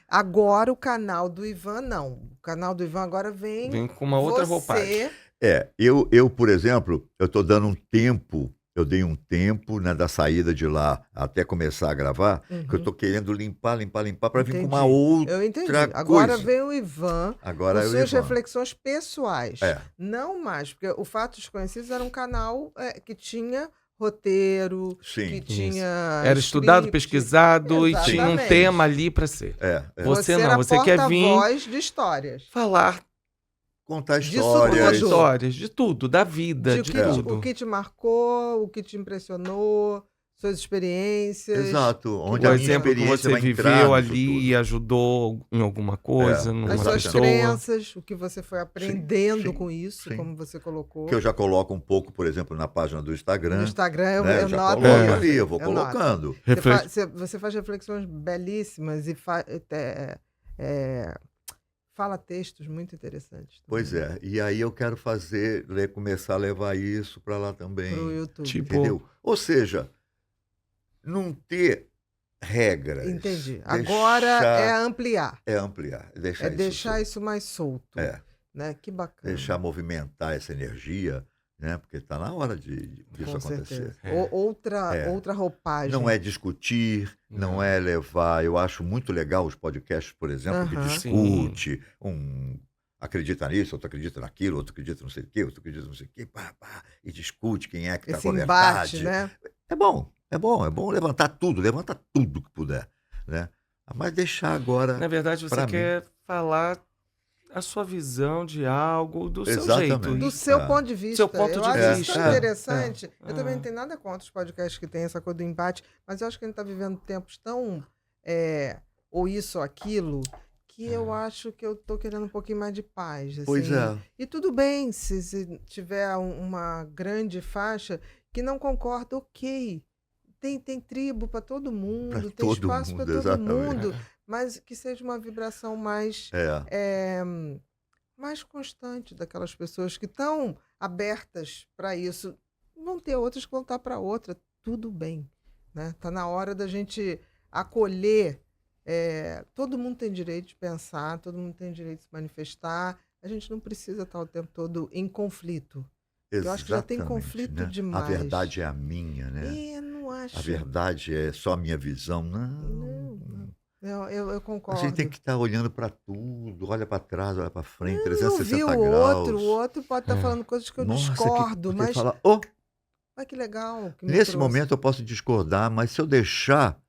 A: Agora o canal do Ivan não, o canal do Ivan agora vem
C: Vem com uma outra roupagem.
A: você.
B: Eu, por exemplo, eu estou dando um tempo, eu dei um tempo, né, da saída de lá até começar a gravar, que eu
A: Uhum,
B: estou querendo limpar, limpar, limpar para vir com uma
A: entendi, eu
B: outra
A: entendi. Agora
B: coisa.
A: vem o Ivan com
B: Agora é o
A: suas
B: Ivan.
A: reflexões pessoais,
B: É,
A: não mais, porque o Fatos Desconhecidos era um canal, que tinha roteiro, que
B: sim,
C: Isso.
A: tinha
C: Era estudado,
A: script.
C: pesquisado e tinha
B: sim,
C: um
B: sim.
C: tema
A: Exatamente.
C: ali para ser.
B: É.
C: Você
A: Você
C: não,
A: era
C: você quer vir
A: porta-voz de histórias,
C: falar,
B: Contar
A: disso
C: contar
B: histórias.
A: tudo.
C: histórias de tudo, da vida,
A: De
C: de
B: É,
A: o
C: tudo.
A: que te marcou, o que te impressionou, suas experiências.
B: exato.
A: Que
B: Onde
C: O
B: a minha
C: exemplo
A: bacana.
C: que
B: experiência
C: você
B: vai entrar
C: viveu
B: nisso
C: ali e
B: tudo.
C: ajudou em alguma
B: É,
C: coisa,
A: As
C: numa
A: suas
B: exatamente.
C: pessoa.
A: crenças, o que você foi
B: Sim,
A: aprendendo
B: sim,
A: com isso,
B: sim.
A: como você
B: Que eu
A: colocou.
B: já coloco um pouco, por exemplo, na página do
A: No
B: Instagram,
A: Instagram
B: né? Eu
A: eu
B: já
A: noto
B: coloco
C: É.
B: ali,
A: isso,
B: eu vou
A: eu noto.
B: colocando.
C: Reflex...
A: Você faz reflexões belíssimas e eh, fala textos muito interessantes
B: Pois
A: também
B: é, e aí eu quero começar a levar isso para lá
A: para o
B: também,
A: YouTube.
C: Tipo,
B: entendeu? Ou seja, não ter regras,
A: Entendi. Agora
B: deixar
A: é
B: ampliar,
A: é
B: deixar isso
A: deixar
B: solto.
A: isso mais solto,
B: É,
A: né? Que
B: deixar
A: bacana.
B: movimentar essa energia, né? Porque está na hora disso
A: Com
B: acontecer.
A: certeza.
C: é,
B: É,
A: Outra
B: não
A: roupagem.
B: é discutir, não
C: não.
B: é levar. Eu acho muito legal os podcasts, por exemplo, que
A: Aham.
C: Sim.
B: discute, acredita nisso, outro acredita naquilo, outro acredita não sei o quê, outro acredita não sei o quê, pá, pá, e discute quem é que está
A: Esse
B: com a
A: embate,
B: verdade.
A: né?
B: É bom, é bom, é bom levantar tudo, levanta tudo que puder, né? Mas deixar agora
C: Na verdade, você
B: para mim.
C: quer falar a sua visão de algo do seu jeito
A: Do
C: e
B: Exatamente.
A: seu ponto de
C: seu
A: vista.
C: ponto
A: Eu
C: de
A: acho isso tão
C: vista.
B: É.
A: interessante. Eu também não
C: Ah,
A: tenho nada contra os podcasts que têm essa coisa do embate, mas eu acho que a gente está vivendo tempos tão, eh, ou isso ou aquilo, que eu
C: é.
A: acho que eu tô querendo um pouquinho mais de paz,
B: Pois
A: assim.
B: é,
A: E tudo bem se tiver uma grande faixa que não concorda, ok. Tem tribo para todo
B: para
A: mundo, tem
B: todo
A: espaço para
B: mundo,
A: todo
B: exatamente.
A: mundo, mas que seja uma vibração mais,
B: É,
A: eh, mais constante daquelas pessoas que estão abertas para isso. vão ter outras que vão estar para outra. Tudo bem, né? Tá na hora da gente acolher. Todo mundo tem direito de pensar, todo mundo tem direito de se manifestar. A gente não precisa estar o tempo todo em conflito. Eu acho que já tem
B: Exatamente,
A: conflito
B: né?
A: demais.
B: A verdade é a minha, né?
A: Não acho.
B: A verdade é só a minha visão.
A: Não, eu
B: A
A: concordo.
B: gente tem que estar olhando para tudo, olha para trás, olha para frente,
A: Eu
B: 360
A: vi
B: graus.
A: o outro pode estar falando coisas que eu
B: Nossa,
A: discordo,
B: porque
A: mas
B: fala,
A: que legal que me
B: nesse
A: trouxe.
B: momento eu posso discordar, mas se eu deixar,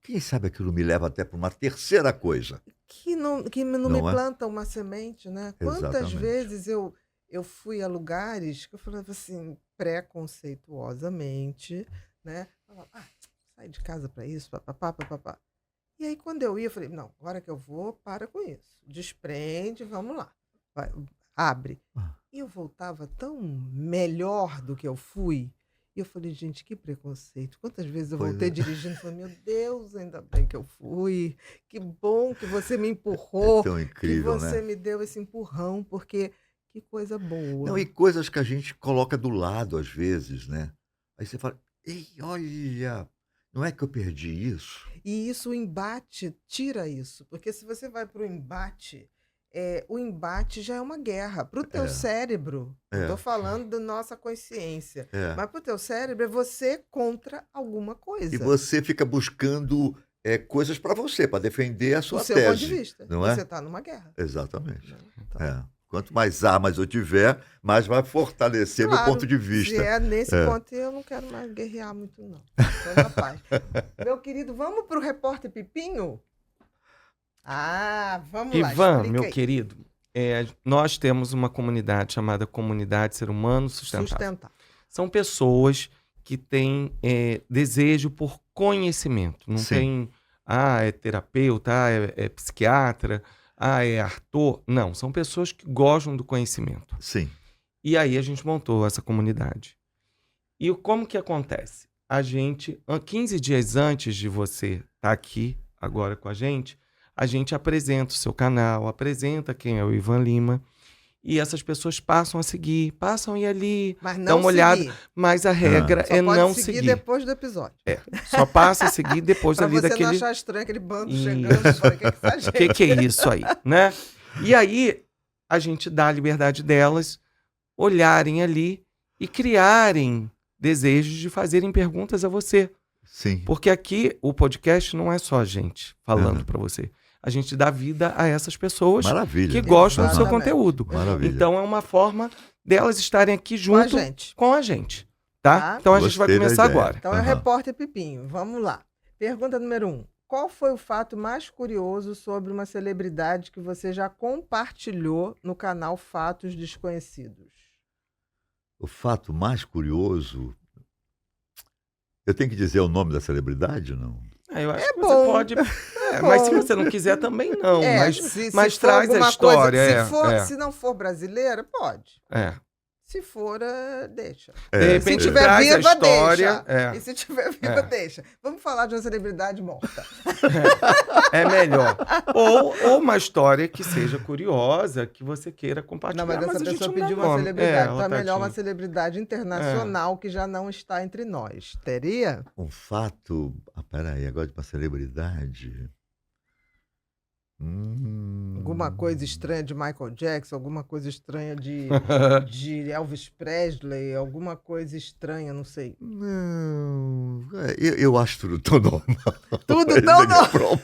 B: quem sabe aquilo me leva até para uma terceira coisa.
A: Que não
B: Não
A: me
B: é?
A: planta uma semente, né? Quantas
B: Exatamente.
A: vezes eu fui a lugares que eu falava assim, preconceituosamente, né? Falava, sai de casa para isso, papapá. E aí, quando eu ia, eu falei, não, agora que eu vou, para com isso. Desprende, vamos lá. Vai, abre. E eu voltava tão melhor do que eu fui. E eu falei, gente, que preconceito. Quantas vezes eu voltei dirigindo e falei, meu Deus, ainda bem que eu fui. Que bom que você me empurrou.
B: É tão incrível,
A: que você
B: né?
A: me deu esse empurrão, porque que coisa boa.
B: Não, e coisas que a gente coloca do lado às vezes, né? Aí você fala, ei, olha, não é que eu perdi isso?
A: E isso, o embate, tira isso. Porque se você vai para o embate já é uma guerra. Para o teu cérebro, não estou falando da nossa consciência, mas para o teu cérebro é você contra alguma coisa.
B: E você fica buscando coisas para você, para defender a sua
A: o seu
B: tese.
A: ponto de vista.
B: Não é?
A: Você está numa guerra.
B: Exatamente.
A: Então,
B: Quanto mais armas eu tiver, mais vai fortalecer meu ponto de vista.
A: Se é nesse ponto, eu não quero mais guerrear muito, não. Estou na paz. Meu querido, vamos para o repórter Pipinho? Vamos lá.
C: Ivan, meu querido, nós temos uma comunidade chamada Comunidade Ser Humano Sustentável. São pessoas que têm desejo por conhecimento. Não tem, é terapeuta, é psiquiatra, é ator. Não, são pessoas que gostam do conhecimento.
B: Sim.
C: E aí a gente montou essa comunidade. E como que acontece? A gente, 15 dias antes de você estar aqui agora com a gente apresenta o seu canal, apresenta quem é o Ivan Lima, e essas pessoas passam a seguir, passam a ir ali, dão uma olhada, mas a regra é não seguir.
A: Só pode seguir depois do episódio.
C: Só passa a seguir depois ali daquele...
A: Pra você não achar estranho aquele bando chegando, fala, que é essa gente?
C: O que é isso aí, né? E aí, a gente dá a liberdade delas olharem ali e criarem desejos de fazerem perguntas a você.
B: Sim.
C: Porque aqui, o podcast não é só a gente falando para você. A gente dá vida a essas pessoas que gostam do seu conteúdo.
B: Maravilha.
C: Então, é uma forma delas estarem aqui junto com a gente. Tá? Então, a gente vai começar agora.
A: Então, é o repórter Pipinho. Vamos lá. Pergunta número 1. Qual foi o fato mais curioso sobre uma celebridade que você já compartilhou no canal Fatos Desconhecidos?
B: O fato mais curioso... Eu tenho que dizer o nome da celebridade ou não?
C: Eu acho que você pode... mas se você não quiser, também não. Mas traz a história.
A: Se não for brasileira, pode. Se for, deixa.
C: De repente,
A: se tiver viva,
C: a história,
A: deixa. E se tiver viva, deixa. Vamos falar de uma celebridade morta.
C: É melhor. Ou uma história que seja curiosa, que você queira compartilhar.
A: Não, mas essa pessoa pediu uma celebridade. Então é melhor uma celebridade internacional que já não está entre nós. Teria?
B: Um fato... peraí, agora de uma celebridade...
A: Alguma coisa estranha de Michael Jackson, alguma coisa estranha de Elvis Presley, alguma coisa estranha, não sei.
B: Não, eu acho tudo tão normal.
A: Tudo tão normal.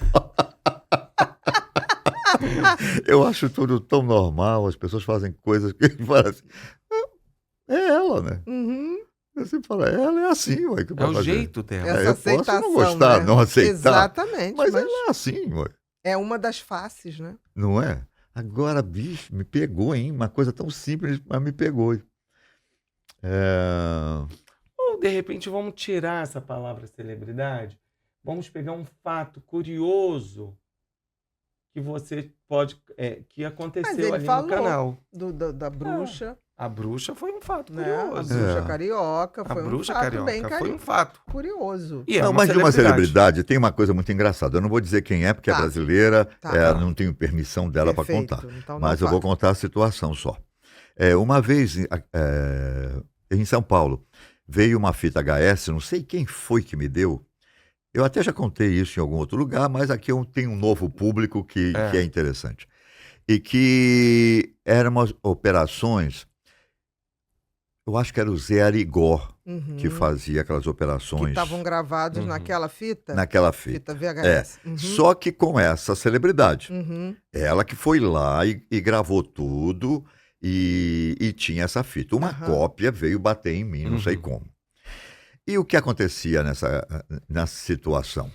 B: Eu acho tudo tão normal, as pessoas fazem coisas que falam assim, é ela, né? Você fala, ela é assim, ué.
C: É o jeito dela.
A: Essa
B: eu
A: aceitação,
B: posso não gostar,
A: né?
B: não aceitar.
A: Exatamente.
B: Mas ela é assim, ué.
A: É uma das faces, né?
B: Não é? Agora, bicho, me pegou, hein? Uma coisa tão simples, mas me pegou.
C: Ou, de repente, vamos tirar essa palavra celebridade, vamos pegar um fato curioso que você pode... que aconteceu ali no canal.
A: Da bruxa.
C: A bruxa foi um fato curioso.
A: A bruxa carioca foi um fato bem
C: foi um fato
A: curioso.
B: Não, mas de uma celebridade tem uma coisa muito engraçada. Eu não vou dizer quem é, porque é brasileira, não tenho permissão dela para contar. Então mas eu vou contar a situação só. Uma vez, em São Paulo, veio uma fita HS, não sei quem foi que me deu. Eu até já contei isso em algum outro lugar, mas aqui eu tenho um novo público que é
C: É.
B: interessante. E que eram umas operações, eu acho que era o Zé Arigó que
A: Uhum.
B: fazia aquelas
A: Que
B: operações
A: estavam gravados
C: Uhum.
A: naquela fita?
B: naquela
A: Fita
B: fita. É.
A: VHS. Uhum.
B: Só que com essa celebridade.
A: Uhum.
B: Ela que foi lá e gravou tudo e tinha essa fita. Uma
A: Aham.
B: cópia veio bater em mim, não sei
C: Uhum.
B: como. E o que acontecia nessa situação?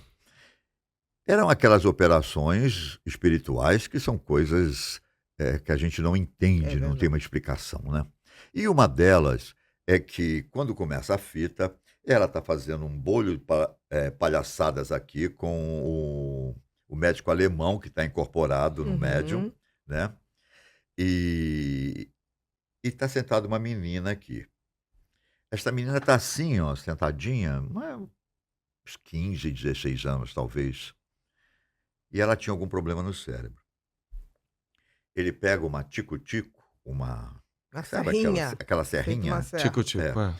B: Eram aquelas operações espirituais que são coisas que a gente não
A: É
B: entende, não tem
A: verdade.
B: uma explicação, né? E uma delas é que, quando começa a fita, ela está fazendo um bolho de palhaçadas aqui com o médico alemão que está incorporado no médium,
A: Uhum.
B: né? E está sentada uma menina aqui. Esta menina está assim, ó, sentadinha, uns 15, 16 anos, talvez. E ela tinha algum problema no cérebro. Ele pega uma tico-tico,
A: A
B: sabe
A: serrinha.
B: aquela
A: Feito uma
B: serrinha?
A: serra.
C: Tico-tico, é.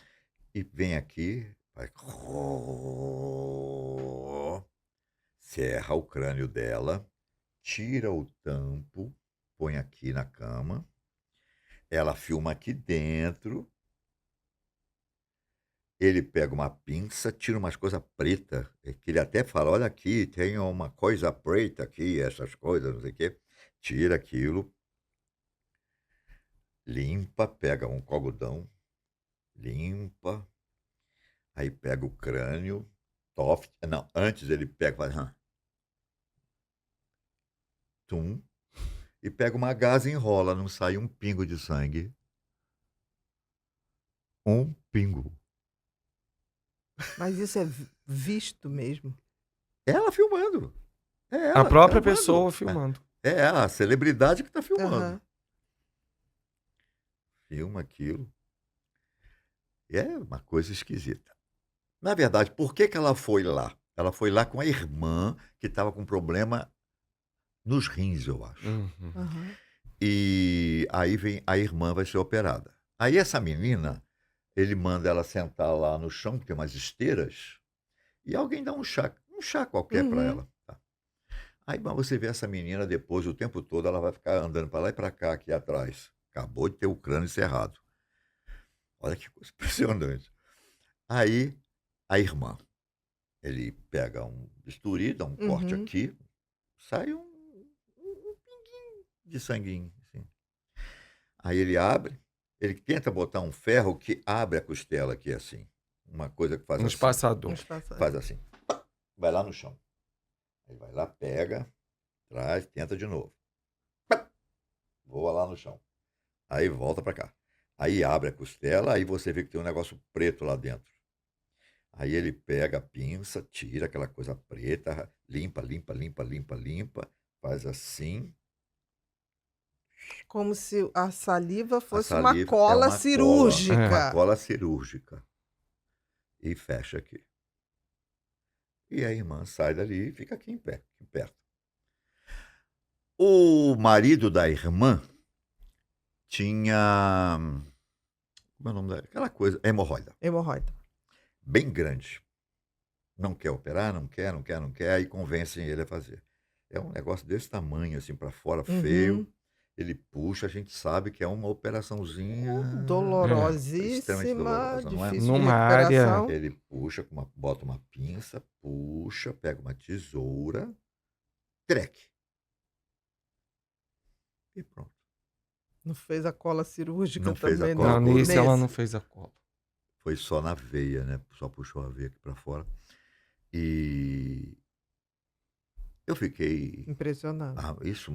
B: E vem aqui, vai, serra o crânio dela, tira o tampo, põe aqui na cama, ela filma aqui dentro, ele pega uma pinça, tira umas coisas pretas, que ele até fala, olha aqui, tem uma coisa preta aqui, essas coisas, não sei o quê. Tira aquilo, limpa, pega um algodão, limpa, aí pega o crânio, não, antes ele pega, faz, tum, e pega uma gás e enrola, não sai um pingo de sangue. Um pingo.
A: Mas isso é visto mesmo.
B: Ela filmando. É
C: A
B: ela
C: própria
B: gravando.
C: pessoa filmando.
B: É a celebridade que está filmando.
A: Aham.
B: Filma aquilo. É uma coisa esquisita. Na verdade, por que ela foi lá? Ela foi lá com a irmã que estava com problema nos rins, eu acho.
C: Uhum.
A: Aham.
B: E aí vem a irmã vai ser operada. Aí essa menina, ele manda ela sentar lá no chão, que tem umas esteiras, e alguém dá um chá qualquer para
A: Uhum.
B: ela. Tá? Aí mas você vê essa menina depois, o tempo todo, ela vai ficar andando para lá e para cá, aqui atrás. Acabou de ter o crânio cerrado. Olha que coisa impressionante. Aí, a irmã, ele pega um bisturi, dá um corte
A: Uhum.
B: aqui, sai um pinguinho de sanguinho. Assim. Aí ele abre, ele tenta botar um ferro que abre a costela aqui assim. Uma coisa que faz
C: Um
B: assim.
C: espaçador.
A: Um espaço-
B: Faz assim. Vai lá no chão. Aí vai lá, pega, traz, tenta de novo. Voa lá no chão. Aí volta para cá. Aí abre a costela, aí você vê que tem um negócio preto lá dentro. Aí ele pega a pinça, tira aquela coisa preta, limpa, limpa, limpa, limpa, limpa, faz assim.
A: Como se a saliva
B: A
A: fosse uma
B: saliva é
A: cola
B: uma
A: cirúrgica.
B: cola cirúrgica. E fecha aqui. E a irmã sai dali e fica aqui em pé, aqui perto. O marido da irmã tinha. Como é o nome daquela coisa? Hemorroida.
A: Hemorroida.
B: Bem grande. Não quer operar, não quer, não quer, não quer, aí convencem ele a fazer. É um negócio desse tamanho, assim, para fora, feio.
A: Uhum.
B: Ele puxa, a gente sabe que é uma operaçãozinha extremamente
A: Dolorosíssima,
B: dolorosa, não é?
A: difícil de
C: Numa área-
A: recuperação.
B: Ele puxa, bota uma pinça, puxa, pega uma tesoura, treque. E pronto.
A: Não fez a cola cirúrgica
B: Não fez a
A: também,
B: cola
C: Não,
B: Não,
C: nisso ela
A: nesse.
C: não fez a cola.
B: Foi só na veia, né? Só puxou a veia aqui para fora. E eu fiquei.
A: Impressionante.
B: Isso,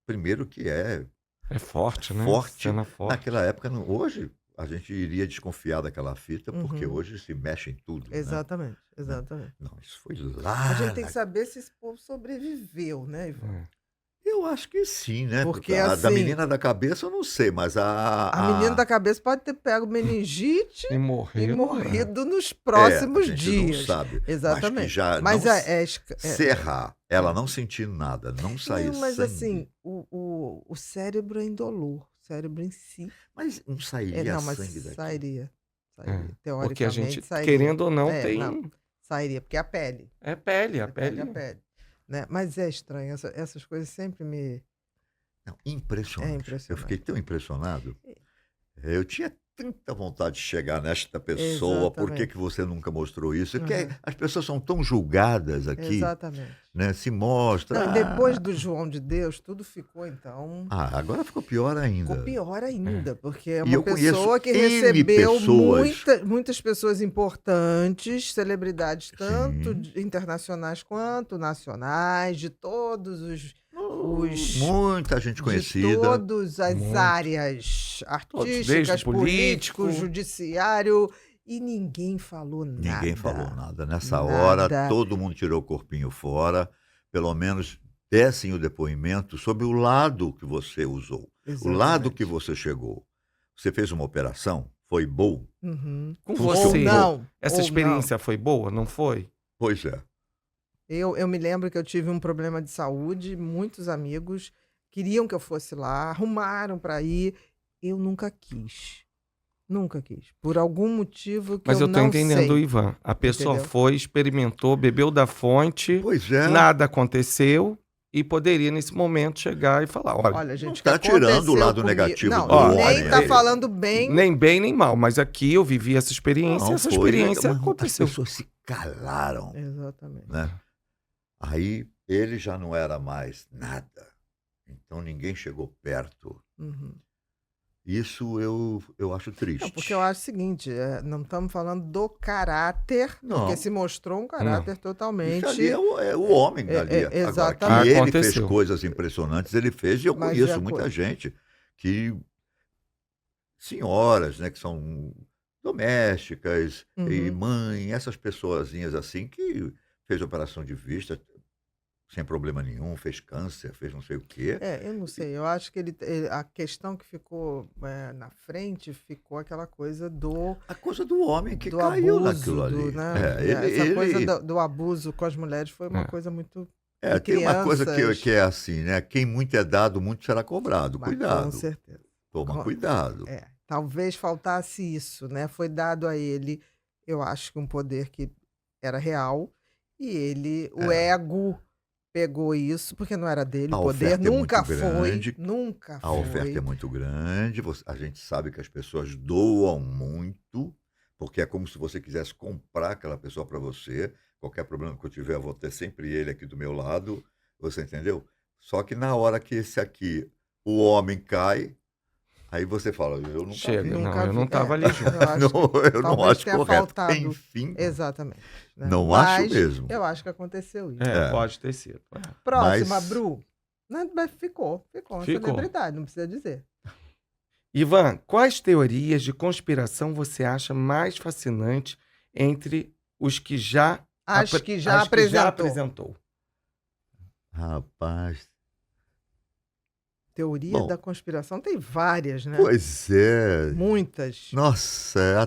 B: primeiro que é
C: É forte, né?
B: forte.
C: Cena forte.
B: Naquela época, hoje, a gente iria desconfiar daquela fita, porque
A: Uhum.
B: hoje se mexe em tudo. Né?
A: Exatamente, exatamente.
B: Não, isso foi lá.
A: A gente tem que saber se esse povo sobreviveu, né, Ivan?
C: É.
B: Eu acho que sim, né?
A: Porque,
B: A da
A: assim,
B: menina da cabeça eu não sei, mas
A: A menina da cabeça pode ter pego meningite
C: E
A: e
C: morreu.
A: morrido nos
B: a
A: próximos
B: gente
A: dias.
B: não sabe. Mas que
A: Exatamente.
B: já
A: Mas
B: não
A: serrar,
B: ela não sentir nada, não sair
A: não, mas
B: sangue.
A: assim, o cérebro é indolor. O cérebro em si.
B: Mas não sairia
A: Não, mas
B: sangue daqui.
A: sairia.
C: Porque a gente,
A: Teoricamente, sairia.
C: querendo ou não, tem.
A: Não, sairia, porque é a pele.
C: É pele, a
A: A pele
C: pele.
A: é a pele. Né? Mas é estranho, essas coisas sempre me.
B: Não,
A: É
B: impressionante. Eu
A: impressionante.
B: fiquei tão impressionado. Eu tinha tanta vontade de chegar nesta pessoa. Por que
A: Exatamente.
B: que você nunca mostrou isso? Que
A: Aham.
B: as pessoas são tão julgadas aqui,
A: Exatamente.
B: né? Se mostra.
A: Não, e depois do João de Deus, tudo ficou então.
B: Agora ficou pior ainda.
A: Ficou pior ainda, porque é
B: E
A: uma
B: eu conheço
A: pessoa que
B: N
A: recebeu
B: pessoas.
A: muitas pessoas importantes, celebridades tanto
B: Sim.
A: internacionais quanto nacionais, de todos os
B: Muita gente
A: de
B: conhecida.
A: todas as
C: Muito.
A: áreas
C: Todos, desde
A: artísticas,
C: político.
A: político, judiciário, e ninguém falou
B: Ninguém falou
A: nada.
B: nada. Nessa hora,
A: Nada.
B: todo mundo tirou o corpinho fora. Pelo menos dessem o depoimento sobre o lado que você usou. O lado que
A: Exatamente.
B: você chegou. Você fez uma operação? Foi bom?
A: Uhum.
C: Com
A: Ou
C: você,
A: não.
C: essa
A: ou não.
C: experiência foi boa, não foi?
B: Pois é.
A: Eu me lembro que eu tive um problema de saúde, muitos amigos queriam que eu fosse lá, arrumaram para ir, eu nunca quis. Nunca quis. Por algum motivo que
C: Mas eu tô
A: não
C: entendendo,
A: sei.
C: Ivan. A pessoa
A: Entendeu?
C: foi, experimentou, bebeu da fonte,
B: Pois é.
C: nada aconteceu e poderia, nesse momento, chegar e falar: olha,
A: Olha, gente,
B: tá
A: o que
B: tirando o
A: aconteceu
B: lado
A: comigo-
B: negativo
A: não,
B: do
A: e
C: homem.
A: nem tá
C: É,
A: falando bem.
C: nem bem nem mal, mas aqui eu vivi essa experiência,
B: Não,
C: essa
B: foi,
C: experiência
B: mas
C: aconteceu.
B: As pessoas se calaram,
A: Exatamente.
B: né? Aí ele já não era mais nada. Então ninguém chegou perto.
A: Uhum.
B: Isso eu acho triste.
A: Não, porque eu acho o seguinte, não estamos falando do caráter,
B: Não.
A: porque se mostrou um caráter
B: Isso
A: totalmente.
B: ali é o homem ali. Agora, que
A: exatamente.
B: ele
C: Aconteceu.
B: fez coisas impressionantes, ele fez, e eu
A: Mas
B: conheço
A: é
B: muita
A: coisa.
B: gente que. Senhoras, né, que são domésticas, e
A: Uhum.
B: mãe, essas pessoazinhas assim, que fez operação de vista sem problema nenhum, fez câncer, fez não sei o quê.
A: Eu não sei, eu acho que a questão que ficou na frente ficou aquela coisa do
B: A coisa do homem que
A: do
B: caiu
A: abuso,
B: naquilo ali.
A: né? Essa coisa do abuso com as mulheres foi uma coisa muito de
B: tem uma coisa
A: crianças.
B: que é assim, né? Quem muito é dado, muito será cobrado.
A: Mas com
B: Cuidado.
A: certeza.
B: Toma cuidado.
A: Talvez faltasse isso, né? Foi dado a ele, eu acho que um poder que era real, e ele, o ego, pegou isso, porque não era dele
B: A
A: o poder,
B: oferta é
A: nunca
B: muito
A: foi,
B: grande.
A: nunca
B: A oferta
A: foi.
B: é muito grande. A gente sabe que as pessoas doam muito, porque é como se você quisesse comprar aquela pessoa para você. Qualquer problema que eu tiver, eu vou ter sempre ele aqui do meu lado. Você entendeu? Só que na hora que esse aqui, o homem cai, aí você fala, eu nunca
C: Chega,
B: vi.
C: não,
A: Nunca
C: eu não
A: vi.
C: estava ali junto.
A: Eu acho
B: Não, eu não
A: talvez
B: acho
A: tenha
B: correto.
A: faltado.
B: Enfim,
A: Exatamente. Né?
B: não acho
A: Mas
B: mesmo.
A: eu acho que aconteceu isso.
C: Pode ter sido.
A: Próxima,
B: Mas-
A: Bru. Mas ficou uma
C: Ficou.
A: celebridade, não precisa dizer.
C: Ivan, quais teorias de conspiração você acha mais fascinante entre os que já
A: As que já
C: as que já
A: apresentou.
C: apresentou?
B: Rapaz,
A: Teoria
B: Bom.
A: da conspiração tem várias, né?
B: pois é.
A: Muitas.
B: Nossa,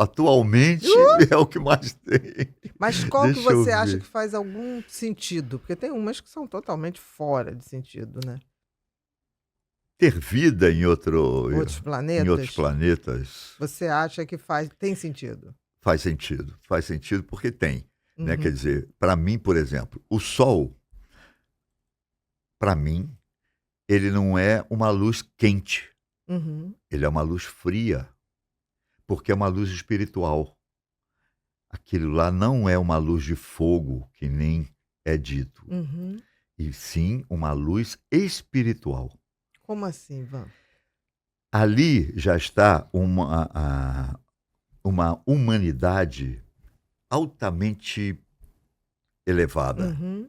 B: atualmente é o que mais tem.
A: Mas qual que
B: Deixa eu
A: você acha
B: ver.
A: que faz algum sentido? Porque tem umas que são totalmente fora de sentido, né?
B: Ter vida em
A: Outros planetas.
B: em outros planetas
A: Você acha que tem sentido?
B: faz sentido. Faz sentido porque tem. Né?
A: Uhum.
B: Quer dizer, para mim, por exemplo, o Sol, para mim, ele não é uma luz quente.
A: Uhum.
B: Ele é uma luz fria, porque é uma luz espiritual. Aquilo lá não é uma luz de fogo, que nem é dito,
A: Uhum.
B: e sim uma luz espiritual.
A: Como assim, Ivan?
B: Ali já está uma humanidade altamente elevada.
A: Uhum.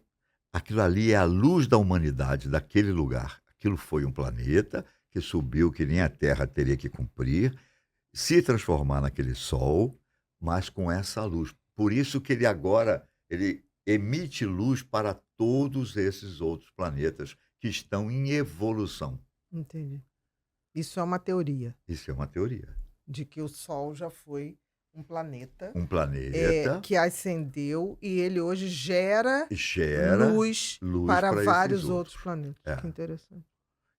B: Aquilo ali é a luz da humanidade daquele lugar. Aquilo foi um planeta que subiu, que nem a Terra teria que cumprir, se transformar naquele Sol, mas com essa luz. Por isso que ele emite luz para todos esses outros planetas que estão em evolução.
A: Entendi. Isso é uma teoria
B: Isso é uma teoria.
A: de que o Sol já foi um planeta
B: Um planeta
A: que ascendeu e ele hoje gera
B: gera
A: luz para
B: esses
A: vários outros planetas.
B: É.
A: Que interessante.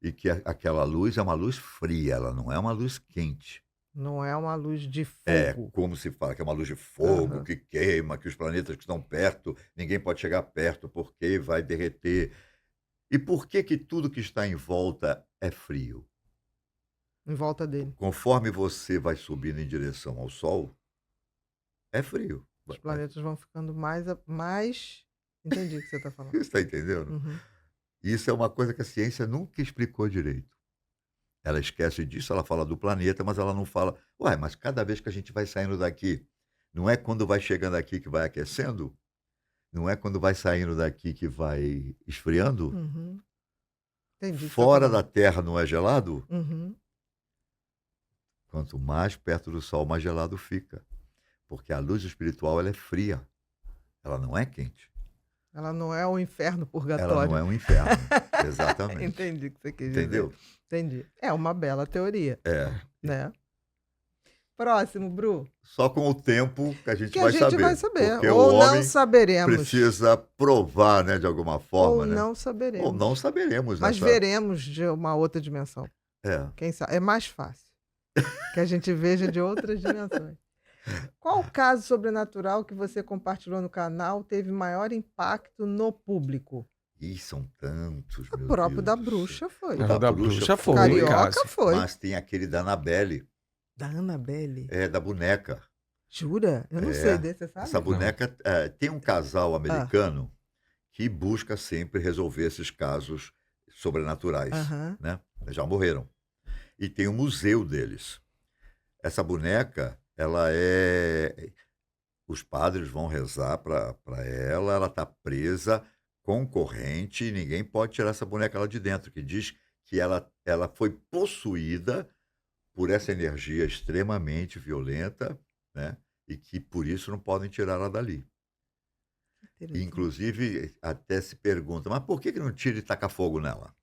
B: E que aquela luz é uma luz fria, ela não é uma luz quente.
A: Não é uma luz de
B: É,
A: fogo.
B: como se fala, que é uma luz de fogo
A: Aham.
B: que queima, que os planetas que estão perto, ninguém pode chegar perto porque vai derreter. E por que que tudo que está em volta é frio?
A: Em volta dele.
B: Conforme você vai subindo em direção ao Sol, é frio.
A: Os planetas vão ficando mais. Entendi o que você está falando.
B: Você está entendendo?
A: Uhum.
B: Isso é uma coisa que a ciência nunca explicou direito. Ela esquece disso, ela fala do planeta, mas ela não fala. Ué, mas cada vez que a gente vai saindo daqui, não é quando vai chegando aqui que vai aquecendo? Não é quando vai saindo daqui que vai esfriando?
A: Uhum. Entendi o que você está
B: Fora da
A: falando.
B: Terra não é gelado?
A: Uhum.
B: Quanto mais perto do Sol, mais gelado fica. Porque a luz espiritual ela é fria, ela não é quente.
A: Ela não é o inferno
B: Ela não
A: purgatório.
B: é um inferno. Exatamente.
A: Entendi o que você quis dizer.
B: Entendeu?
A: Entendi. É uma bela teoria,
B: É.
A: né? Próximo, Bru.
B: Só com o tempo que a gente
A: Que a
B: vai
A: gente
B: saber.
A: vai saber.
B: Porque o
A: Ou não
B: homem
A: saberemos.
B: precisa provar, né, de alguma forma,
A: Ou
B: né?
A: não
B: Ou
A: saberemos.
B: não saberemos
A: Mas
B: nessa.
A: veremos de uma outra dimensão.
B: É.
A: Quem sabe? É mais fácil. Que a gente veja de outras dimensões. Qual o caso sobrenatural que você compartilhou no canal teve maior impacto no público?
B: Ih, são tantos,
A: O
B: meu
A: próprio
B: Deus
A: da
B: do céu.
A: bruxa foi.
B: O da
C: Da
B: bruxa
C: bruxa
B: foi,
C: foi,
A: Carioca
C: Cássio.
A: foi.
B: Mas tem aquele da Annabelle,
A: Da Annabelle.
B: da boneca.
A: Jura? Eu não
B: É,
A: sei desse, você sabe?
B: Essa boneca, tem um casal
A: Ah.
B: americano que busca sempre resolver esses casos sobrenaturais,
A: Aham.
B: né? Já morreram. E tem um museu deles. Essa boneca, ela é. Os padres vão rezar para ela está presa com corrente e ninguém pode tirar essa boneca lá de dentro, que diz que ela foi possuída por essa energia extremamente violenta, né? E que por isso não podem tirá-la dali. E,
A: Interessante.
B: inclusive, até se pergunta, mas por que não tira e taca fogo nela?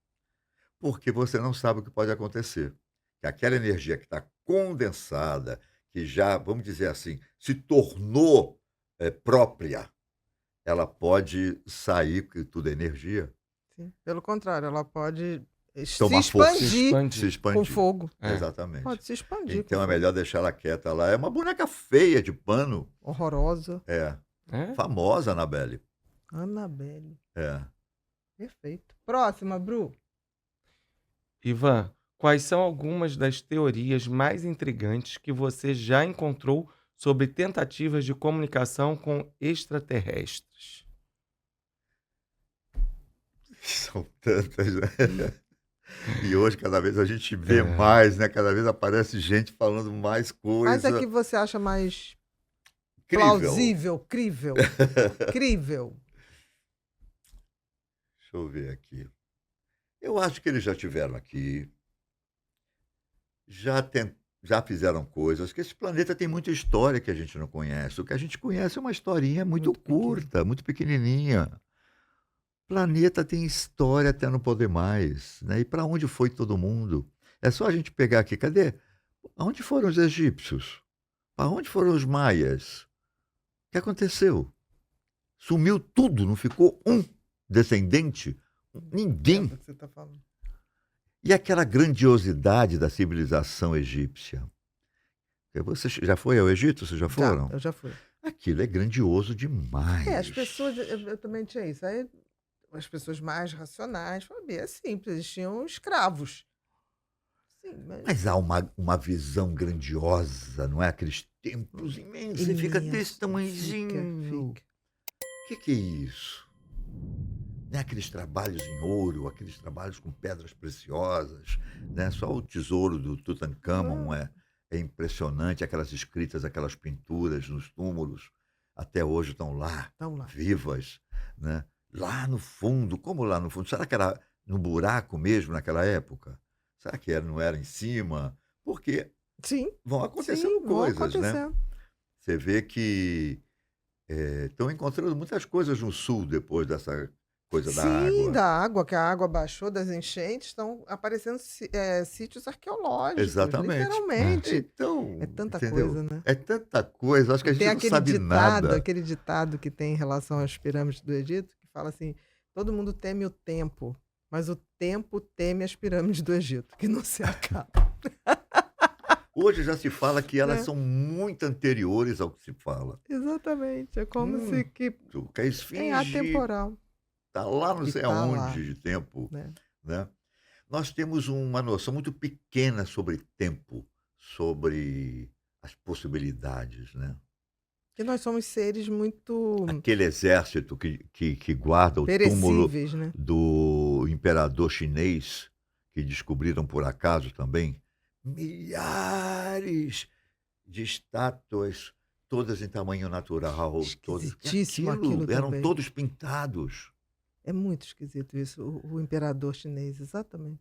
B: Porque você não sabe o que pode acontecer. Que aquela energia que está condensada, que já, vamos dizer assim, se tornou própria, ela pode sair, porque tudo é energia,
A: Sim. Pelo contrário, ela pode se
B: tomar força,
C: Se
A: expandir
C: expandir.
B: se expandir.
A: com fogo.
C: É.
B: Exatamente.
A: Pode se expandir
B: Então
A: com
B: é
A: fogo.
B: melhor deixar ela quieta lá. É uma boneca feia de pano.
A: Horrorosa.
C: É?
B: Famosa, Annabelle.
A: Annabelle.
B: É.
A: Perfeito. Próxima, Bru.
C: Ivan, quais são algumas das teorias mais intrigantes que você já encontrou sobre tentativas de comunicação com extraterrestres?
B: São tantas, né? E hoje, cada vez a gente vê
C: É.
B: mais, né? Cada vez aparece gente falando mais
A: Mas
B: coisa.
A: é que você acha mais
B: Incrível.
A: plausível, crível. Crível.
B: Deixa eu ver aqui. Eu acho que eles já tiveram aqui, já fizeram coisas, que esse planeta tem muita história que a gente não conhece. O que a gente conhece é uma historinha muito
A: Muito pequena.
B: curta, muito pequenininha. O planeta tem história até não poder mais, né? E para onde foi todo mundo? É só a gente pegar aqui, cadê? Aonde foram os egípcios? Para onde foram os maias? O que aconteceu? Sumiu tudo, não ficou um descendente? Ninguém.
A: Entendo o que você está falando.
B: E aquela grandiosidade da civilização egípcia? Você já foi ao Egito? Vocês já foram?
A: Eu já fui.
B: Aquilo é grandioso demais.
A: As pessoas, eu também tinha isso. Aí as pessoas mais racionais falaram, é simples, eles tinham escravos. Sim,
B: Mas há uma visão grandiosa, não é? Aqueles templos imensos, você fica desse tamanhozinho.
A: Fica.
B: O que é isso? Né? Aqueles trabalhos em ouro, aqueles trabalhos com pedras preciosas, né? Só o tesouro do Tutankhamon é impressionante, aquelas escritas, aquelas pinturas nos túmulos, até hoje estão lá, vivas, né? Lá no fundo, como lá no fundo? Será que era no buraco mesmo naquela época? Será que não era em cima? Porque
A: Sim,
B: vão acontecendo
A: vão
B: coisas, né?
A: acontecendo.
B: Você vê que estão encontrando muitas coisas no sul depois dessa coisa da água.
A: Sim, da água, que a água baixou das enchentes, estão aparecendo sítios arqueológicos,
B: Exatamente.
A: literalmente.
B: Então,
A: É tanta
B: entendeu?
A: coisa, né?
B: É tanta coisa, acho que a gente
A: Tem
B: não sabe nada.
A: aquele ditado que tem em relação às pirâmides do Egito, que fala assim, todo mundo teme o tempo, mas o tempo teme as pirâmides do Egito, que não se acaba.
B: Hoje já se fala que elas
A: né?
B: são muito anteriores ao que se fala.
A: Exatamente. É como se que
B: Que a
A: é
B: esfinge
A: atemporal.
B: está lá não
A: E
B: sei
A: tá lá,
B: aonde de tempo,
A: né?
B: né? Nós temos uma noção muito pequena sobre tempo, sobre as possibilidades, né?
A: Que nós somos seres muito
B: Aquele exército que guarda o túmulo
A: perecíveis, né?
B: do imperador chinês, que descobriram por acaso também, milhares de estátuas, todas em tamanho natural, todas. E
A: Esquisitíssimo aquilo
B: eram
A: também.
B: todos pintados.
A: É muito esquisito isso, o imperador chinês, exatamente.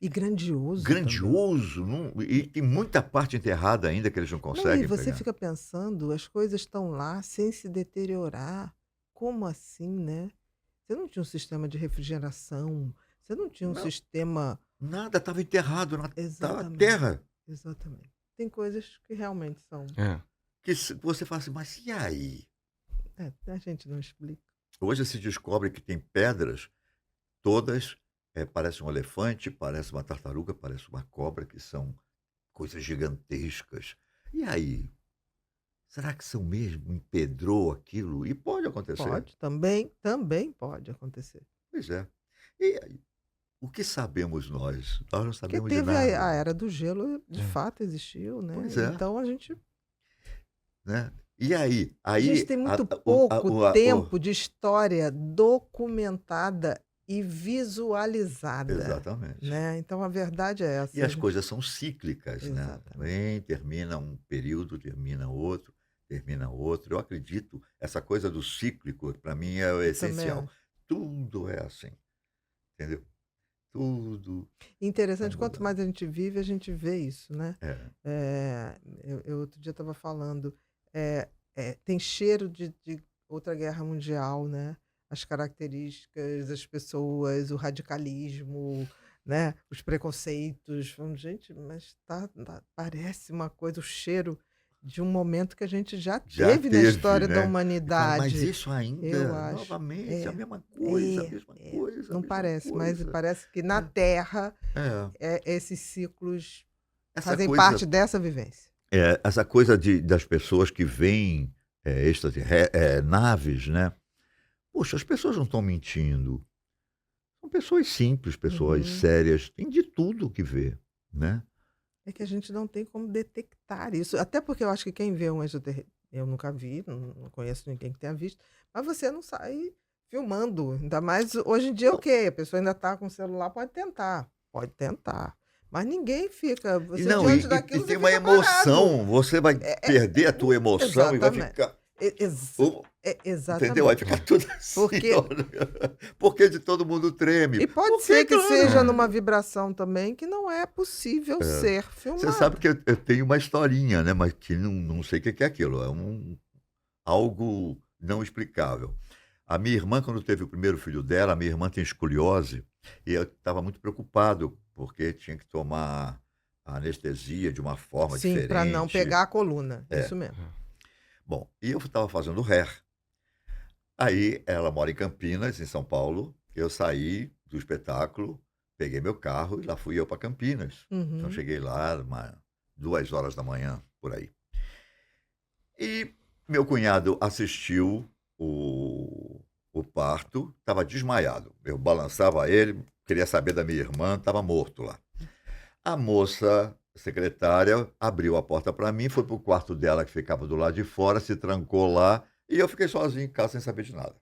A: E grandioso também.
B: Grandioso, e tem muita parte enterrada ainda que eles não
A: Não, e
B: conseguem
A: você
B: pegar.
A: fica pensando, as coisas estão lá sem se deteriorar. Como assim, né? Você não tinha um sistema de refrigeração, você não tinha um
B: Não,
A: sistema.
B: nada estava enterrado na
A: Exatamente,
B: terra.
A: exatamente. Tem coisas que realmente são.
C: É.
B: Que você fala assim, mas e aí?
A: É, a gente não explica.
B: Hoje se descobre que tem pedras, todas parecem um elefante, parece uma tartaruga, parece uma cobra, que são coisas gigantescas. E aí? Será que são mesmo? Empedrou aquilo? E pode acontecer.
A: Pode, também pode acontecer.
B: Pois é. E aí? O que sabemos nós? Nós não
A: Porque
B: sabemos de
A: teve a
B: nada.
A: era do gelo, de
C: É.
A: fato existiu, né?
B: Pois é,
A: Então a gente
B: né? E aí?
A: A gente
B: Aí
A: tem muito pouco
B: o
A: tempo de história documentada e visualizada,
B: exatamente.
A: né. Então a verdade é
B: E
A: essa, a
B: as
A: gente
B: coisas são cíclicas, né?
A: exatamente.
B: Vem, termina um período, termina outro, termina outro. Eu acredito, essa coisa do cíclico, para mim, é o
A: Eu também
B: essencial.
A: acho.
B: Tudo é assim, entendeu? Tudo vai
A: Interessante, quanto
B: mudando.
A: mais a gente vive, a gente vê isso, né.
B: É,
A: Eu outro dia estava falando, tem cheiro de outra guerra mundial, né, as características, as pessoas, o radicalismo, né, os preconceitos, falando: "Gente, mas parece uma coisa, o cheiro de um momento que a gente já
B: já
A: teve na
B: teve,
A: história da
B: né? E fala, mas
A: humanidade",
B: isso
A: eu
B: ainda,
A: acho.
B: novamente, a
A: É,
B: mesma coisa, a
A: é,
B: mesma
A: é.
B: coisa, a
A: Não
B: mesma
A: parece, mas
B: coisa.
A: parece que na
B: É,
A: Terra,
B: é.
A: esses ciclos
B: Essa
A: fazem
B: coisa
A: parte dessa vivência.
B: essa coisa das pessoas que veem, naves, né. Poxa, as pessoas não estão mentindo. São pessoas simples, pessoas
A: Uhum.
B: sérias, tem de tudo que ver, né.
A: É que a gente não tem como detectar isso, até porque eu acho que quem vê um extraterre eu nunca vi, não conheço ninguém que tenha visto, mas você não sai filmando, ainda mais hoje em dia,
B: Não,
A: ok, a pessoa ainda está com o celular, pode tentar, mas ninguém fica
B: e
A: você
B: não, e
A: diante
B: e
A: daquilo,
B: tem
A: você
B: uma
A: fica parado.
B: emoção, você vai perder a tua emoção e vai
A: Exatamente.
B: ficar
A: E exa
B: o entendeu? Vai
A: exatamente.
B: ficar tudo assim,
A: Porque
B: olha, porque de todo mundo treme.
A: e pode
B: Porque
A: ser que seja
B: claro.
A: numa vibração também que não é possível ser
B: Você sabe
A: filmada.
B: que eu tenho uma historinha, né, mas que não sei o que que é aquilo, é algo não explicável. A minha irmã, quando teve o primeiro filho dela, a minha irmã tem escoliose, e eu estava muito preocupado, porque tinha que tomar anestesia de uma forma
A: Sim, para não
B: diferente.
A: pegar a coluna,
B: É.
A: isso mesmo.
B: Bom, e eu estava fazendo hair. Aí ela mora em Campinas, em São Paulo. Eu saí do espetáculo, peguei meu carro e lá fui eu para Campinas. Então
A: Uhum.
B: cheguei lá, 2 horas da manhã, por aí. E meu cunhado assistiu o parto, estava desmaiado. Eu balançava ele, queria saber da minha irmã, estava morto lá. A moça secretária abriu a porta para mim, foi para o quarto dela que ficava do lado de fora, se trancou lá e eu fiquei sozinho em casa sem saber de nada.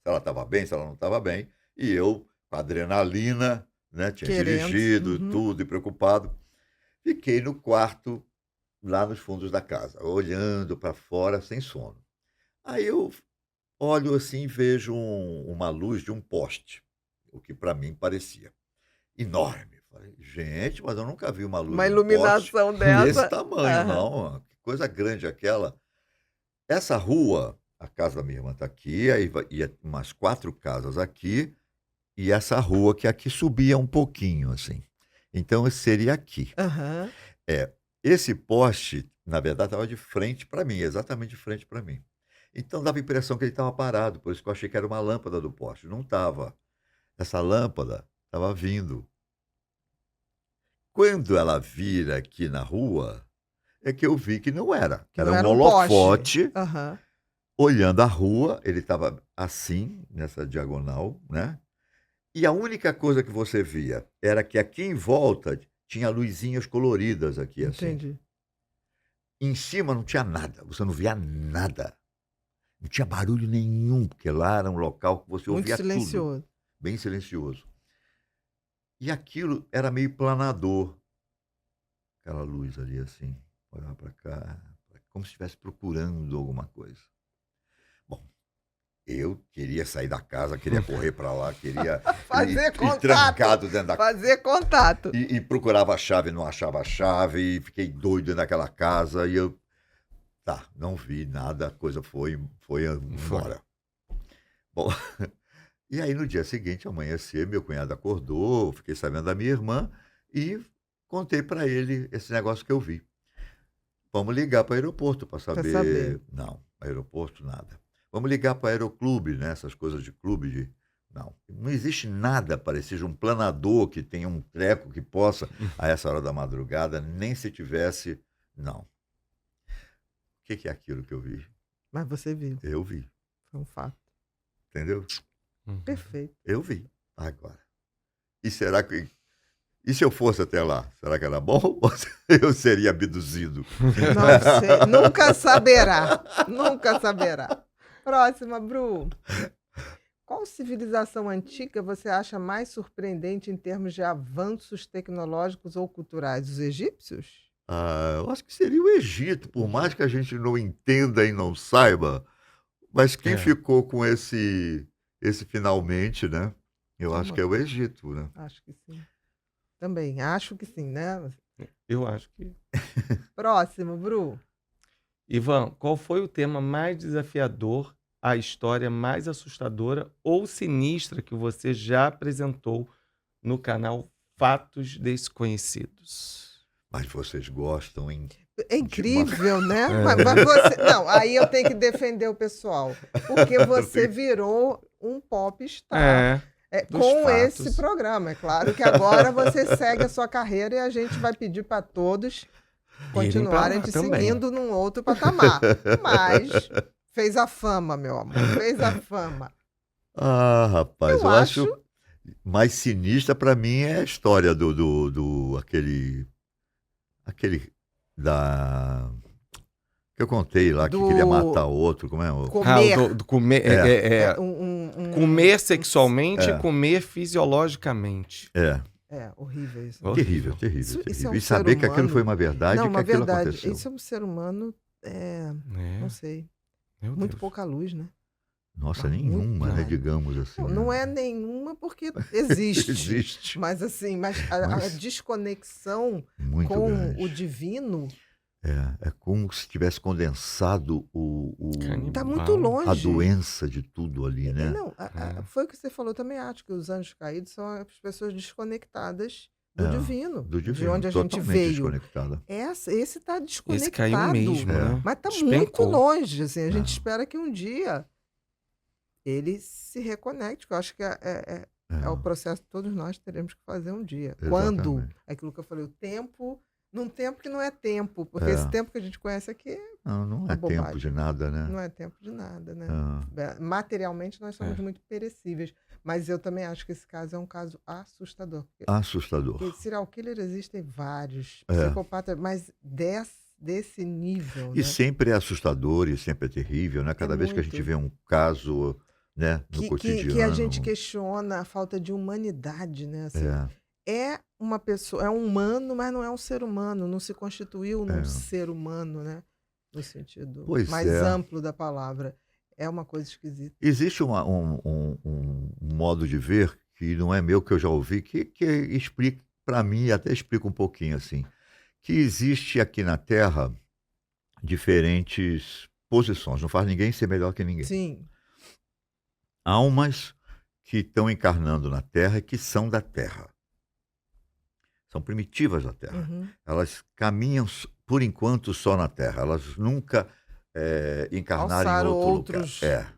B: Se ela estava bem, se ela não estava bem. E eu, com adrenalina, né, tinha
A: Querendo.
B: dirigido
A: Uhum.
B: tudo e preocupado, fiquei no quarto lá nos fundos da casa, olhando para fora sem sono. Aí eu olho assim e vejo uma luz de um poste, o que para mim parecia enorme. Falei: "Gente, mas eu nunca vi uma luz
A: Uma
B: num poste
A: iluminação
B: desse
A: dessa.
B: tamanho
A: Aham.
B: não, que coisa grande aquela". Essa rua, a casa da minha irmã está aqui, aí ia umas 4 casas aqui, e essa rua que aqui subia um pouquinho, assim. Então seria aqui.
A: Aham.
B: É, esse poste, na verdade, estava de frente para mim, exatamente de frente para mim. Então dava a impressão que ele estava parado, por isso que eu achei que era uma lâmpada do poste. Não estava. Essa lâmpada estava vindo Quando ela vira aqui na rua, é que eu vi que não era.
A: Que
B: Era
A: não
B: um
A: era um poste.
B: holofote
A: Aham.
B: olhando a rua, ele estava assim, nessa diagonal, né? E a única coisa que você via era que aqui em volta tinha luzinhas coloridas aqui, assim.
A: Entendi.
B: Em cima não tinha nada, você não via nada. Não tinha barulho nenhum, porque lá era um local que você
A: Muito
B: ouvia tudo,
A: silencioso.
B: bem silencioso. E aquilo era meio planador, aquela luz ali assim, olhava para cá, como se estivesse procurando alguma coisa. Bom, eu queria sair da casa, queria correr para lá, queria
A: Fazer
B: ir
A: contato.
B: trancado dentro da
A: Fazer contato.
B: e procurava a chave, não achava a chave, e fiquei doido naquela casa e eu, tá, não vi nada, a coisa foi embora. Bom, e aí no dia seguinte, amanhecer, meu cunhado acordou, fiquei sabendo da minha irmã e contei para ele esse negócio que eu vi. Vamos ligar para o aeroporto para
A: Pra
B: saber.
A: saber.
B: Não, aeroporto nada. Vamos ligar para o aeroclube, né? Essas coisas de clube de. Não, não existe nada parecido um planador que tenha um treco que possa, a essa hora da madrugada, nem se tivesse. Não. O que é aquilo que eu vi?
A: Mas você viu.
B: Eu vi,
A: Foi um fato.
B: entendeu?
A: Perfeito.
B: Eu vi. Agora. E será que. E se eu fosse até lá? Será que era bom? Ou eu seria abduzido?
A: Não sei. Nunca saberá. Nunca saberá. Próxima, Bru. Qual civilização antiga você acha mais surpreendente em termos de avanços tecnológicos ou culturais? Os egípcios?
B: Eu acho que seria o Egito, por mais que a gente não entenda e não saiba, mas quem
C: É.
B: ficou com esse finalmente, né? Eu acho que é o Egito, né?
A: Acho que sim. Também, acho que sim, né?
C: Eu acho que.
A: Próximo, Bru.
C: Ivan, qual foi o tema mais desafiador, a história mais assustadora ou sinistra que você já apresentou no canal Fatos Desconhecidos?
B: Mas vocês gostam, hein?
A: É incrível, né?
C: É.
A: Mas você... Não, aí eu tenho que defender o pessoal. Porque você virou um popstar.
C: Dos
A: Com
C: fatos.
A: esse programa. É claro que agora você segue a sua carreira e a gente vai pedir para todos continuarem
C: lá
A: te
C: também.
A: seguindo num outro patamar. Mas fez a fama, meu amor. Fez a fama.
B: Rapaz,
A: Eu
B: eu acho
A: acho-
B: mais sinistra para mim é a história do aquele da que eu contei lá que
A: Do
B: queria matar outro, como é?
A: Comer.
C: Do comer. Comer sexualmente e comer fisiologicamente.
A: Horrível isso.
B: Terrível, terrível,
A: Isso é
B: terrível.
A: um
B: E
A: ser
B: saber que aquilo
A: humano.
B: foi uma verdade
A: Não,
B: e que
A: uma
B: aquilo
A: verdade.
B: aconteceu.
A: Isso é um ser humano, não sei,
C: Meu
A: muito
C: Deus.
A: pouca luz, né?
B: Nossa,
A: Muito
B: nenhuma, né?
A: mais.
B: Digamos assim.
A: Não é nenhuma porque existe.
B: Existe.
A: Mas assim, a
B: Mas-
A: desconexão
B: Muito
A: com
B: grande.
A: o divino
B: É como se tivesse condensado
C: Canibal.
A: tá muito longe.
B: a doença de tudo ali, né?
A: Não, foi o que você falou, eu também acho que os anjos caídos são as pessoas desconectadas do divino,
B: Do divino,
A: de onde a gente
B: totalmente
A: veio.
B: desconectada.
A: Esse tá desconectado.
C: Esse caiu mesmo, né?
A: Mas tá
C: Despencou.
A: muito longe, assim. A gente
B: É.
A: espera que um dia ele se reconecte, que eu acho que é o processo que todos nós teremos que fazer um dia. Quando?
B: Exatamente.
A: Aquilo que eu falei, o tempo, num tempo que não é tempo, porque
B: É.
A: esse tempo que a gente conhece aqui
B: Não
A: Uma
B: é
A: bobagem.
B: tempo de nada, né?
A: não é tempo de nada, né?
B: Ah,
A: Materialmente nós somos
C: É.
A: muito perecíveis, mas eu também acho que esse caso é um caso assustador.
B: assustador.
A: Porque serial killer existem vários,
B: É.
A: psicopatas, mas desse nível,
B: E
A: né?
B: sempre é assustador e sempre é terrível, né? Cada vez que a gente
A: muito.
B: vê um caso, né, no cotidiano.
A: Que a gente questiona a falta de humanidade, né? Assim, é uma pessoa, é um humano, mas não é um ser humano, não se constituiu num ser humano, né? No sentido
B: Pois
A: mais
B: é.
A: amplo da palavra. É uma coisa esquisita.
B: Existe um modo de ver que não é meu, que eu já ouvi, que explica, para mim, até explica um pouquinho assim, que existe aqui na Terra diferentes posições, não faz ninguém ser melhor que ninguém.
A: Sim,
B: Almas que estão encarnando na Terra e que são da Terra. São primitivas da Terra.
A: uhum.
B: Elas caminham, por enquanto, só na Terra. Elas nunca encarnaram em
A: Alçaram
B: outro
A: outros-
B: lugar.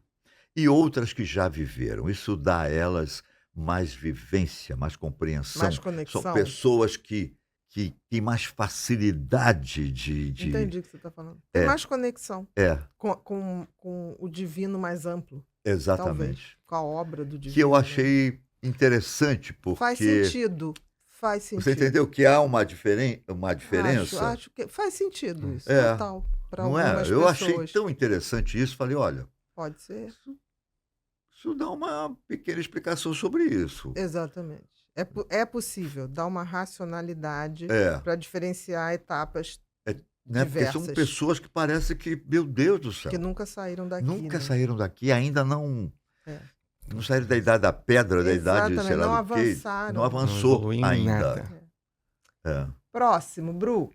B: E outras que já viveram. Isso dá a elas mais vivência, mais compreensão.
A: Mais conexão.
B: São pessoas que que tem mais facilidade de...
A: Entendi o que você está falando. Tem
B: É,
A: mais conexão
B: é,
A: com o divino mais amplo, talvez,
B: exatamente.
A: com a obra do
B: Que eu
A: divino, né?
B: achei interessante,
A: Faz
B: porque
A: sentido, faz
B: você
A: sentido.
B: entendeu que há uma
A: Acho
B: diferença?
A: que faz sentido isso,
B: É,
A: total, para
B: não é?
A: algumas
B: Eu achei
A: pessoas.
B: tão interessante isso, falei, olha,
A: Pode ser,
B: isso dá uma pequena explicação sobre isso.
A: exatamente. É possível dar uma racionalidade
B: É,
A: para diferenciar etapas
B: né? Porque são
A: diversas
B: pessoas que parece que, meu Deus do
A: que
B: céu,
A: nunca saíram daqui,
B: nunca
A: né?
B: saíram daqui, ainda não,
A: É.
B: não saíram da idade da pedra, da idade, sei
A: Exatamente,
B: lá
A: não
B: do quê,
A: avançaram.
B: não
C: Não
B: avançou
C: evoluiu em
B: ainda.
C: nada.
B: É.
A: Próximo, Bru.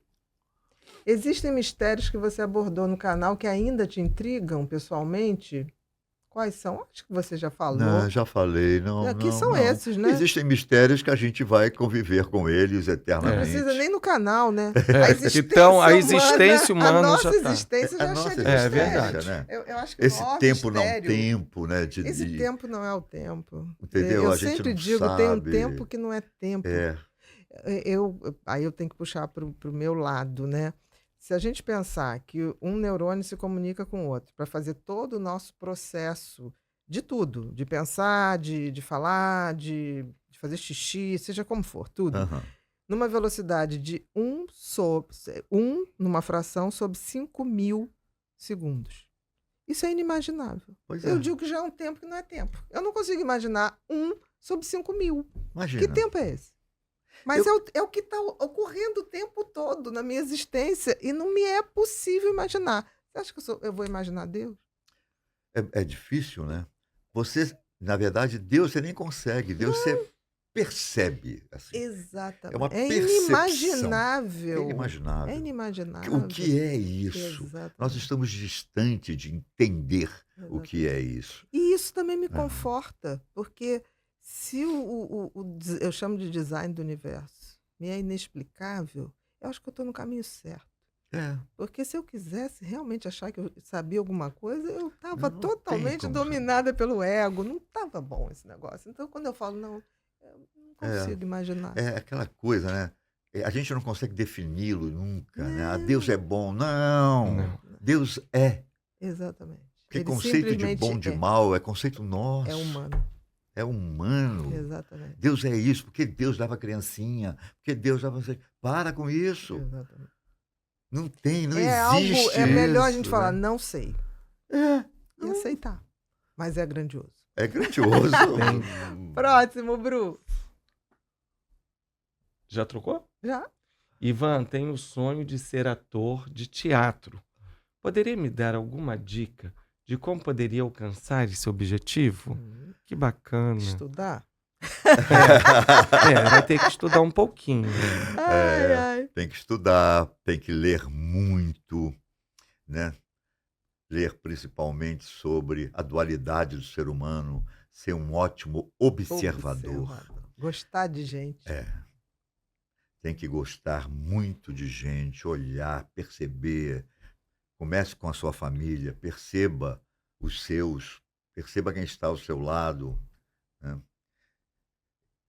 A: Existem mistérios que você abordou no canal que ainda te intrigam pessoalmente? Quais são? Acho que você já falou.
B: Não, já falei,
A: Que são esses, né?
B: Existem mistérios que a gente vai conviver com eles
A: Não
B: eternamente.
A: precisa nem no canal, né?
C: Então, a existência
A: a
C: humana
A: nossa
C: já tá.
A: existência
B: A
A: já
B: nossa
A: chega de
C: É
A: mistério.
C: verdade.
B: né?
A: Eu acho que
B: Esse
A: o maior
B: tempo não
A: mistério...
B: tempo, né?
A: Esse tempo não é o tempo.
B: Entendeu?
A: Eu
B: A gente
A: sempre
B: não
A: digo, tem um
B: sabe.
A: tempo que não é tempo. Aí eu tenho que puxar para o meu lado, né? Se a gente pensar que um neurônio se comunica com o outro para fazer todo o nosso processo de tudo, de pensar, de falar, de fazer xixi, seja como for, tudo,
B: Aham.
A: numa velocidade de 1 numa fração sobre 5.000 segundos. Isso é inimaginável.
B: Pois
A: Eu
B: é.
A: digo que já é um tempo que não é tempo. Eu não consigo imaginar 1 sobre 5.000. Que
B: Imagina.
A: tempo é esse? Mas é o que está ocorrendo o tempo todo na minha existência e não me é possível imaginar. Você acha que eu vou imaginar Deus?
B: É difícil, né? Você, na verdade, Deus você nem consegue. Deus você percebe. Assim.
A: Exatamente.
B: É uma
A: É
B: percepção.
A: inimaginável.
B: É inimaginável.
A: É inimaginável.
B: O que é isso?
A: Exatamente.
B: Nós estamos distantes de entender o que é isso.
A: E isso também me conforta, porque se eu chamo de design do universo me é inexplicável, eu acho que eu estou no caminho certo.
B: É.
A: Porque se eu quisesse realmente achar que eu sabia alguma coisa, eu estava
B: Não tem
A: totalmente
B: como
A: dominada pelo ego. Não estava bom esse negócio. Então, quando eu falo, não, eu não consigo imaginar.
B: É aquela coisa, né? A gente não consegue defini-lo nunca, né? Ah,
A: Não.
B: Deus é bom. Não.
C: Não.
B: Deus é.
A: Exatamente.
B: Porque
A: Ele
B: conceito de bom,
A: simplesmente
B: de mal, é conceito nosso.
A: é humano.
B: É humano.
A: Exatamente.
B: Deus é isso. Porque Deus dava criancinha. Porque Deus dava... Para com isso.
A: Exatamente.
B: Não tem, não
A: É
B: existe
A: algo, é melhor a gente
B: isso,
A: falar,
B: né?
A: não sei.
B: É.
A: E aceitar. Mas é grandioso.
B: É grandioso.
A: Próximo, Bru.
C: Já trocou?
A: Já?
C: Ivan, tenho o sonho de ser ator de teatro. Poderia me dar alguma dica de como poderia alcançar esse objetivo? Que bacana.
A: Estudar?
C: Vai ter que estudar um pouquinho.
A: Ai, ai.
B: Tem que estudar, tem que ler muito, né? Ler principalmente sobre a dualidade do ser humano, ser um ótimo observador.
A: Gostar de gente.
B: Tem que gostar muito de gente, olhar, perceber. Comece com a sua família, perceba os seus, perceba quem está ao seu lado, né?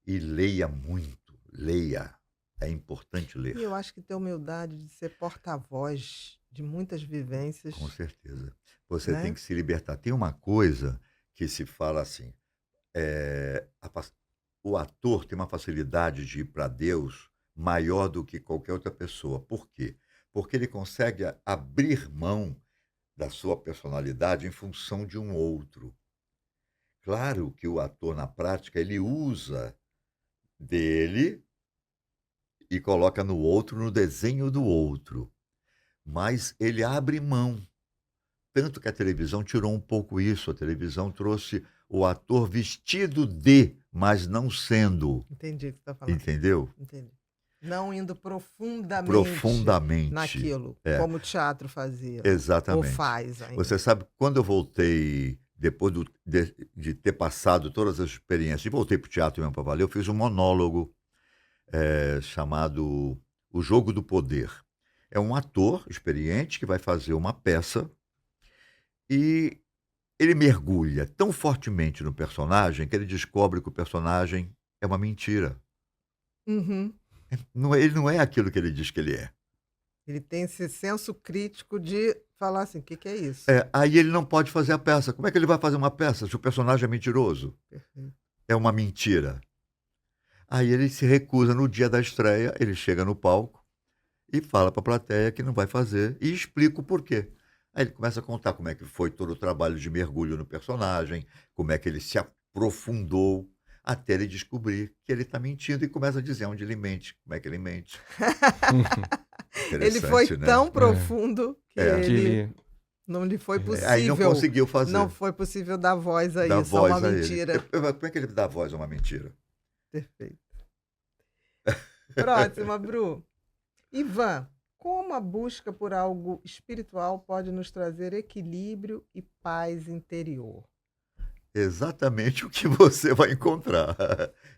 B: E leia muito, leia. É importante ler.
A: E eu acho que ter humildade de ser porta-voz de muitas vivências.
B: Com certeza. Você
A: Né?
B: tem que se libertar. Tem uma coisa que se fala assim, o ator tem uma facilidade de ir para Deus maior do que qualquer outra pessoa. Por quê? Porque ele consegue abrir mão da sua personalidade em função de um outro. Claro que o ator, na prática, ele usa dele e coloca no outro, no desenho do outro. Mas ele abre mão. Tanto que a televisão tirou um pouco isso. A televisão trouxe o ator vestido de, mas não sendo.
A: Entendi o que você está falando.
B: Entendeu?
A: Entendi. Não indo profundamente naquilo, como o teatro fazia.
B: Exatamente.
A: Ou faz ainda.
B: Você sabe, quando eu voltei, depois de ter passado todas as experiências, e voltei para o teatro mesmo para valer, eu fiz um monólogo chamado O Jogo do Poder. É um ator experiente que vai fazer uma peça e ele mergulha tão fortemente no personagem que ele descobre que o personagem é uma mentira.
A: Uhum.
B: Ele não é aquilo que ele diz que ele é.
A: Ele tem esse senso crítico de falar assim: o que, que é isso?
B: Aí ele não pode fazer a peça. Como é que ele vai fazer uma peça se o personagem é mentiroso?
A: Perfeito.
B: É uma mentira. Aí ele se recusa no dia da estreia, ele chega no palco e fala para a plateia que não vai fazer e explica o porquê. Aí ele começa a contar como é que foi todo o trabalho de mergulho no personagem, como é que ele se aprofundou, até ele descobrir que ele está mentindo e começa a dizer onde ele mente, como é que ele mente.
A: Ele foi
B: Interessante, né?
A: tão profundo que
B: É.
C: Que
A: ele
C: ele...
A: não lhe foi
B: Aí não
A: possível.
B: conseguiu fazer.
A: Não foi possível dar voz a
B: Dar
A: isso, a
B: voz
A: uma
B: a ele.
A: mentira.
B: Como é que ele dá voz a uma mentira?
A: Perfeito. Próxima, Bru. Ivan, como a busca por algo espiritual pode nos trazer equilíbrio e paz interior?
B: Exatamente o que você vai encontrar.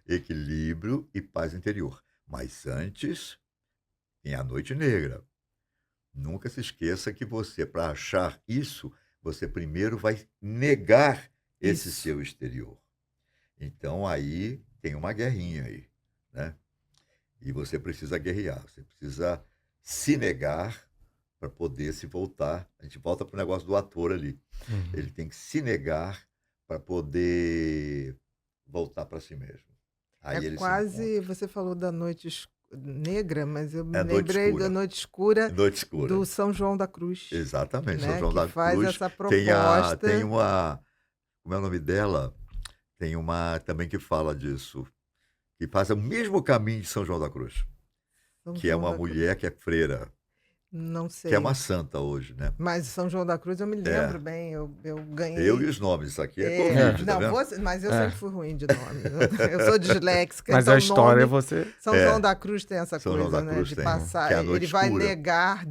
B: Equilíbrio e paz interior. Mas antes, tem a noite negra. Nunca se esqueça que você, para achar isso, você primeiro vai negar esse
A: Isso.
B: seu exterior. Então aí tem uma guerrinha aí, né? E você precisa guerrear, você precisa se negar para poder se voltar. A gente volta para o negócio do ator ali.
C: Uhum.
B: Ele tem que se negar para poder voltar para si mesmo. Aí ele
A: É
B: se
A: quase,
B: encontra.
A: você falou da noite negra, mas eu me
B: É noite
A: lembrei da
B: escura.
A: noite escura
B: Noite escura.
A: do São João da Cruz,
B: Exatamente. São
A: né?
B: João
A: Que
B: da
A: faz
B: Cruz
A: essa
B: tem
A: proposta.
B: uma. Como é o nome dela? Tem uma também que fala disso. Que faz o mesmo caminho de São João da Cruz.
A: São
B: Que é
A: João
B: uma
A: da Cruz.
B: mulher que é freira.
A: Não
B: Que é
A: sei.
B: uma santa hoje, né?
A: Mas São João da Cruz eu me lembro
B: É.
A: bem, eu ganhei.
B: Eu e os nomes. Isso aqui é
A: É,
B: Covid, tá
A: não,
B: vendo?
A: mas eu
C: É.
A: sempre fui ruim de nome. Eu sou disléxica,
C: Mas
A: então
C: a história
A: nome.
C: você...
A: São
B: É.
A: João da Cruz tem essa
B: São João
A: coisa,
B: da
A: né?
B: Cruz
A: De
B: tem,
A: passar.
B: que é a noite
A: Ele vai
B: escura.
A: negar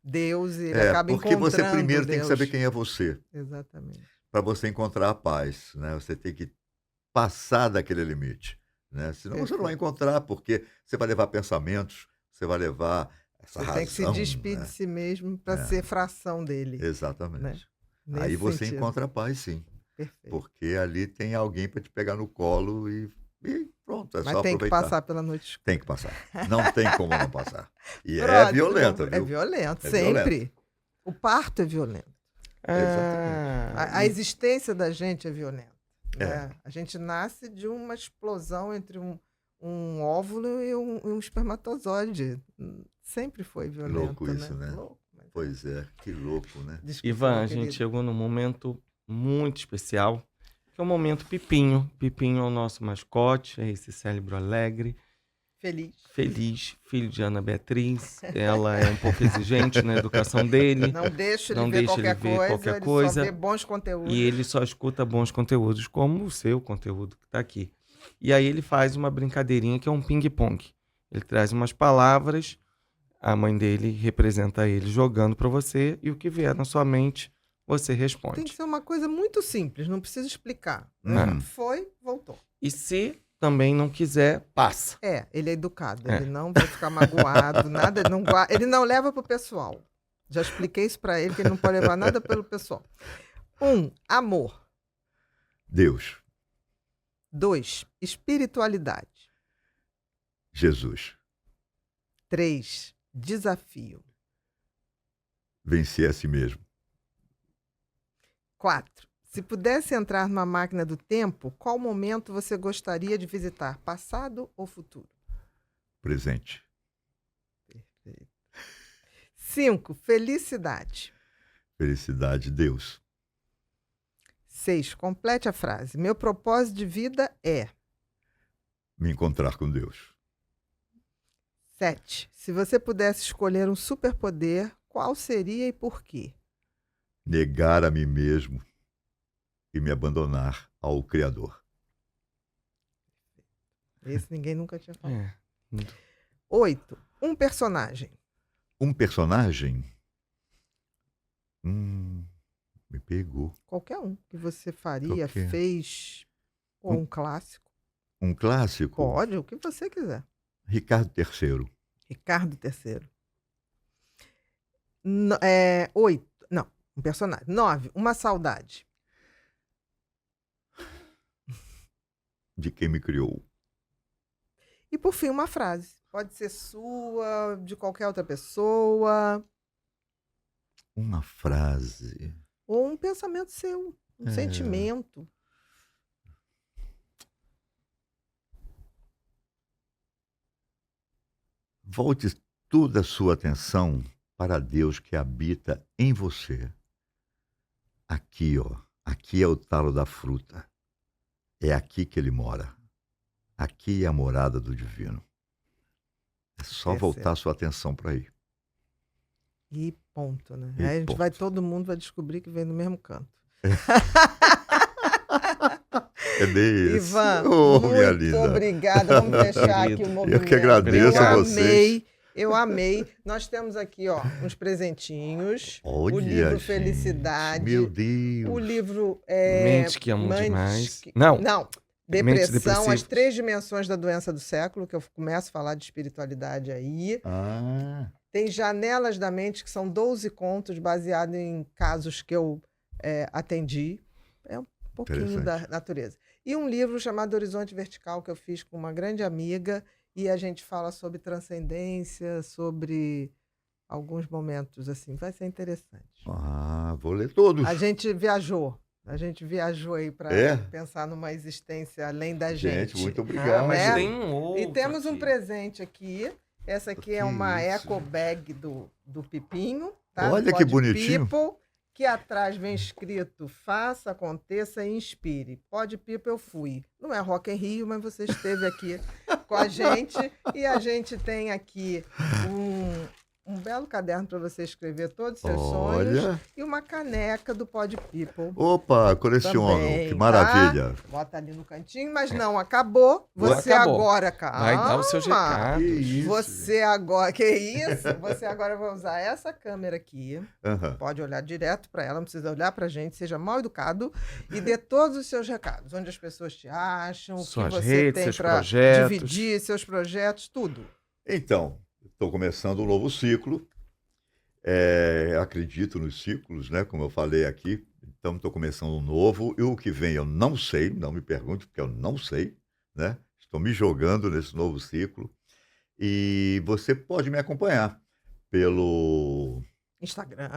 A: Deus e ele acaba
B: Porque você
A: encontrando
B: primeiro tem que
A: Deus.
B: saber quem é você,
A: Exatamente.
B: para você encontrar a paz, né? Você tem que passar daquele limite, né? Senão você não vai encontrar, porque você vai levar pensamentos, você vai levar essa
A: Você tem que se
B: razão,
A: despir
B: né?
A: de si mesmo para ser fração dele.
B: Exatamente.
A: Né?
B: Aí
A: Nesse
B: você
A: sentido.
B: encontra a paz, sim,
A: Perfeito.
B: porque ali tem alguém para te pegar no colo e pronto, é
A: Mas
B: só
A: tem que
B: aproveitar.
A: passar pela noite escura.
B: Tem que passar. Não tem como não passar. E é
A: Próximo.
B: violenta,
A: É
B: viu?
A: violento,
B: É
A: sempre.
B: violento.
A: O parto é violento. A existência da gente é violenta. Né? A gente nasce de uma explosão entre um óvulo e um espermatozoide. Sempre foi violento.
B: Louco isso, né?
A: Louco, mas...
B: Pois é, que louco, né?
A: Desculpa,
C: Ivan,
A: meu
C: a gente
A: querido.
C: chegou num momento muito especial, que é o momento Pipinho. Pipinho é o nosso mascote, é esse cérebro alegre, feliz, filho de Ana Beatriz. Ela é um pouco exigente na educação dele.
A: Não deixa ele
C: Não
A: ver
C: deixa
A: qualquer
C: ele ver
A: coisa,
C: qualquer
A: ele
C: coisa.
A: só vê bons conteúdos.
C: E ele só escuta bons conteúdos, como o seu conteúdo que está aqui. E aí ele faz uma brincadeirinha que é um ping-pong. Ele traz umas palavras, a mãe dele representa ele jogando para você, e o que vier na sua mente, você
A: Tem que
C: responde.
A: ser uma coisa muito simples, não precisa explicar.
B: Uhum.
A: Foi, voltou.
C: E se também não quiser, passa.
A: Ele é educado,
C: É.
A: ele não vai ficar magoado, nada, ele não leva pro pessoal. Já expliquei isso para ele, que ele não pode levar nada pelo pessoal. 1, amor.
B: Deus,
A: 2, espiritualidade.
B: Jesus,
A: 3, desafio.
B: vencer a si mesmo.
A: 4, se pudesse entrar numa máquina do tempo, qual momento você gostaria de visitar? Passado ou futuro?
B: Presente.
A: 5, felicidade.
B: Felicidade, Deus.
A: 6, complete a frase. Meu propósito de vida é.
B: Me encontrar com Deus.
A: 7, se você pudesse escolher um superpoder, qual seria e por quê?
B: Negar a mim mesmo e me abandonar ao Criador.
A: Esse ninguém nunca tinha falado.
C: É.
A: 8, um personagem.
B: Um personagem? Me pegou.
A: Qualquer um que você faria,
B: Qualquer.
A: fez, ou um clássico.
B: Um clássico?
A: Pode, o que você quiser.
B: Ricardo III.
A: Ricardo III. 8, não, um personagem. 9, uma saudade.
B: De quem me criou.
A: E E, por fim, uma frase. Pode ser sua, de qualquer outra pessoa,
B: Uma frase.
A: ou um pensamento seu, um sentimento.
B: Volte toda a sua atenção para Deus que habita em você. Aqui, ó. Aqui é o talo da fruta. É aqui que ele mora. Aqui é a morada do divino. É só voltar a sua atenção para aí.
A: E ponto, né?
B: E
A: Aí a gente vai,
B: ponto.
A: todo mundo vai descobrir que vem do mesmo canto.
B: É bem isso.
A: Ivan,
B: Oh, minha
A: muito
B: linda.
A: obrigada. Vamos fechar aqui
C: Querido.
A: o movimento.
B: Eu que agradeço
C: a
B: vocês.
A: Eu amei. Nós temos aqui, ó, uns presentinhos.
B: Olha,
A: o livro
B: gente,
A: Felicidade.
B: meu Deus.
A: O livro
C: Mente que amam
A: Mentes
C: demais.
A: que-
C: Não.
A: Depressão,
C: Depressivas.
A: as 3 dimensões da doença do século, que eu começo a falar de espiritualidade aí.
B: Ah,
A: Tem Janelas da Mente, que são 12 contos baseados em casos que eu atendi. É um pouquinho da natureza. E um livro chamado Horizonte Vertical, que eu fiz com uma grande amiga, e a gente fala sobre transcendência, sobre alguns momentos, assim. Vai ser interessante.
B: vou ler todos.
A: A gente viajou aí para
B: É?
A: pensar numa existência além da
B: Gente,
A: gente.
B: muito obrigado.
C: Mas
A: É.
C: tem um outro
A: E temos um
C: aqui.
A: presente aqui. Essa aqui é
B: Que
A: uma
B: isso,
A: eco bag do Pipinho. Tá?
B: Olha
A: Do
B: que
A: Pod
B: bonitinho.
A: People, que atrás vem escrito: faça, aconteça e inspire. Pod People eu fui. Não é Rock in Rio, mas você esteve aqui com a gente. E a gente tem aqui um belo caderno para você escrever todos os seus sonhos.
B: Olha.
A: E uma caneca do Pod People.
B: Opa, coleciono.
A: Também,
B: Que maravilha.
A: Bota ali no cantinho, mas não acabou.
C: Não
A: Você
C: acabou.
A: calma.
C: Vai dar os seus recados.
B: Que isso.
A: Você agora, que isso? Você agora vai usar essa câmera aqui.
B: Aham.
A: Pode olhar direto para ela, não precisa olhar para a gente, seja mal educado e dê todos os seus recados, onde as pessoas te acham,
C: Suas
A: o que você
C: redes,
A: tem
C: seus
A: para
C: projetos.
A: dividir, seus projetos, tudo.
B: Então, estou começando um novo ciclo. Acredito nos ciclos, né? Como eu falei aqui. Então, estou começando um novo. E o que vem eu não sei, não me pergunte, porque eu não sei, né? Estou me jogando nesse novo ciclo. E você pode me acompanhar pelo Instagram,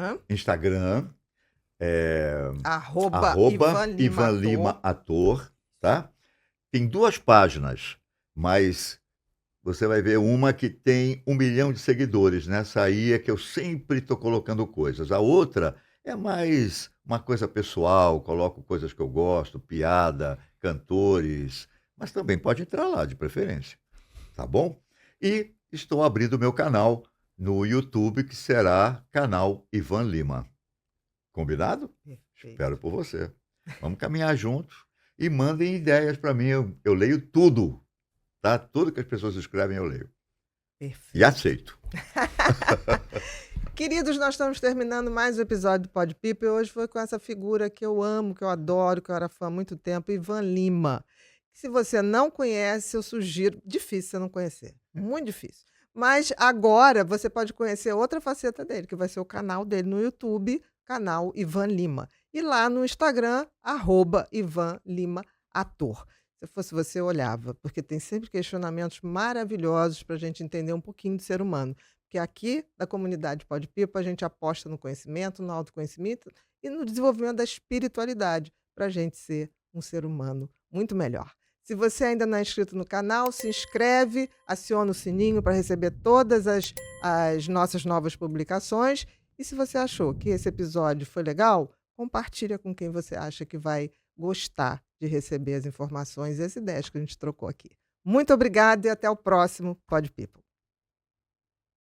A: @Ivan
B: Ivan Lima Ator, tá? Tem 2 páginas, mas você vai ver uma que tem 1 milhão de seguidores. Nessa aí é que eu sempre estou colocando coisas. A outra é mais uma coisa pessoal, coloco coisas que eu gosto, piada, cantores, mas também pode entrar lá, de preferência, tá bom? E estou abrindo meu canal no YouTube, que será canal Ivan Lima. Combinado?
A: Perfeito.
B: Espero por você. Vamos caminhar juntos e mandem ideias para mim. Eu leio tudo, tá? Tudo que as pessoas escrevem eu leio.
A: Perfeito.
B: E aceito.
A: Queridos, nós estamos terminando mais um episódio do Pod People. Hoje foi com essa figura que eu amo, que eu adoro, que eu era fã há muito tempo, Ivan Lima. Se você não conhece, eu sugiro. Difícil você não conhecer. Muito difícil. Mas agora você pode conhecer outra faceta dele, que vai ser o canal dele no YouTube, canal Ivan Lima. E lá no Instagram, @Ivan Lima Ator. Se fosse você, eu olhava, porque tem sempre questionamentos maravilhosos para a gente entender um pouquinho do ser humano. Porque aqui, da comunidade Pod People, a gente aposta no conhecimento, no autoconhecimento e no desenvolvimento da espiritualidade, para a gente ser um ser humano muito melhor. Se você ainda não é inscrito no canal, se inscreve, aciona o sininho para receber todas as nossas novas publicações. E se você achou que esse episódio foi legal, compartilha com quem você acha que vai gostar de receber as informações e as ideias que a gente trocou aqui. Muito obrigada e até o próximo Pod People.